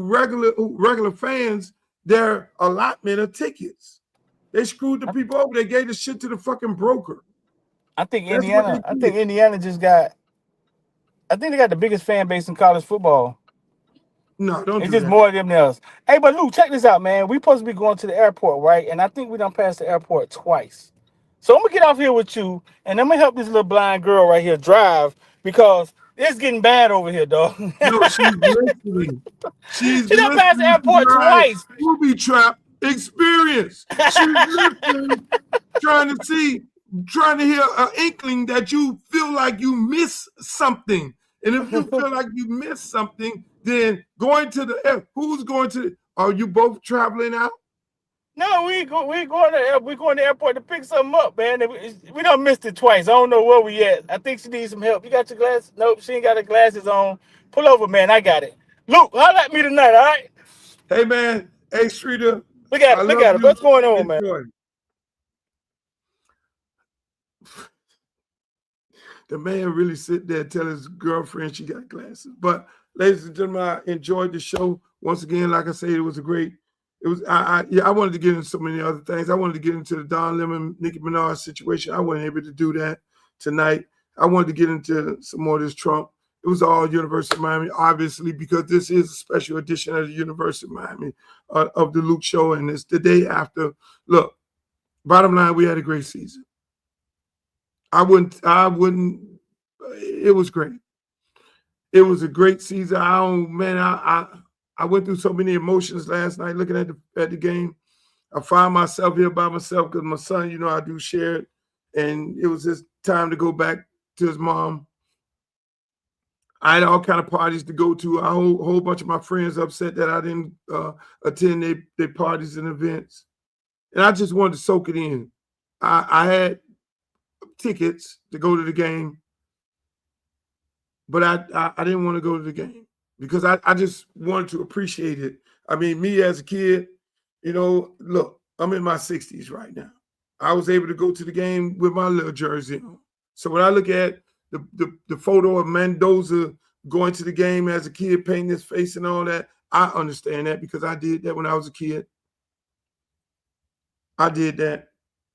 regular fans their allotment of tickets. They screwed the people over. They gave the shit to the fucking broker. I think Indiana just got. I think they got the biggest fan base in college football. No, don't. It's just more of them than us. Hey, but Luke, check this out, man. We supposed to be going to the airport, right? And I think we done passed the airport twice. So I'm gonna get off here with you, and I'm gonna help this little blind girl right here drive because it's getting bad over here, dog. No, she's listening. She done passed the airport twice. Booby trap experience. She's listening, trying to hear an inkling that you feel like you miss something. And if you feel like you miss something, then going to the air. Who's going to? Are you both traveling out? No, we going to the airport to pick something up, man. We done missed it twice. I don't know where we at. I think she needs some help. You got your glasses? Nope, she ain't got her glasses on. Pull over, man. I got it. Luke, holler at me tonight, all right? Hey, man. Hey, Streeter. Look at it. What's going on, man? The man really sit there and tell his girlfriend she got glasses. But ladies and gentlemen, I enjoyed the show. Once again, like I said, it was a great. It was I wanted to get into so many other things. I wanted to get into the Don Lemon, Nicki Minaj situation. I wasn't able to do that tonight. I wanted to get into some more of this Trump. It was all University of Miami, obviously, because this is a special edition of the University of Miami of the Luke Show, and it's the day after. Look, bottom line, we had a great season. I wouldn't. It was great. It was a great season. I went through so many emotions last night looking at the game. I found myself here by myself because my son, you know, I do share it, and it was just time to go back to his mom. I had all kind of parties to go to. A whole bunch of my friends upset that I didn't attend their parties and events, and I just wanted to soak it in. I had tickets to go to the game, but I didn't want to go to the game because I just wanted to appreciate it. I mean, me as a kid, you know, look, I'm in my 60s right now. I was able to go to the game with my little jersey on. So when I look at the photo of Mendoza going to the game as a kid, painting his face and all that, I understand that because I did that when I was a kid. I did that.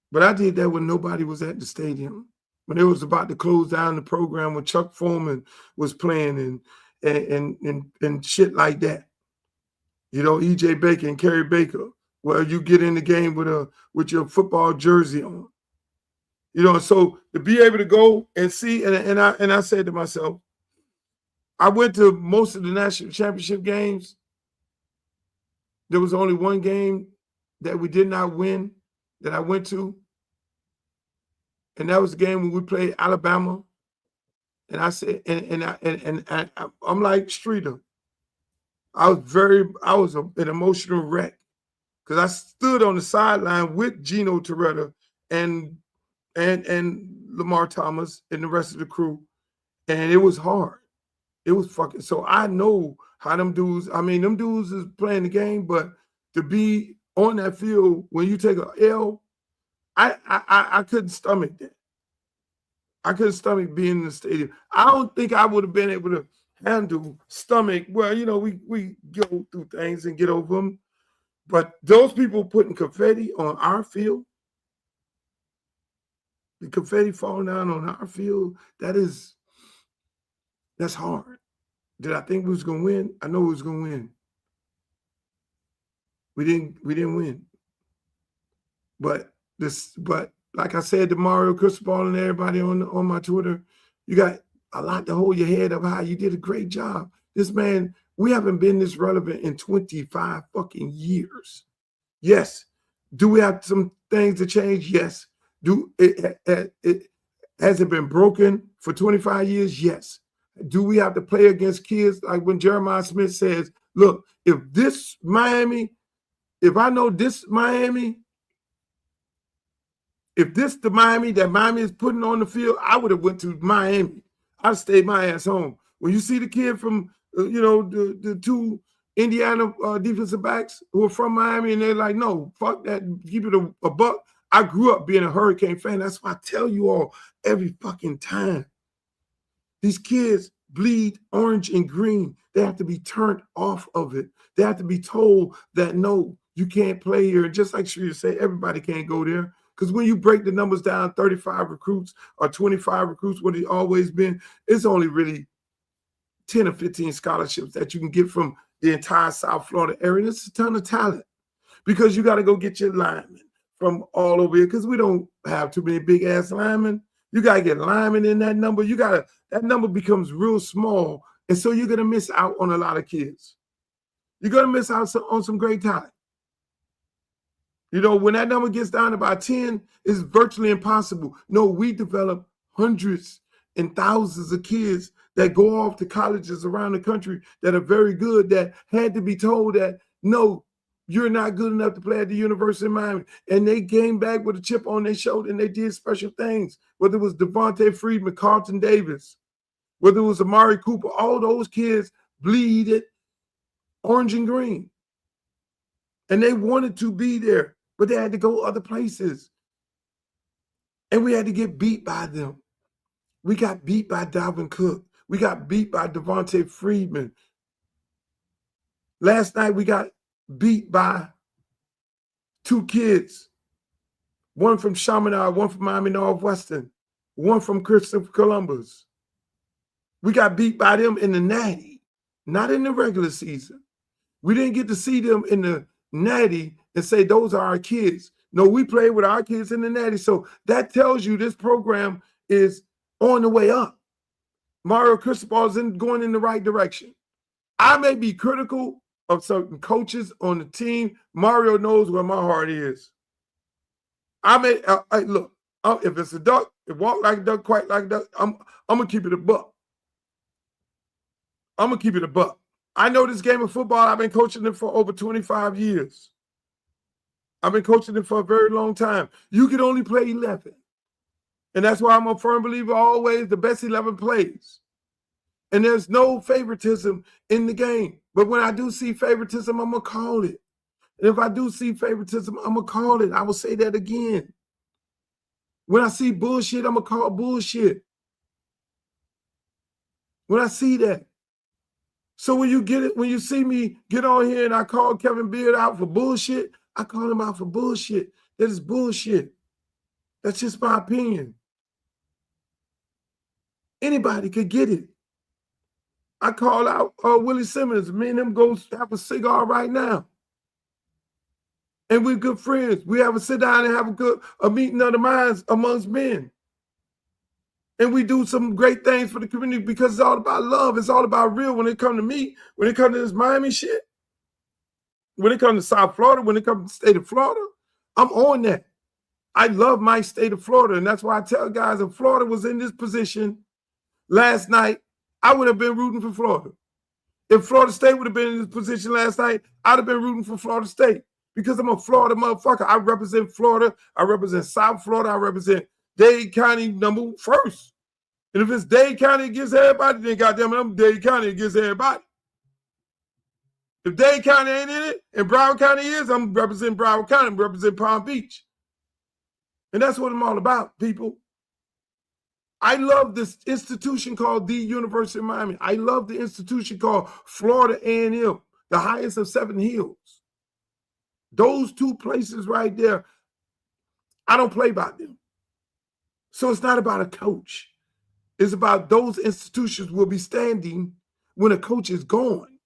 But I did that when nobody was at the stadium. When it was about to close down the program, when Chuck Foreman was playing and shit like that. You know, E.J. Baker and Kerry Baker, where you get in the game with your football jersey on. You know, so to be able to go and see, and I said to myself, I went to most of the national championship games. There was only one game that we did not win that I went to. And that was the game when we played Alabama. And I said, I'm like Streeter. I was an emotional wreck because I stood on the sideline with Gino Toretta and Lamar Thomas and the rest of the crew, and it was hard. It was fucking. So I know how them dudes. I mean, them dudes is playing the game, but to be on that field when you take a L, I couldn't stomach that. I couldn't stomach being in the stadium. I don't think I would have been able to handle stomach. Well, you know, we go through things and get over them. But those people putting confetti on our field, the confetti falling down on our field, that's hard. Did I think we was gonna win? I know we was gonna win. We didn't win. But like I said to Mario Cristobal and everybody on my Twitter, you got a lot to hold your head up high. You did a great job. This man, we haven't been this relevant in 25 fucking years. Yes. Do we have some things to change? Yes. Has it been broken for 25 years? Yes. Do we have to play against kids like when Jeremiah Smith says, look, if I know this Miami, if this the Miami that Miami is putting on the field, I would have went to Miami. I'd stayed my ass home. When you see the kid from, the two Indiana defensive backs who are from Miami, and they're like, no, fuck that, keep it a buck. I grew up being a Hurricane fan. That's why I tell you all every fucking time. These kids bleed orange and green. They have to be turned off of it. They have to be told that, no, you can't play here. And just like Shrita said, everybody can't go there. Because when you break the numbers down, 35 recruits or 25 recruits, what it's always been, it's only really 10 or 15 scholarships that you can get from the entire South Florida area. And it's a ton of talent because you got to go get your linemen from all over here because we don't have too many big-ass linemen. You got to get linemen in that number. That number becomes real small, and so you're going to miss out on a lot of kids. You're going to miss out on some great talent. You know, when that number gets down to about 10, it's virtually impossible. No, we develop hundreds and thousands of kids that go off to colleges around the country that are very good, that had to be told that, no, you're not good enough to play at the University of Miami. And they came back with a chip on their shoulder and they did special things, whether it was Devontae Freeman, Carlton Davis, whether it was Amari Cooper, all those kids bleeded orange and green. And they wanted to be there, but they had to go other places. And we had to get beat by them. We got beat by Dalvin Cook. We got beat by Devontae Freeman. Last night we got beat by two kids. One from Chaminade, one from Miami Northwestern, one from Christopher Columbus. We got beat by them in the Natty, not in the regular season. We didn't get to see them in the Natty and say those are our kids. No, we played with our kids in the Natty. So that tells you this program is on the way up. Mario Cristobal is going in the right direction. I may be critical of certain coaches on the team. Mario knows where my heart is. Look, if it's a duck, it walk like a duck, quack like a duck, I'm going to keep it a buck. I'm going to keep it a buck. I know this game of football. I've been coaching it for over 25 years. I've been coaching it for a very long time. You can only play 11. And that's why I'm a firm believer always the best 11 plays. And there's no favoritism in the game. But when I do see favoritism, I'm going to call it. And if I do see favoritism, I'm going to call it. I will say that again. When I see bullshit, I'm going to call bullshit. When I see that. So when you see me get on here and I call Kevin Beard out for bullshit, I call him out for bullshit. That is bullshit. That's just my opinion. Anybody could get it. I call out Willie Simmons. Me and him go have a cigar right now. And we're good friends. We have a sit down and have a meeting of the minds amongst men. And we do some great things for the community because it's all about love. It's all about real when it comes to me, when it comes to this Miami shit, when it comes to South Florida, when it comes to the state of Florida, I'm on that. I love my state of Florida. And that's why I tell guys if Florida was in this position last night, I would have been rooting for Florida. If Florida State would have been in this position last night, I'd have been rooting for Florida State because I'm a Florida motherfucker. I represent Florida. I represent South Florida. I represent Dade County number first. And if it's Dade County against everybody, then goddamn it, I'm Dade County against everybody. If Dade County ain't in it and Broward County is, I'm representing Broward County. I'm representing Palm Beach. And that's what I'm all about, people. I love this institution called the University of Miami. I love the institution called Florida A&M, the highest of 7 hills. Those two places right there, I don't play by them. So it's not about a coach. It's about those institutions will be standing when a coach is gone.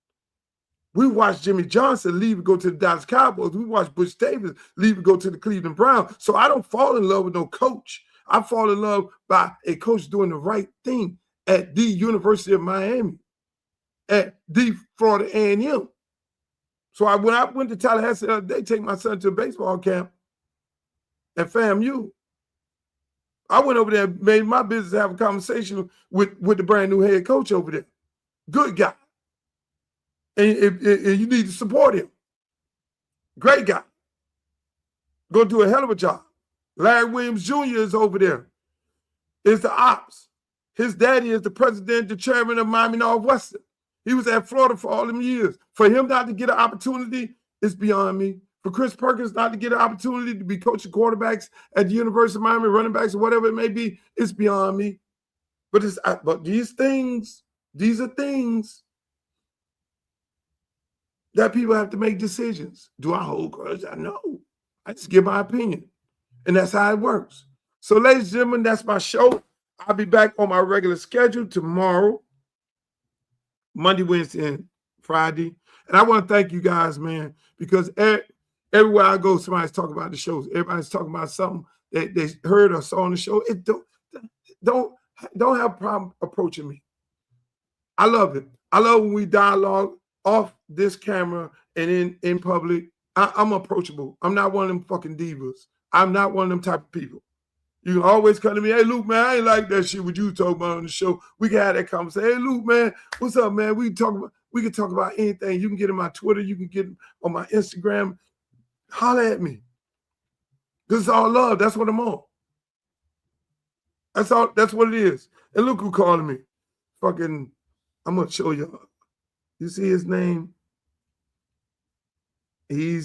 We watched Jimmy Johnson leave and go to the Dallas Cowboys. We watched Butch Davis leave and go to the Cleveland Browns. So I don't fall in love with no coach. I fall in love by a coach doing the right thing at the University of Miami, at the Florida A&M. So when I went to Tallahassee the other day, take my son to a baseball camp at FAMU, I went over there and made my business have a conversation with the brand new head coach over there. Good guy. And you need to support him. Great guy. Going to do a hell of a job. Larry Williams Jr. is over there. Is the ops. His daddy is the president, the chairman of Miami Northwestern. He was at Florida for all them years. For him not to get an opportunity, it's beyond me. For Chris Perkins not to get an opportunity to be coaching quarterbacks at the University of Miami, running backs, or whatever it may be, it's beyond me. But these are things that people have to make decisions. Do I hold grudge? I know. I just give my opinion. And that's how it works. So, ladies and gentlemen, that's my show. I'll be back on my regular schedule tomorrow, Monday, Wednesday, and Friday. And I want to thank you guys, man, because everywhere I go, somebody's talking about the shows. Everybody's talking about something that they heard or saw on the show. It don't have a problem approaching me. I love it. I love when we dialogue off this camera and in public. I'm approachable. I'm not one of them fucking divas. I'm not one of them type of people. You can always come to me, hey, Luke, man, I ain't like that shit what you talking about on the show. We can have that conversation. Hey, Luke, man, what's up, man? We can talk about anything. You can get in my Twitter. You can get on my Instagram. Holler at me. This is all love. That's what I'm on. That's what it is. And look who calling me. Fucking, I'm going to show y'all. You see his name? You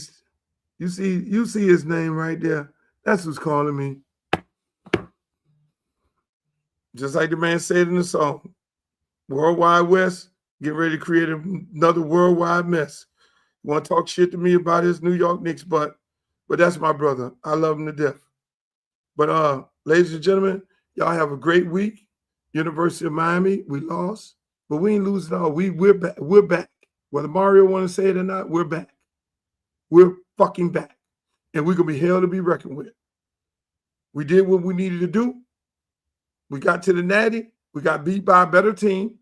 see his name right there. That's who's calling me. Just like the man said in the song, Worldwide West, get ready to create another worldwide mess. You want to talk shit to me about his New York Knicks, but that's my brother. I love him to death. But ladies and gentlemen, y'all have a great week. University of Miami, we lost, but we ain't losing all. We're back. We're back. Whether Mario want to say it or not, we're back. We're fucking back. And we're going to be hell to be reckoned with. We did what we needed to do. We got to the Natty. We got beat by a better team.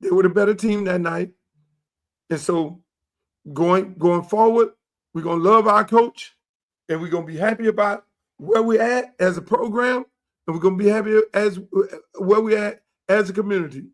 They were the better team that night. And so going forward, we're going to love our coach, and we're going to be happy about where we're at as a program, and we're going to be happy as where we're at as a community.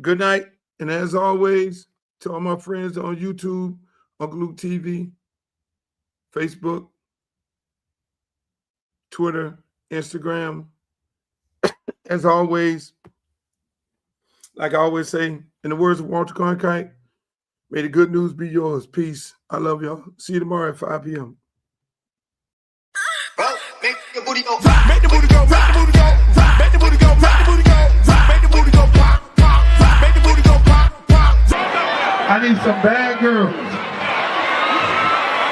Good night. And as always, to all my friends on YouTube, Uncle Luke TV, Facebook, Twitter, Instagram. As always, like I always say, in the words of Walter Cronkite, may the good news be yours. Peace. I love y'all. See you tomorrow at 5 p.m. Make the booty go, make the booty go, make the booty go, make the booty go, make the booty go, make the booty go, pop, pop, make the booty go, pop, pop. I need some bad girls.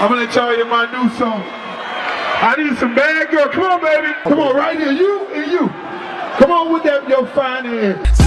I'm gonna let y'all hear my new song. I need some bad girls. Come on, baby. Come on, right here. You and you. Come on with that, your fine ass.